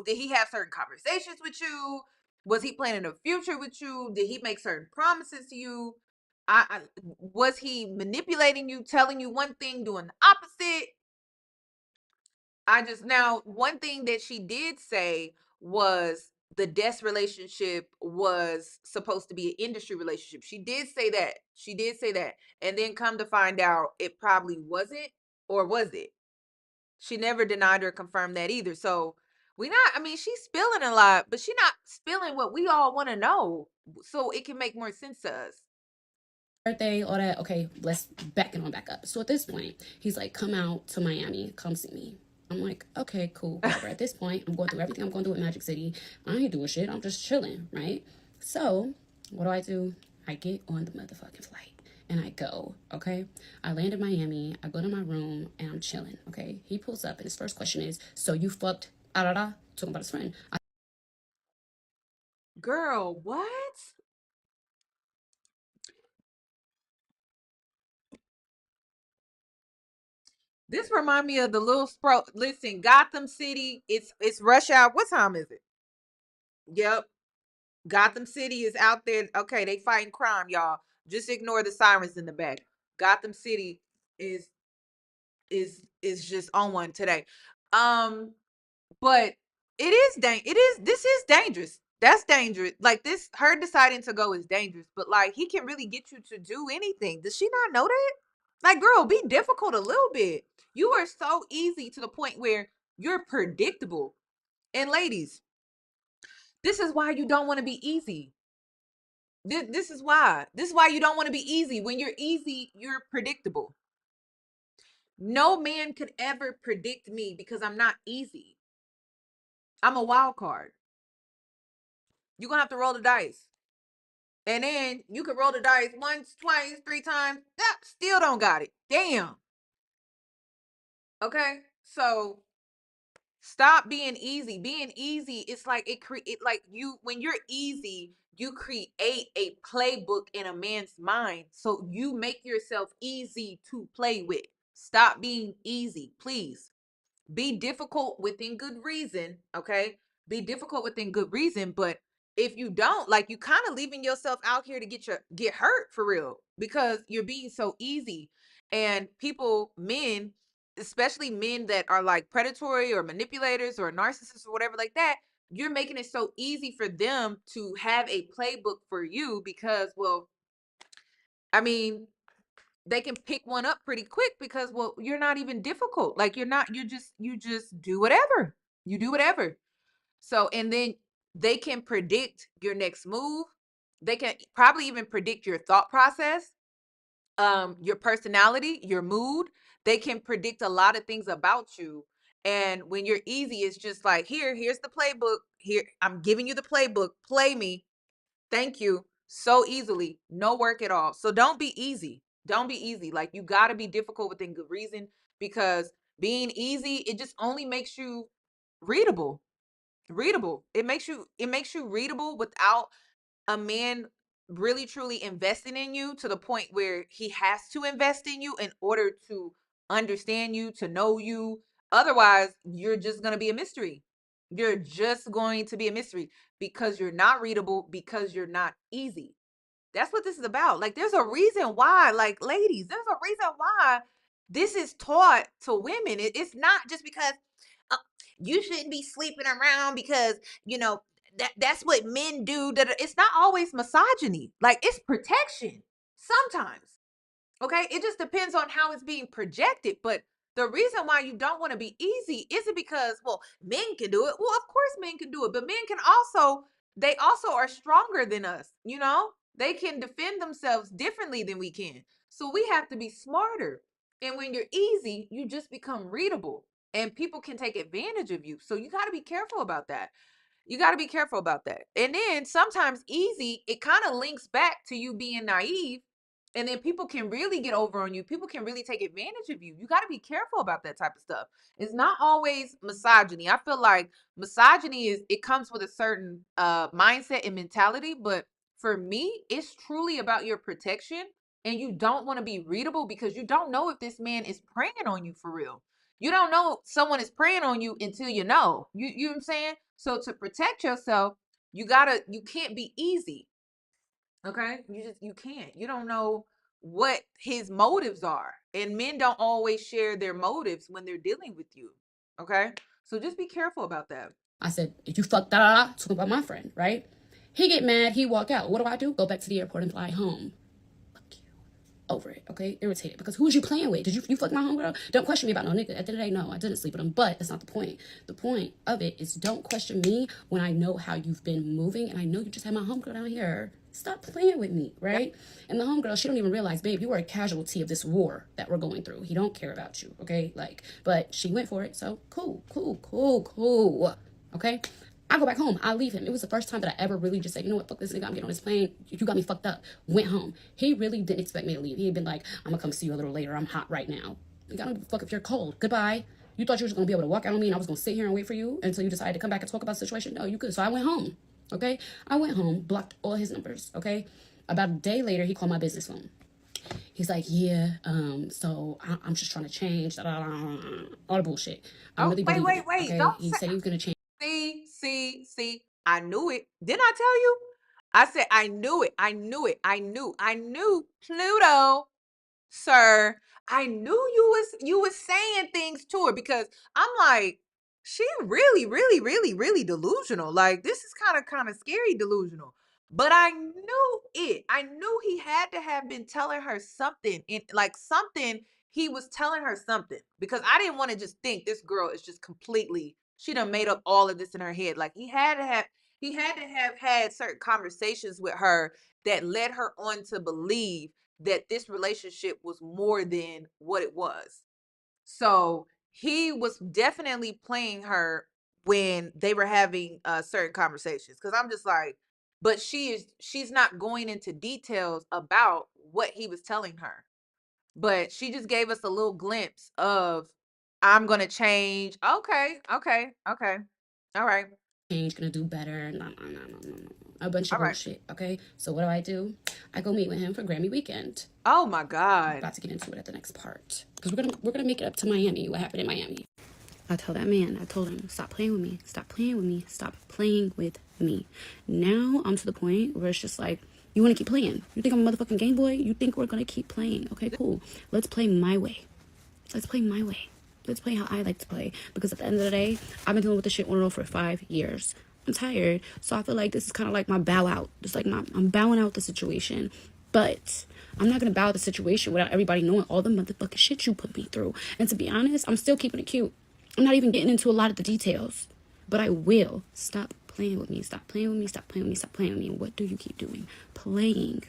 did he have certain conversations with you? Was he planning a future with you? Did he make certain promises to you? I was he manipulating you, telling you one thing, doing the opposite? I just now one thing that she did say was the Des relationship was supposed to be an industry relationship. She did say that. She did say that. And then come to find out it probably wasn't, or was it? She never denied or confirmed that either. So we not, I mean, she's spilling a lot, but she's not spilling what we all want to know. So it can make more sense to us. Birthday, all that. Okay, let's back it on back up. So at this point, he's like, come out to Miami, come see me. I'm like, okay, cool, whatever. At this point, I'm going through everything I'm going to do in Magic City. I ain't doing shit. I'm just chilling, right? So what do? I get on the motherfucking flight and I go, okay? I land in Miami. I go to my room and I'm chilling, okay? He pulls up and his first question is, so you fucked, talking about his friend. Girl, what? This remind me of the little spro. Listen, Gotham City. It's rush hour. What time is it? Yep. Gotham City is out there. Okay, they fighting crime, y'all. Just ignore the sirens in the back. Gotham City is is just on one today. But this is dangerous. That's dangerous. Like, this, her deciding to go is dangerous, but like, he can really get you to do anything. Does she not know that? Like, girl, be difficult a little bit. You are so easy to the point where you're predictable. And ladies, this is why you don't want to be easy. This is why. This is why you don't want to be easy. When you're easy, you're predictable. No man could ever predict me because I'm not easy. I'm a wild card. You're gonna have to roll the dice. And then you can roll the dice once, twice, three times. That still don't got it. Damn. Okay. So stop being easy. Being easy, it's like it like you when you're easy, you create a playbook in a man's mind. So you make yourself easy to play with. Stop being easy, please. Be difficult within good reason, okay? Be difficult within good reason, but if you don't, like, you kind of leaving yourself out here to get hurt for real, because you're being so easy. And people, men, especially men that are like predatory or manipulators or narcissists or whatever like that, you're making it so easy for them to have a playbook for you because, well, I mean, they can pick one up pretty quick because, well, you're not even difficult. Like you're not, you just do whatever. You do whatever. So, and then they can predict your next move. They can probably even predict your thought process, your personality, your mood. They can predict a lot of things about you. And when you're easy, it's just like, here's the playbook. Here, I'm giving you the playbook. Play me. Thank you. So easily, no work at all. So don't be easy. Don't be easy. Like you got to be difficult within good reason, because being easy, it just only makes you readable. Readable. It makes you readable without a man really truly investing in you to the point where he has to invest in you in order to understand you, to know you. Otherwise, you're just going to be a mystery. You're just going to be a mystery because you're not readable, because you're not easy. That's what this is about. Like, there's a reason why, like, ladies, there's a reason why this is taught to women. It's not just because uh, you shouldn't be sleeping around because, you know, that's what men do. It's not always misogyny. Like, it's protection sometimes. Okay, it just depends on how it's being projected. But the reason why you don't want to be easy isn't because, well, men can do it. Well, of course men can do it, but men can also, they also are stronger than us, you know? They can defend themselves differently than we can. So we have to be smarter. And when you're easy, you just become readable and people can take advantage of you. So you got to be careful about that. You got to be careful about that. And then sometimes easy, it kind of links back to you being naive. And then people can really get over on you. People can really take advantage of you. You got to be careful about that type of stuff. It's not always misogyny. I feel like misogyny it comes with a certain mindset and mentality, but for me, it's truly about your protection, and you don't want to be readable because you don't know if this man is preying on you for real. You don't know someone is preying on you until you know. You know what I'm saying? So to protect yourself, you can't be easy. Okay? You can't. You don't know what his motives are. And men don't always share their motives when they're dealing with you. Okay? So just be careful about that. I said, if you fuck da talking about my friend, right? He get mad, he walk out. What do? Go back to the airport and fly home. Fuck you. Over it, okay? Irritated. Because who was you playing with? Did you fuck my homegirl? Don't question me about no nigga. At the end of the day, no, I didn't sleep with him. But that's not the point. The point of it is don't question me when I know how you've been moving and I know you just had my homegirl down here. Stop playing with me, right? And the homegirl, she don't even realize, babe, you are a casualty of this war that we're going through. He don't care about you, okay? Like, but she went for it, so cool. Okay? I go back home. I leave him. It was the first time that I ever really just said, you know what, fuck this nigga, I'm getting on this plane. You got me fucked up. Went home. He really didn't expect me to leave. He had been like, I'm gonna come see you a little later. I'm hot right now. Like, I don't give a fuck if you're cold. Goodbye. You thought you were just gonna be able to walk out on me and I was gonna sit here and wait for you until you decided to come back and talk about the situation? No, you could. So I went home. Okay? I went home, blocked all his numbers. Okay? About a day later, he called my business phone. He's like, yeah, so I'm just trying to change, all the bullshit. I'm Oh, really wait, believing wait, it. wait. Okay? Don't He say. said he was gonna change. See. I knew it. Didn't I tell you? I said I knew it. I knew Pluto, sir. I knew you was saying things to her because I'm like, she really delusional. Like this is kind of scary delusional. But I knew it. I knew he had to have been telling her something, in like something. He was telling her something because I didn't want to just think this girl is just completely, she done made up all of this in her head. Like he had to have had certain conversations with her that led her on to believe that this relationship was more than what it was. So he was definitely playing her when they were having certain conversations. Cause I'm just like, but she's not going into details about what he was telling her. But she just gave us a little glimpse of, I'm gonna change. Okay. All right. Change, gonna do better. No. A bunch of All right. bullshit. Okay, so what do? I go meet with him for Grammy weekend. Oh my I'm God. about to get into it at the next part because we're gonna make it up to Miami. What happened in Miami? I told that man. I told him, stop playing with me. Stop playing with me. Stop playing with me. Now I'm to the point where it's just like, you want to keep playing? You think I'm a motherfucking Game Boy? You think we're gonna keep playing? Okay, cool. Let's play my way. Let's play my way. Let's play how I like to play. Because at the end of the day, I've been dealing with this shit on and off for 5 years. I'm tired. So I feel like this is kind of like my bow out. It's like I'm bowing out the situation. But I'm not going to bow out the situation without everybody knowing all the motherfucking shit you put me through. And to be honest, I'm still keeping it cute. I'm not even getting into a lot of the details. But I will. Stop playing with me. Stop playing with me. Stop playing with me. Stop playing with me. And what do you keep doing? Playing.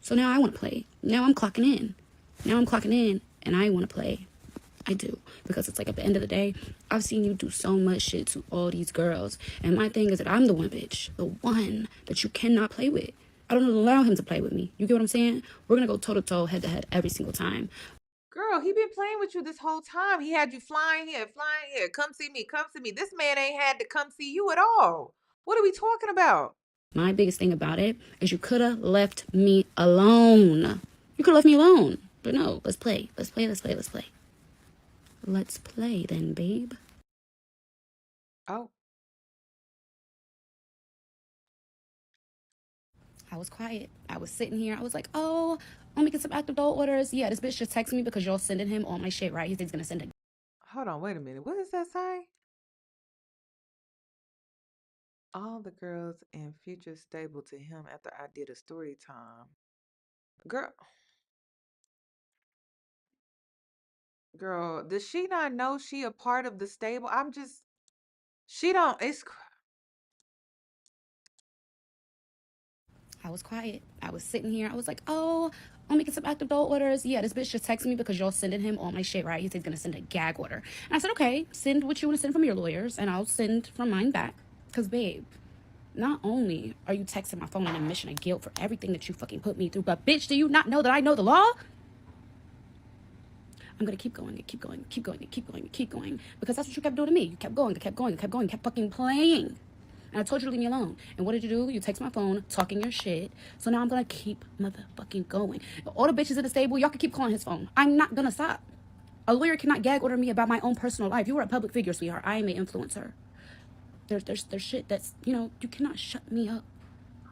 So now I want to play. Now I'm clocking in. And I want to play. I do. Because it's like at the end of the day, I've seen you do so much shit to all these girls. And my thing is that I'm the one bitch. The one that you cannot play with. I don't allow him to play with me. You get what I'm saying? We're going to go toe to toe, head to head every single time. Girl, he been playing with you this whole time. He had you flying here, come see me, come see me. This man ain't had to come see you at all. What are we talking about? My biggest thing about it is you could have left me alone. You could have left me alone. But no, let's play. Let's play, let's play, let's play. Let's play then, babe. Oh. I was quiet. I was sitting here. I was like, oh, I'm making some active adult orders. Yeah, this bitch just texted me because y'all sending him all my shit, right? He thinks he's gonna send it. Hold on, wait a minute. What does that say? All the girls in future stable to him after I did a story time. Girl, does she not know she a part of the stable? She don't, I was quiet. I was sitting here. I was like, oh, I'm making some active adult orders. Yeah, this bitch just texted me because y'all sending him all my shit, right? He thinks he's gonna send a gag order. And I said, okay, send what you want to send from your lawyers, and I'll send from mine back. Because, babe, not only are you texting my phone an admission of guilt for everything that you fucking put me through, but bitch, do you not know that I know the law? I'm gonna keep going and keep going and keep going and keep going and keep going. Because that's what you kept doing to me. You kept going, kept fucking playing. And I told you to leave me alone. And what did you do? You text my phone, talking your shit. So now I'm gonna keep motherfucking going. All the bitches in the stable, y'all can keep calling his phone. I'm not gonna stop. A lawyer cannot gag order me about my own personal life. You are a public figure, sweetheart. I am an influencer. There's shit that's, you cannot shut me up.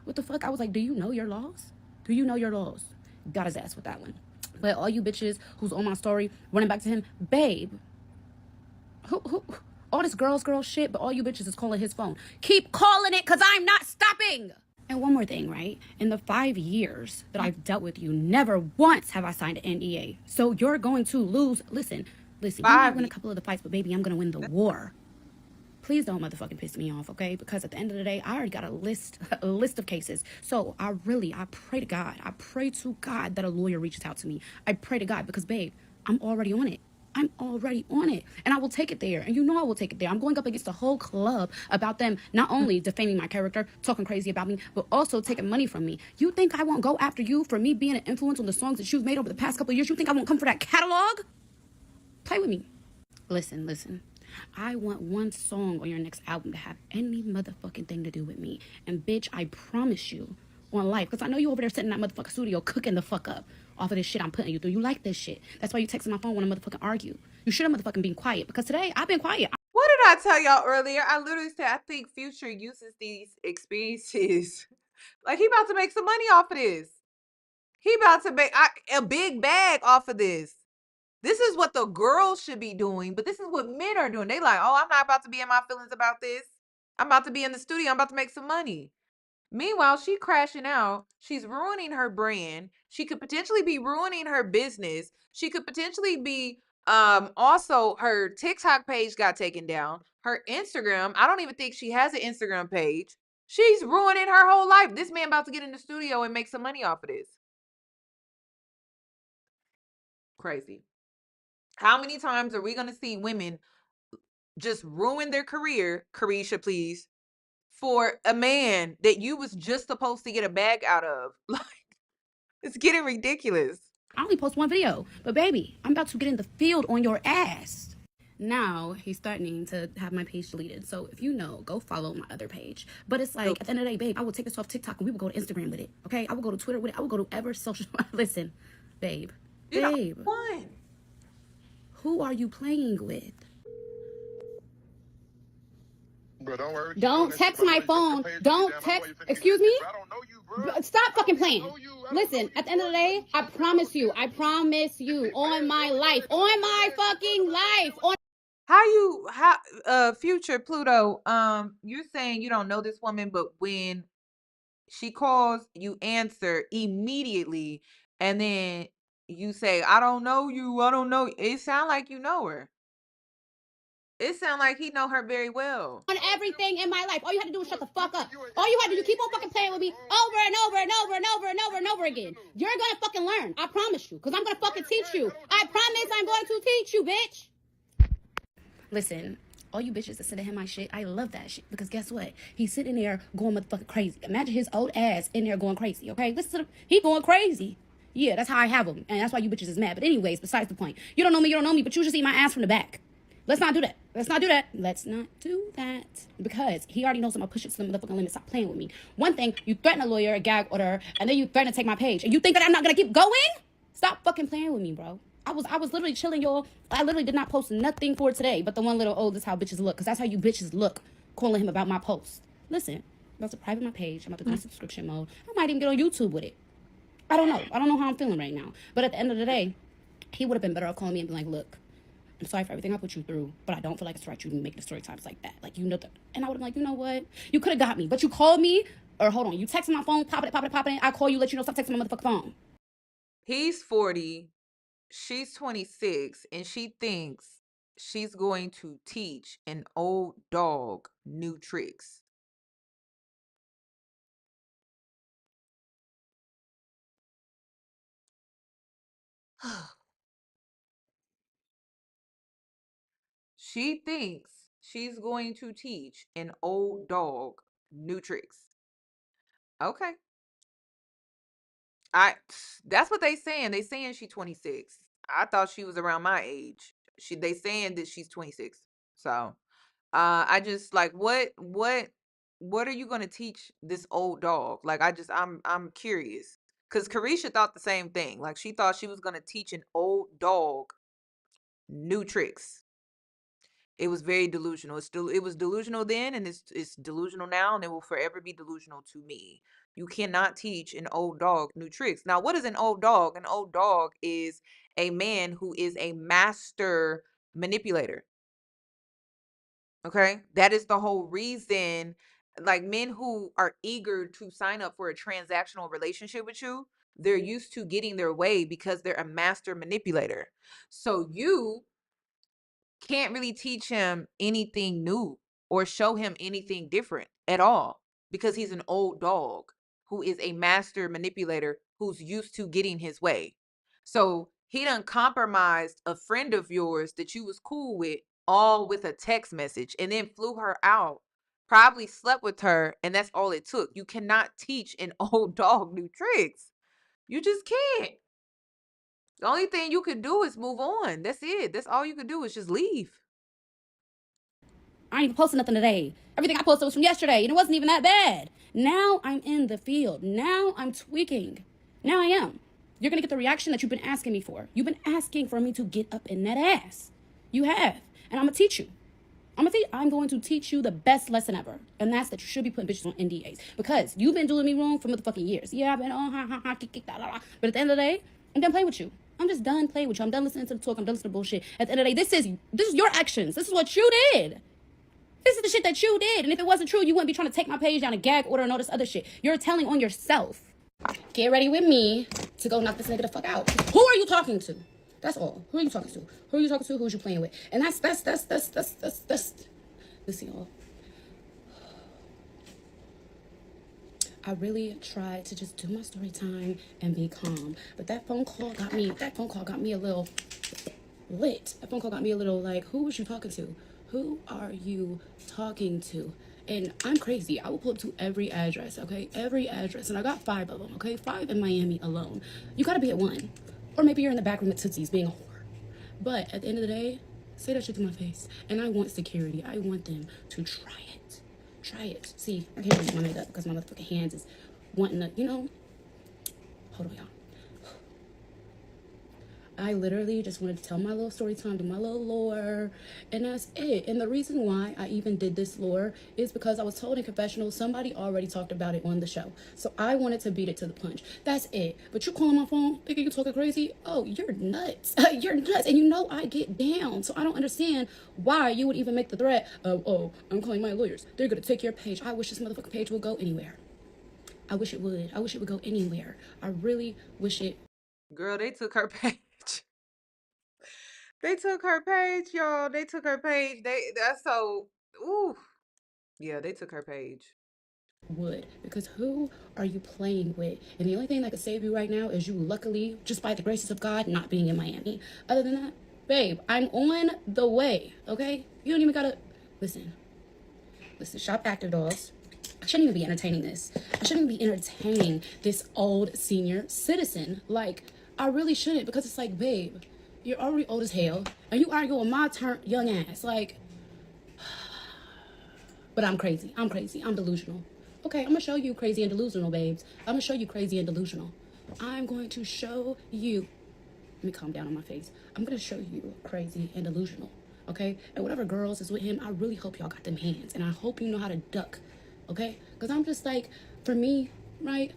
What the fuck? I was like, do you know your laws? Do you know your laws? Got his ass with that one. But all you bitches who's on my story running back to him, babe, who, all this girl shit, but all you bitches is calling his phone. Keep calling it, because I'm not stopping. And one more thing, right? In the 5 years that I've dealt with you, never once have I signed an NDA. So you're going to lose. Listen, you might win a couple of the fights, but baby, I'm going to win the war. Please don't motherfucking piss me off, okay? Because at the end of the day, I already got a list of cases. So I pray to God. I pray to God that a lawyer reaches out to me. I pray to God because, babe, I'm already on it. I'm already on it. And I will take it there. And you know I will take it there. I'm going up against the whole club about them not only defaming my character, talking crazy about me, but also taking money from me. You think I won't go after you for me being an influence on the songs that you've made over the past couple of years? You think I won't come for that catalog? Play with me. Listen. I want one song on your next album to have any motherfucking thing to do with me. And bitch, I promise you on life, because I know you over there sitting in that motherfucking studio cooking the fuck up off of this shit I'm putting you through. You like this shit. That's why you texting my phone when I motherfucking argue. You should have motherfucking been quiet, because today I've been quiet. What did I tell y'all earlier? I literally said I think Future uses these experiences. Like he about to make some money off of this. He about to make a big bag off of this. This is what the girls should be doing, but this is what men are doing. They like, oh, I'm not about to be in my feelings about this. I'm about to be in the studio. I'm about to make some money. Meanwhile, she crashing out. She's ruining her brand. She could potentially be ruining her business. She could potentially be also her TikTok page got taken down. Her Instagram, I don't even think she has an Instagram page. She's ruining her whole life. This man about to get in the studio and make some money off of this. Crazy. How many times are we going to see women just ruin their career, Carisha, please, for a man that you was just supposed to get a bag out of? Like, it's getting ridiculous. I only post one video, but baby, I'm about to get in the field on your ass. Now he's starting to have my page deleted. So if you know, go follow my other page. But it's like, at the end of the day, babe, I will take this off TikTok and we will go to Instagram with it. Okay? I will go to Twitter with it. I will go to ever social. Listen, babe. One. Who are you playing with? Bro, don't worry. Don't text my phone. Don't text. Excuse me? I don't know you, bro. Stop fucking playing. Listen, at the end of the day, I promise you, on my life, on my fucking life, on. Future Pluto, you're saying you don't know this woman, but when she calls, you answer immediately, and then you say, I don't know you, I don't know. It sound like you know her. It sound like he know her very well. On everything in my life. All you had to do was shut the fuck up. All you had to do, you keep on fucking playing with me over and over and over and over and over and over again. You're gonna fucking learn. I promise you. Because I'm gonna fucking teach you. I promise I'm going to teach you, bitch. Listen, all you bitches that sit and hit my shit, I love that shit. Because guess what? He's sitting there going motherfucking crazy. Imagine his old ass in there going crazy, okay? Listen to him. He going crazy. Yeah, that's how I have him. And that's why you bitches is mad. But anyways, besides the point. You don't know me, but you just eat my ass from the back. Let's not do that. Let's not do that. Because he already knows I'm gonna push it to the motherfucking limit. Stop playing with me. One thing, you threaten a lawyer, a gag order, and then you threaten to take my page. And you think that I'm not gonna keep going? Stop fucking playing with me, bro. I was literally chilling, y'all. I literally did not post nothing for today, but the one little, oh, this is how bitches look. Because that's how you bitches look, calling him about my post. Listen, I'm about to private my page. I'm about to do subscription mode. I might even get on YouTube with it. I don't know how I'm feeling right now. But at the end of the day, he would have been better off calling me and being like, look, I'm sorry for everything I put you through, but I don't feel like it's right you make the story times like that. Like, you know that. And I would have been like, you know what? You could have got me, but you called me, or hold on, you texted my phone, popping it. I call you, let you know, stop texting my motherfucking phone. He's 40, she's 26, and she thinks she's going to teach an old dog new tricks. She thinks she's going to teach an old dog new tricks. Okay. I That's what they saying. They saying she 26. I thought she was around my age. They saying that she's 26. So, I just like what are you going to teach this old dog? Like I'm curious. Cuz Carisha thought the same thing. Like she thought she was going to teach an old dog new tricks. It was very delusional. It was delusional then, and it's delusional now, and it will forever be delusional to me. You cannot teach an old dog new tricks. Now, what is an old dog? An old dog is a man who is a master manipulator. Okay? That is the whole reason, like, men who are eager to sign up for a transactional relationship with you, they're used to getting their way because they're a master manipulator. So you can't really teach him anything new or show him anything different at all because he's an old dog who is a master manipulator who's used to getting his way. So he done compromised a friend of yours that you was cool with, all with a text message, and then flew her out, probably slept with her, and that's all it took. You cannot teach an old dog new tricks. You just can't. The only thing you can do is move on. That's it. That's all you can do is just leave. I ain't even posting nothing today. Everything I posted was from yesterday, and it wasn't even that bad. Now I'm in the field. Now I'm tweaking. Now I am. You're gonna get the reaction that you've been asking me for. You've been asking for me to get up in that ass. You have. And I'm gonna teach you. I'm going to teach you the best lesson ever. And that's that you should be putting bitches on NDAs. Because you've been doing me wrong for motherfucking years. Yeah, I've been but at the end of the day, I'm done playing with you. I'm just done playing with you. I'm done listening to the talk. I'm done listening to bullshit. At the end of the day, this is your actions. This is what you did. This is the shit that you did. And if it wasn't true, you wouldn't be trying to take my page down, a gag order, and all this other shit. You're telling on yourself. Get ready with me to go knock this nigga the fuck out. Who are you talking to? That's all. Who are you talking to? Who are you talking to? Who's you playing with? And that's listen, y'all. I really tried to just do my story time and be calm. But that phone call got me a little lit. That phone call got me a little like, who was you talking to? Who are you talking to? And I'm crazy. I will pull up to every address, okay? Every address. And I got 5 of them, okay? 5 in Miami alone. You gotta be at one. Or maybe you're in the back room at Tootsie's being a whore. But at the end of the day, say that shit to my face. And I want security. I want them to try it. Try it. See, I can't really do my makeup because my motherfucking hands is wanting to, you know. Hold on, y'all. I literally just wanted to tell my little story time, do my little lore, and that's it. And the reason why I even did this lore is because I was told in confessional somebody already talked about it on the show. So I wanted to beat it to the punch. That's it. But you calling my phone, thinking you talking crazy? Oh, you're nuts. You're nuts. And you know I get down. So I don't understand why you would even make the threat of, oh, I'm calling my lawyers. They're going to take your page. I wish this motherfucking page would go anywhere. I wish it would. I wish it would go anywhere. I really wish it. Girl, they took her page. They took her page, y'all. They took her page. That's so ooh. Yeah, they took her page. Would, because who are you playing with? And the only thing that could save you right now is you, luckily, just by the graces of God, not being in Miami. Other than that, babe, I'm on the way. Okay, you don't even gotta listen. Shop active dolls. I shouldn't even be entertaining this. I shouldn't even be entertaining this old senior citizen. Like, I really shouldn't, because it's like, babe, you're already old as hell, and you arguing with my turn young ass. Like, but I'm crazy. I'm crazy. I'm delusional. Okay, I'm gonna show you crazy and delusional, babes. I'm gonna show you crazy and delusional. I'm going to show you. Let me calm down on my face. I'm gonna show you crazy and delusional. Okay? And whatever girls is with him, I really hope y'all got them hands. And I hope you know how to duck. Okay? Because I'm just like, for me, right?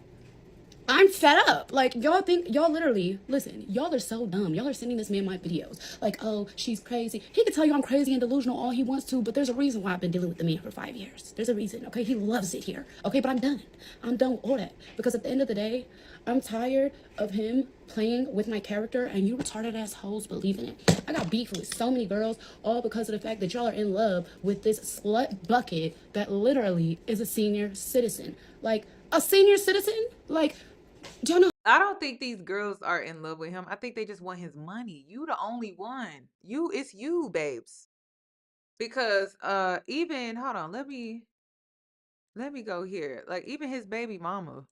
I'm fed up. Like, y'all literally, listen, y'all are so dumb. Y'all are sending this man my videos. Like, oh, she's crazy. He can tell you I'm crazy and delusional all he wants to, but there's a reason why I've been dealing with the man for 5 years. There's a reason, okay? He loves it here. Okay, but I'm done. I'm done with all that. Because at the end of the day, I'm tired of him playing with my character and you retarded ass hoes believing it. I got beef with so many girls, all because of the fact that y'all are in love with this slut bucket that literally is a senior citizen. Like, a senior citizen? Like, do y'all know? I don't think these girls are in love with him. I think they just want his money. You the only one. It's you, babes. Because even hold on, let me go here. Like even his baby mama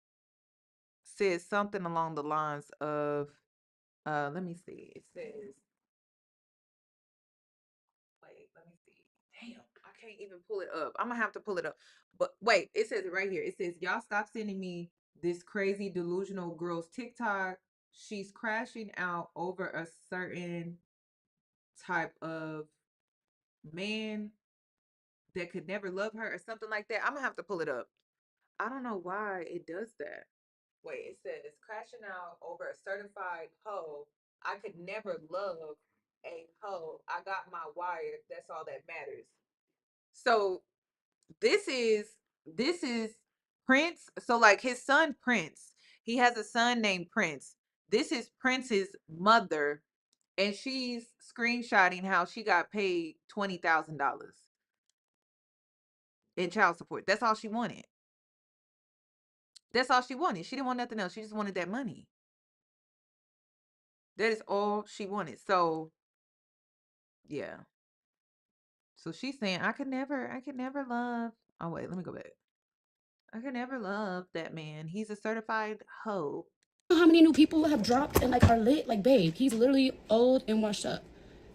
said something along the lines of let me see. It says wait, let me see. Damn, I can't even pull it up. I'm gonna have to pull it up. But wait, it says it right here. It says, y'all stop sending me this crazy delusional girl's TikTok. She's crashing out over a certain type of man that could never love her or something like that. I'm gonna have to pull it up. I don't know why it does that. Wait, it says crashing out over a certified hoe. I could never love a hoe. I got my wire. That's all that matters. So this is this is Prince. So like his son Prince, he has a son named Prince. This is Prince's mother, and she's screenshotting how she got paid $20,000 in child support. That's all she wanted. That's all she wanted. She didn't want nothing else. She just wanted that money. That is all she wanted. So yeah. So she's saying I could never love. Oh wait, let me go back. I could never love that man. He's a certified hoe. How many new people have dropped and like are lit? Like, babe, he's literally old and washed up.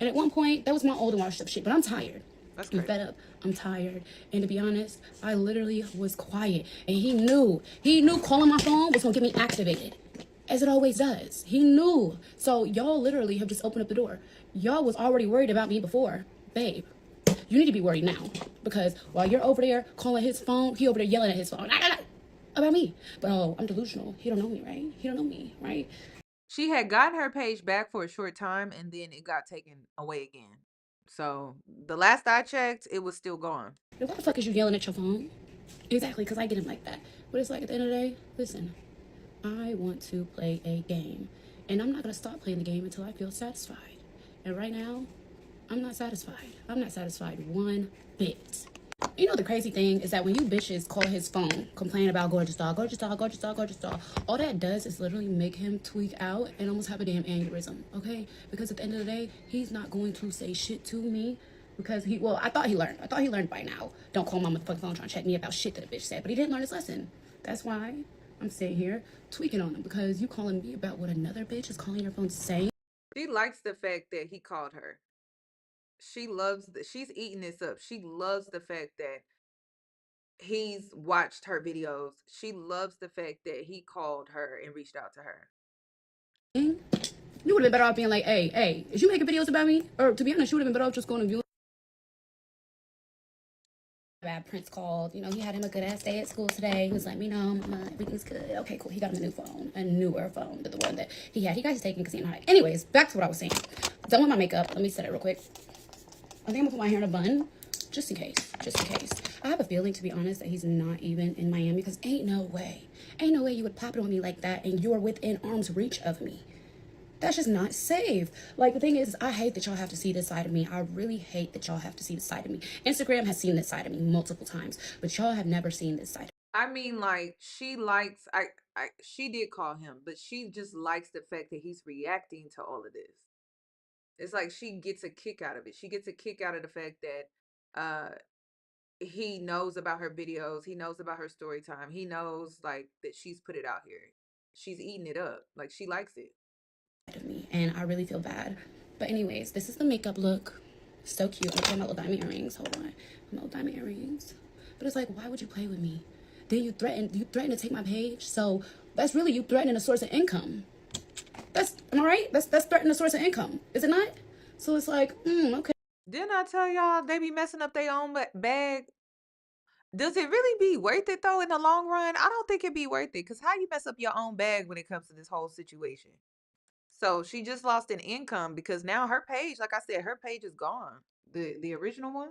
And at one point, that was my old and washed up shit. But I'm tired. That's I'm crazy. fed up. I'm tired. And to be honest, I literally was quiet. And he knew. He knew calling my phone was gonna get me activated. As it always does. He knew. So y'all literally have just opened up the door. Y'all was already worried about me before. Babe, you need to be worried now. Because while you're over there calling his phone, he over there yelling at his phone. About me. But oh, I'm delusional. He don't know me, right? He don't know me, right? She had gotten her page back for a short time and then it got taken away again. So the last I checked, it was still gone. Why the fuck is you yelling at your phone? Exactly, because I get him like that. But it's like at the end of the day, listen, I want to play a game. And I'm not going to stop playing the game until I feel satisfied. And right now, I'm not satisfied. I'm not satisfied one bit. You know the crazy thing is that when you bitches call his phone, complain about gorgeous doll, gorgeous doll, gorgeous doll, gorgeous doll, all that does is literally make him tweak out and almost have a damn aneurysm, okay? Because at the end of the day, he's not going to say shit to me because I thought he learned. I thought he learned by now. Don't call my motherfucking phone trying to check me about shit that a bitch said, but he didn't learn his lesson. That's why I'm sitting here tweaking on him because you calling me about what another bitch is calling your phone saying. She likes the fact that he called her. She's eating this up. She loves the fact that he's watched her videos. She loves the fact that he called her and reached out to her. You would have been better off being like, hey, is you making videos about me? Or to be honest, you would have been better off just going to view. Bad Prince called. You know, he had him a good ass day at school today. He was like, mama, everything's good. Okay, cool. He got him a new phone, a newer phone than the one that he had. He got his taken because he didn't know how to. Anyways, back to what I was saying. Done with my makeup. Let me set it real quick. I think I'm gonna put my hair in a bun, just in case. Just in case. I have a feeling, to be honest, that he's not even in Miami because ain't no way you would pop it on me like that and you're within arm's reach of me. That's just not safe. Like, the thing is, I hate that y'all have to see this side of me. I really hate that y'all have to see this side of me. Instagram has seen this side of me multiple times, but y'all have never seen this side. I mean, like, she likes, she did call him, but she just likes the fact that he's reacting to all of this. It's like she gets a kick out of it. She gets a kick out of the fact that he knows about her videos. He knows about her story time. He knows, like, that she's put it out here. She's eating it up. Like, she likes it. Of me, and I really feel bad. But anyways, this is the makeup look. So cute. I'm putting my little diamond earrings. Hold on. My little diamond earrings. But it's like, why would you play with me? Then you threaten to take my page. So that's really you threatening a source of income. Am I right? That's threatening a source of income, is it not? So it's like, okay. Didn't I tell y'all they be messing up their own bag? Does it really be worth it though in the long run? I don't think it'd be worth it because how you mess up your own bag when it comes to this whole situation? So she just lost an income because now her page, like I said, her page is gone. The original one.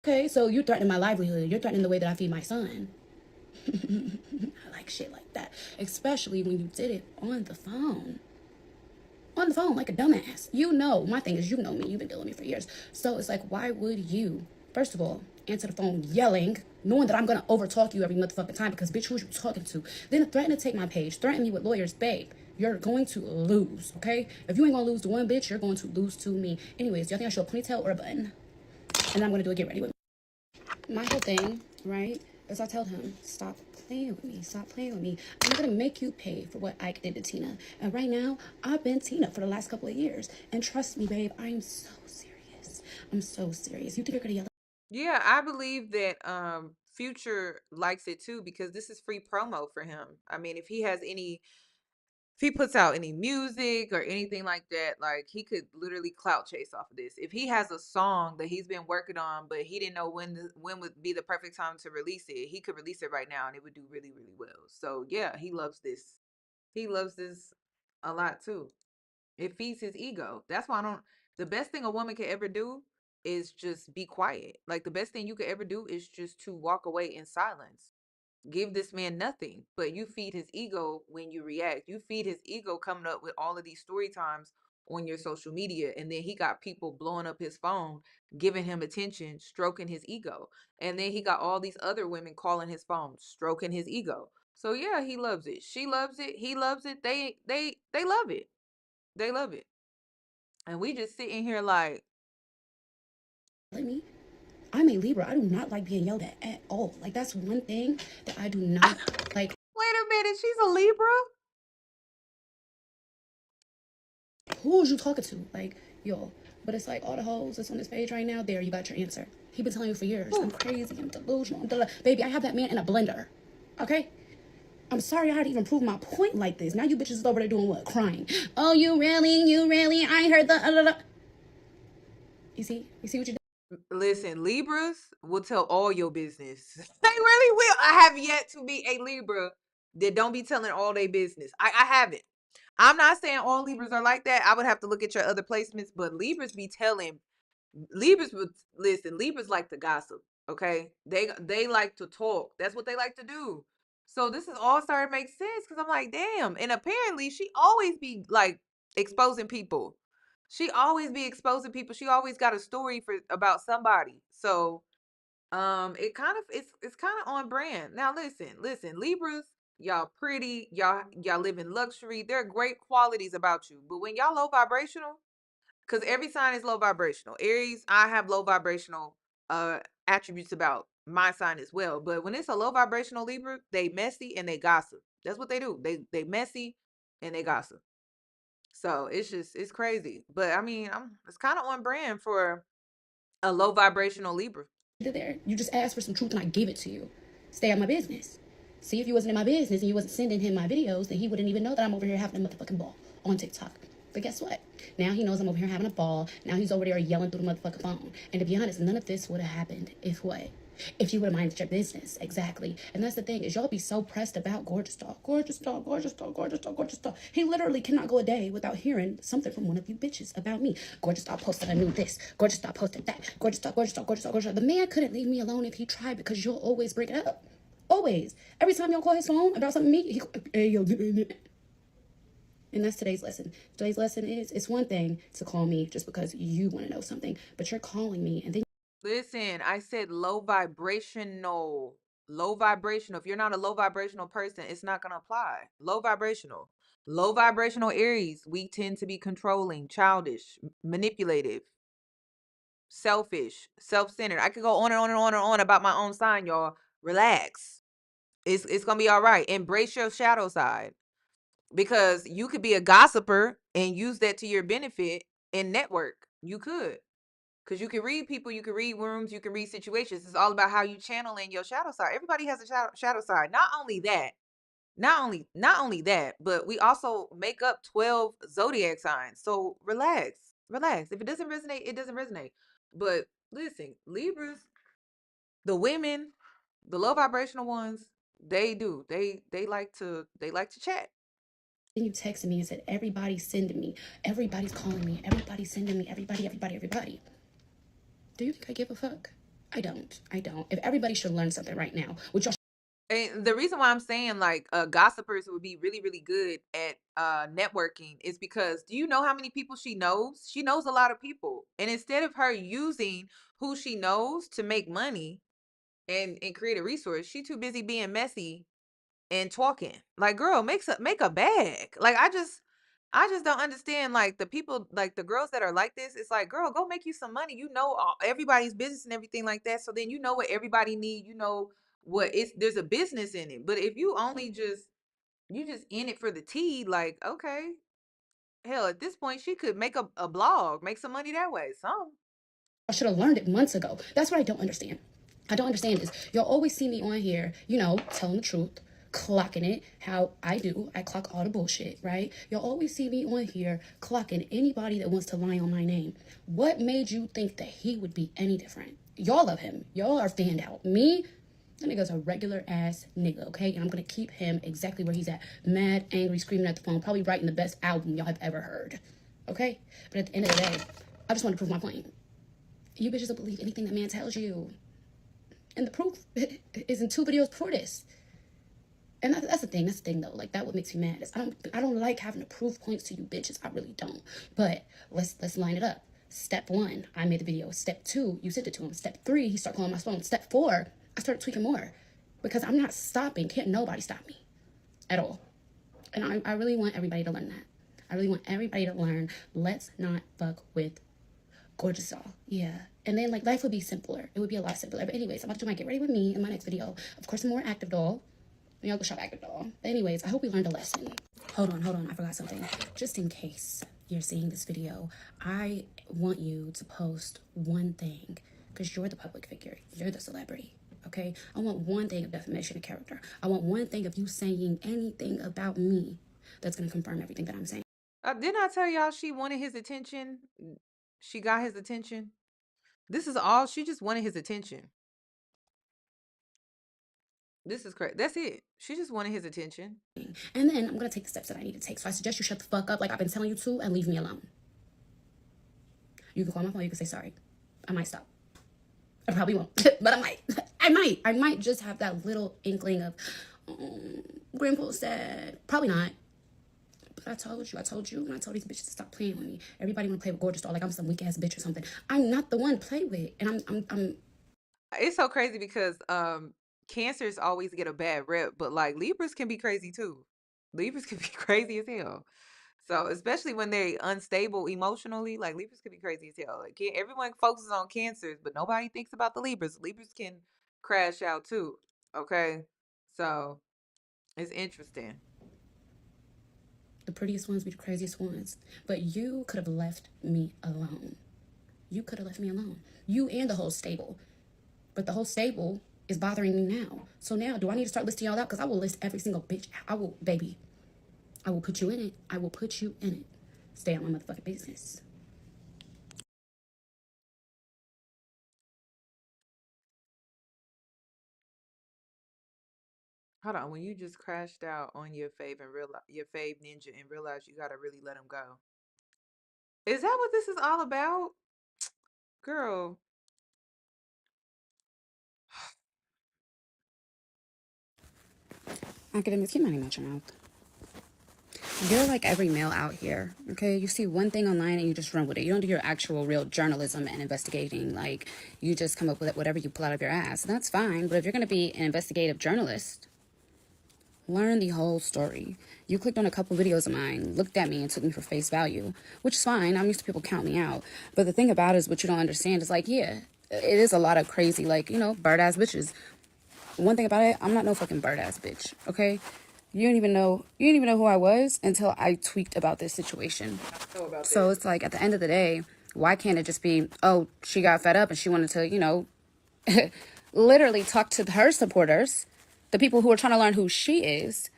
Okay, so you're threatening my livelihood. You're threatening the way that I feed my son. I like shit like that, especially when you did it on the phone. On the phone like a dumbass. You know, my thing is, you know me. You've been dealing with me for years. So it's like, why would you, first of all, answer the phone yelling, knowing that I'm going to overtalk you every motherfucking time because, bitch, who's you talking to? Then threaten to take my page. Threaten me with lawyers. Babe, you're going to lose, okay? If you ain't going to lose to one bitch, you're going to lose to me. Anyways, do y'all think I should a ponytail or a bun? And I'm going to do a get ready with me. My whole thing, right, is I told him, stop playing with me. Stop playing with me. I'm going to make you pay for what Ike did to Tina. And right now, I've been Tina for the last couple of years. And trust me, babe, I'm so serious. I'm so serious. You think you're going to yell? Yeah, I believe that Future likes it too because this is free promo for him. I mean, if he puts out any music or anything like that, like he could literally clout chase off of this. If he has a song that he's been working on, but he didn't know when would be the perfect time to release it, he could release it right now and it would do really, really well. So yeah, he loves this. He loves this a lot too. It feeds his ego. That's why I don't. The best thing a woman can ever do is just be quiet. Like the best thing you could ever do is just to walk away in silence. Give this man nothing, but you feed his ego when you react. You feed his ego coming up with all of these story times on your social media, and then he got people blowing up his phone, giving him attention, stroking his ego, and then he got all these other women calling his phone, stroking his ego. So yeah, he loves it. She loves it. He loves it. They love it. They love it. And we just sitting here like, Me? I'm a Libra. I do not like being yelled at all. Like, that's one thing that I do not like. wait a minute, she's a Libra? Who's you talking to? Like, yo. But it's like all the hoes that's on this page right now, there, you got your answer. He been telling you for years. I'm crazy, I'm delusional. Baby, I have that man in a blender. Okay? I'm sorry I had to even prove my point like this. Now you bitches is over there doing what? Crying. Oh, you really? I heard the... You see what you did? Listen, Libras will tell all your business. They really will. I have yet to be a Libra that don't be telling all their business. I haven't. I'm not saying all Libras are like that. I would have to look at your other placements, but Libras be telling. Libras would listen. Libras like to gossip. Okay, they like to talk. That's what they like to do. So this is all starting to make sense because I'm like, damn. And apparently, she always be like exposing people. She always be exposing people. She always got a story for about somebody. So it kind of it's kind of on brand. Now listen, Libras, y'all pretty, y'all live in luxury. There are great qualities about you. But when y'all low vibrational, because every sign is low vibrational. Aries, I have low vibrational attributes about my sign as well. But when it's a low vibrational Libra, they messy and they gossip. That's what they do. They messy and they gossip. So it's crazy. But I mean, it's kind of on brand for a low vibrational Libra. There. You just asked for some truth and I gave it to you. Stay out of my business. See, if you wasn't in my business and you wasn't sending him my videos, then he wouldn't even know that I'm over here having a motherfucking ball on TikTok. But guess what? Now he knows I'm over here having a ball. Now he's over there yelling through the motherfucking phone. And to be honest, none of this would have happened if what? If you would have minded your business. Exactly. And that's the thing, is y'all be so pressed about gorgeous doll. Gorgeous doll, gorgeous doll, gorgeous doll, gorgeous doll. He literally cannot go a day without hearing something from one of you bitches about me. Gorgeous doll posted a new this. Gorgeous doll posted that. Gorgeous doll, gorgeous doll, gorgeous doll, gorgeous doll. The man couldn't leave me alone if he tried, because you'll always bring it up. Always. Every time y'all call his phone about something to me, he hey, yo, and that's today's lesson. Today's lesson is, it's one thing to call me just because you want to know something, but you're calling me and then Listen, I said low vibrational. Low vibrational. If you're not a low vibrational person, it's not going to apply. Low vibrational. Low vibrational Aries, we tend to be controlling, childish, manipulative, selfish, self-centered. I could go on and on and on and on about my own sign, y'all. Relax. It's going to be all right. Embrace your shadow side, because you could be a gossiper and use that to your benefit and network. You could. Because you can read people, you can read rooms, you can read situations. It's all about how you channel in your shadow side. Everybody has a shadow side. Not only that, but we also make up 12 zodiac signs. So relax. Relax. If it doesn't resonate, it doesn't resonate. But listen, Libras, the women, the low vibrational ones, they do. They like to chat. you texted me and said, everybody's sending me, everybody's calling me, everybody's sending me, everybody. Do you think I give a fuck? I don't. If everybody should learn something right now, which y'all And the reason why I'm saying like gossipers would be really, really good at networking is because, do you know how many people she knows? She knows a lot of people. And instead of her using who she knows to make money and create a resource, she too busy being messy and talking. Like, girl, make a bag. Like, I just don't understand, like, the people, like the girls that are like this. It's like, girl, go make you some money. You know everybody's business and everything like that. So then you know what everybody need. You know what it's there's a business in it. But if you only just in it for the tea, like, okay, hell, at this point she could make a blog, make some money that way. Some. should have learned it months ago. That's what I don't understand. I don't understand is y'all always see me on here, telling the truth, clocking it how I do. I clock all the bullshit, right? Y'all always see me on here clocking anybody that wants to lie on my name. What made you think that he would be any different? Y'all love him. Y'all are fanned out. Me, that nigga's a regular ass nigga, okay? And I'm gonna keep him exactly where he's at. Mad, angry, screaming at the phone, probably writing the best album y'all have ever heard. Okay? But at the end of the day, I just want to prove my point. You bitches will believe anything that man tells you. And the proof is in 2 videos before this. And that's the thing. That's the thing, though. Like, that what makes me mad is I don't like having to prove points to you bitches. I really don't. But let's line it up. Step 1, I made the video. Step 2, you sent it to him. Step 3, he started calling my phone. Step 4, I started tweaking more because I'm not stopping. Can't nobody stop me at all. And I really want everybody to learn that. I really want everybody to learn. Let's not fuck with gorgeous doll. Yeah. And then, like, life would be simpler. It would be a lot simpler. But anyways, I'm about to do my get ready with me in my next video. Of course, a more active doll. Y'all go shop active doll. But anyways, I hope we learned a lesson. Hold on. I forgot something. Just in case you're seeing this video, I want you to post one thing, because you're the public figure. You're the celebrity. Okay? I want one thing of defamation of character. I want one thing of you saying anything about me that's going to confirm everything that I'm saying. Didn't I tell y'all she wanted his attention? She got his attention. This is all. She just wanted his attention. This is crazy. That's it. She just wanted his attention. And then I'm going to take the steps that I need to take. So I suggest you shut the fuck up like I've been telling you to and leave me alone. You can call my phone. You can say sorry. I might stop. I probably won't. But I might. I might just have that little inkling of, Grandpa's sad. Probably not. But I told you, and I told these bitches to stop playing with me. Everybody want to play with gorgeous doll like I'm some weak ass bitch or something. I'm not the one to play with. And I'm It's so crazy because cancers always get a bad rep, but like Libras can be crazy too. Libras can be crazy as hell. So especially when they're unstable emotionally, like Libras can be crazy as hell. Like, everyone focuses on cancers, but nobody thinks about the Libras. Libras can crash out too. Okay. So it's interesting. the prettiest ones be the craziest ones. But you could have left me alone. You could have left me alone. You and the whole stable. But the whole stable is bothering me now. So now, do I need to start listing y'all out? Because I will list every single bitch. I will, baby. I will put you in it. I will put you in it. stay on my motherfucking business. Hold on, when you just crashed out on your fave and real your fave ninja and realized you gotta really let him go. Is that what this is all about? Girl. Academics, keep my name out your mouth. You're like every male out here, okay? You see one thing online and you just run with it. You don't do your actual real journalism and investigating. Like, you just come up with whatever you pull out of your ass. And that's fine, but if you're going to be an investigative journalist, learn the whole story. You clicked on a couple videos of mine, looked at me, and took me for face value, which is fine. I'm used to people count me out. But the thing about it is what you don't understand is, like, yeah, it is a lot of crazy, like, you know, bird-ass bitches. One thing about it, I'm not no fucking bird-ass bitch, okay? You didn't even know who I was until I tweaked about this situation. So it's like, at the end of the day, why can't it just be, oh, she got fed up and she wanted to, you know, literally talk to her supporters, the people who are trying to learn who she is,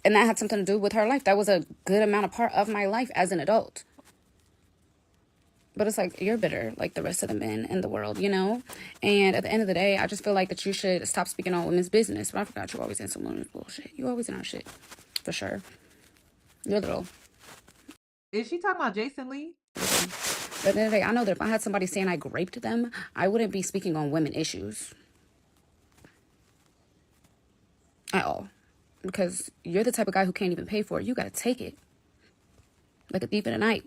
and that had something to do with her life. That was a good amount of part of my life as an adult. But it's like, you're bitter like the rest of the men in the world, you know? And at the end of the day, I just feel like that you should stop speaking on women's business. But I forgot you're always in some women's bullshit. You always in our shit. For sure. You're little. Is she talking about Jason Lee? But at the end of the day, I know that if I had somebody saying I raped them, I wouldn't be speaking on women issues. At all. Because you're the type of guy who can't even pay for it. You gotta take it. Like a thief in the night.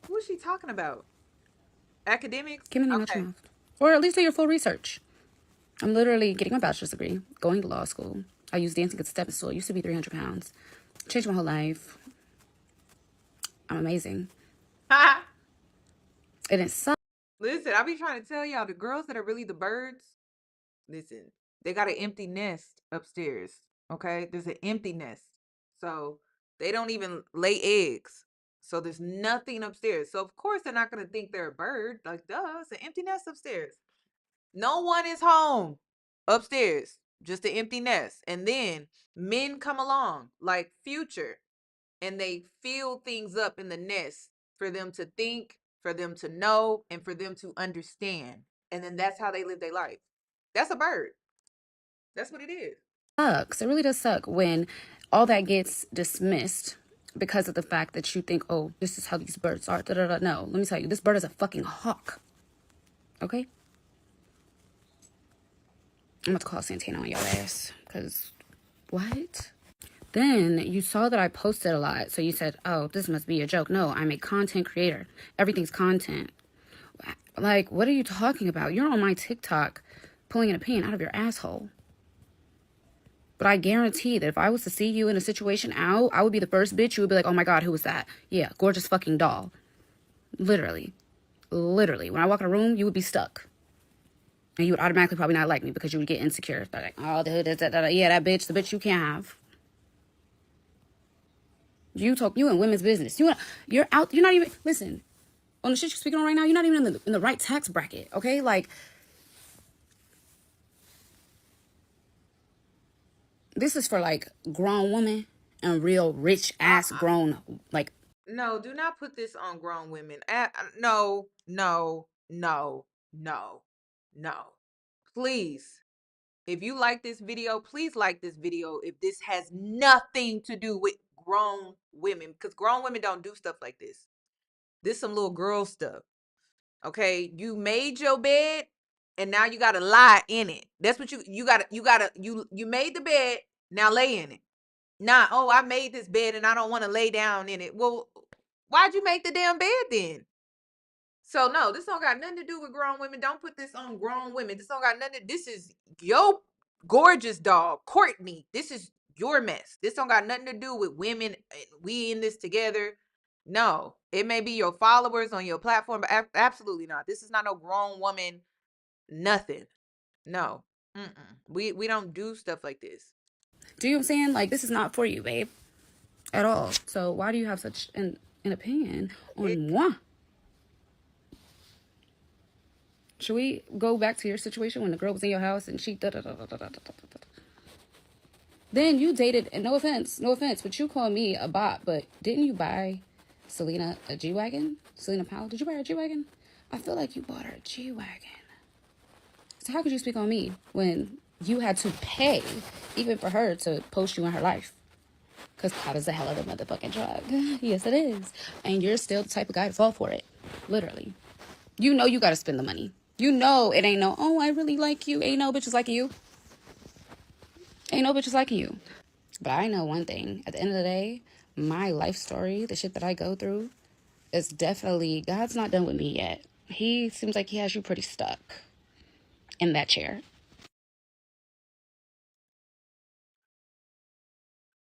Who is she talking about? Academics? Give me an Okay. mouth. Or at least do your full research. I'm literally getting my bachelor's degree, going to law school. I use dancing as a stepping stool. It used to be 300 pounds. Changed my whole life. I'm amazing. And it sucks. Listen, I be trying to tell y'all, the girls that are really the birds, listen, they got an empty nest upstairs. Okay? There's an empty nest. So they don't even lay eggs. So there's nothing upstairs. So of course they're not gonna think they're a bird. Like, duh, it's an empty nest upstairs. No one is home upstairs. Just an empty nest. And then men come along like Future and they fill things up in the nest for them to think, for them to know, and for them to understand. And then that's how they live their life. That's a bird. That's what it is. It really does suck when all that gets dismissed because of the fact that you think, oh, this is how these birds are. Da, da, da. No, let me tell you, this bird is a fucking hawk. Okay? I'm about to call Santana on your ass. Because, what? Then you saw that I posted a lot. So you said, oh, this must be a joke. No, I'm a content creator. Everything's content. Like, what are you talking about? You're on my TikTok pulling an opinion out of your asshole. But I guarantee that if I was to see you in a situation out, I would be the first bitch who would be like, oh my God, who was that? Yeah, gorgeous fucking doll. Literally. Literally. When I walk in a room, you would be stuck. And you would automatically probably not like me because you would get insecure. They're like, oh, yeah, that bitch, the bitch you can't have. You in women's business. You're out, you're not even, listen, on the shit you're speaking on right now, you're not even in the right tax bracket, okay? Like, this is for, like, grown women and real rich-ass grown, like... No, do not put this on grown women. No, no, no, no, no. Please. If you like this video, please like this video if this has nothing to do with grown women. Because grown women don't do stuff like this. This some little girl stuff. Okay? You made your bed and now you gotta lie in it. That's what you made the bed, now lay in it. Nah, oh, I made this bed and I don't want to lay down in it. Well, why'd you make the damn bed then? So no, this don't got nothing to do with grown women. Don't put this on grown women. This don't got nothing. This is your gorgeous dog, Courtney. This is your mess. This don't got nothing to do with women. We in this together. No, it may be your followers on your platform, but absolutely not. This is not no grown woman. Nothing. No. We don't do stuff like this. Do you know what I'm saying? Like, this is not for you, babe. At all. So why do you have such an opinion on moi? Should we go back to your situation when the girl was in your house and she Then you dated, and no offense, but you call me a bot, but didn't you buy Selena a G-Wagon? Selena Powell, did you buy her a G-Wagon? I feel like you bought her a G-Wagon. So how could you speak on me when you had to pay even for her to post you in her life? Because Clout is a hell of a motherfucking drug. Yes, it is. And you're still the type of guy to fall for it. Literally. You know you gotta spend the money. You know it ain't no, oh, I really like you. Ain't no bitches like you. Ain't no bitches like you. But I know one thing. At the end of the day, my life story, the shit that I go through, is definitely, God's not done with me yet. He seems like he has you pretty stuck in that chair.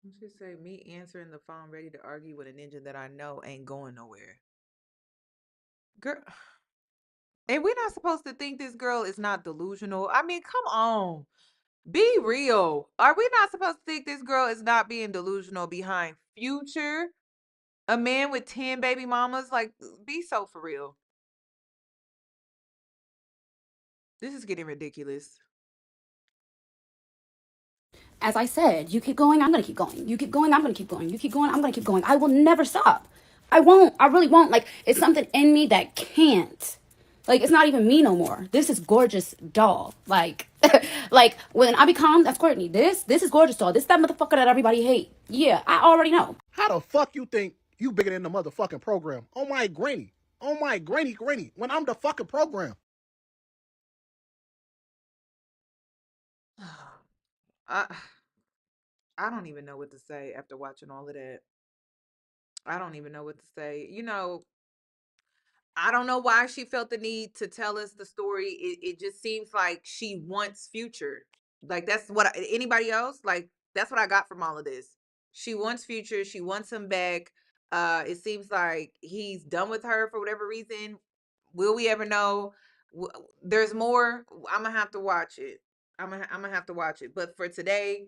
Let's just say me answering the phone ready to argue with a ninja that I know ain't going nowhere. Girl, and we're not supposed to think this girl is not delusional. I mean, come on. Be real. Are we not supposed to think this girl is not being delusional behind Future? A man with 10 baby mamas? Like, be so for real. This is getting ridiculous. As I said, you keep going, I'm gonna keep going. You keep going, I'm gonna keep going. You keep going, I'm gonna keep going. I will never stop. I won't. I really won't. Like, it's something in me that can't. Like, it's not even me no more. This is gorgeous doll. Like, like when I become, that's Courtney. This is gorgeous doll. This is that motherfucker that everybody hate. Yeah, I already know. How the fuck you think you bigger than the motherfucking program? Oh my granny. Oh my granny. When I'm the fucking program. I I don't even know what to say after watching all of that. I don't even know what to say. I don't know why she felt the need to tell us the story. It just seems like she wants Future. Like that's what anybody else like. That's what I got from all of this. She wants Future. She wants him back. It seems like he's done with her for whatever reason. Will we ever know? There's more. I'm gonna have to watch it. I'm gonna have to watch it. But for today,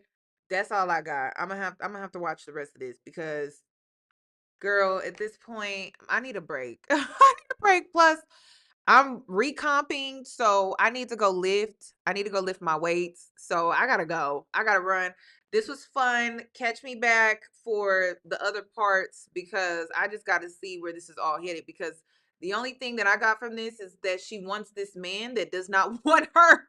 that's all I got. I'm gonna have to watch the rest of this because girl, at this point, I need a break. I need a break. Plus, I'm recomping, so I need to go lift. I need to go lift my weights. So I gotta go. I gotta run. This was fun. Catch me back for the other parts because I just got to see where this is all headed. Because the only thing that I got from this is that she wants this man that does not want her.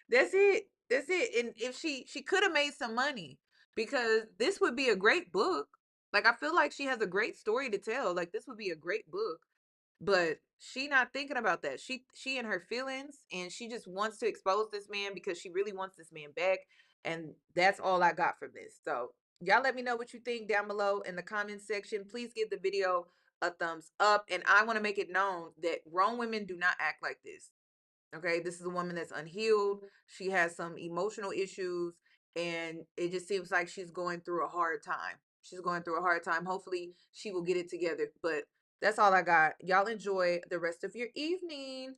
That's it. That's it. And if she could have made some money because this would be a great book. Like I feel like she has a great story to tell. Like this would be a great book. But she not thinking about that. She in her feelings and she just wants to expose this man because she really wants this man back. And that's all I got from this. So y'all let me know what you think down below in the comments section. Please give the video a thumbs up. And I want to make it known that grown women do not act like this. Okay, this is a woman that's unhealed. She has some emotional issues, and it just seems like she's going through a hard time. She's going through a hard time. Hopefully, she will get it together. But that's all I got. Y'all enjoy the rest of your evening.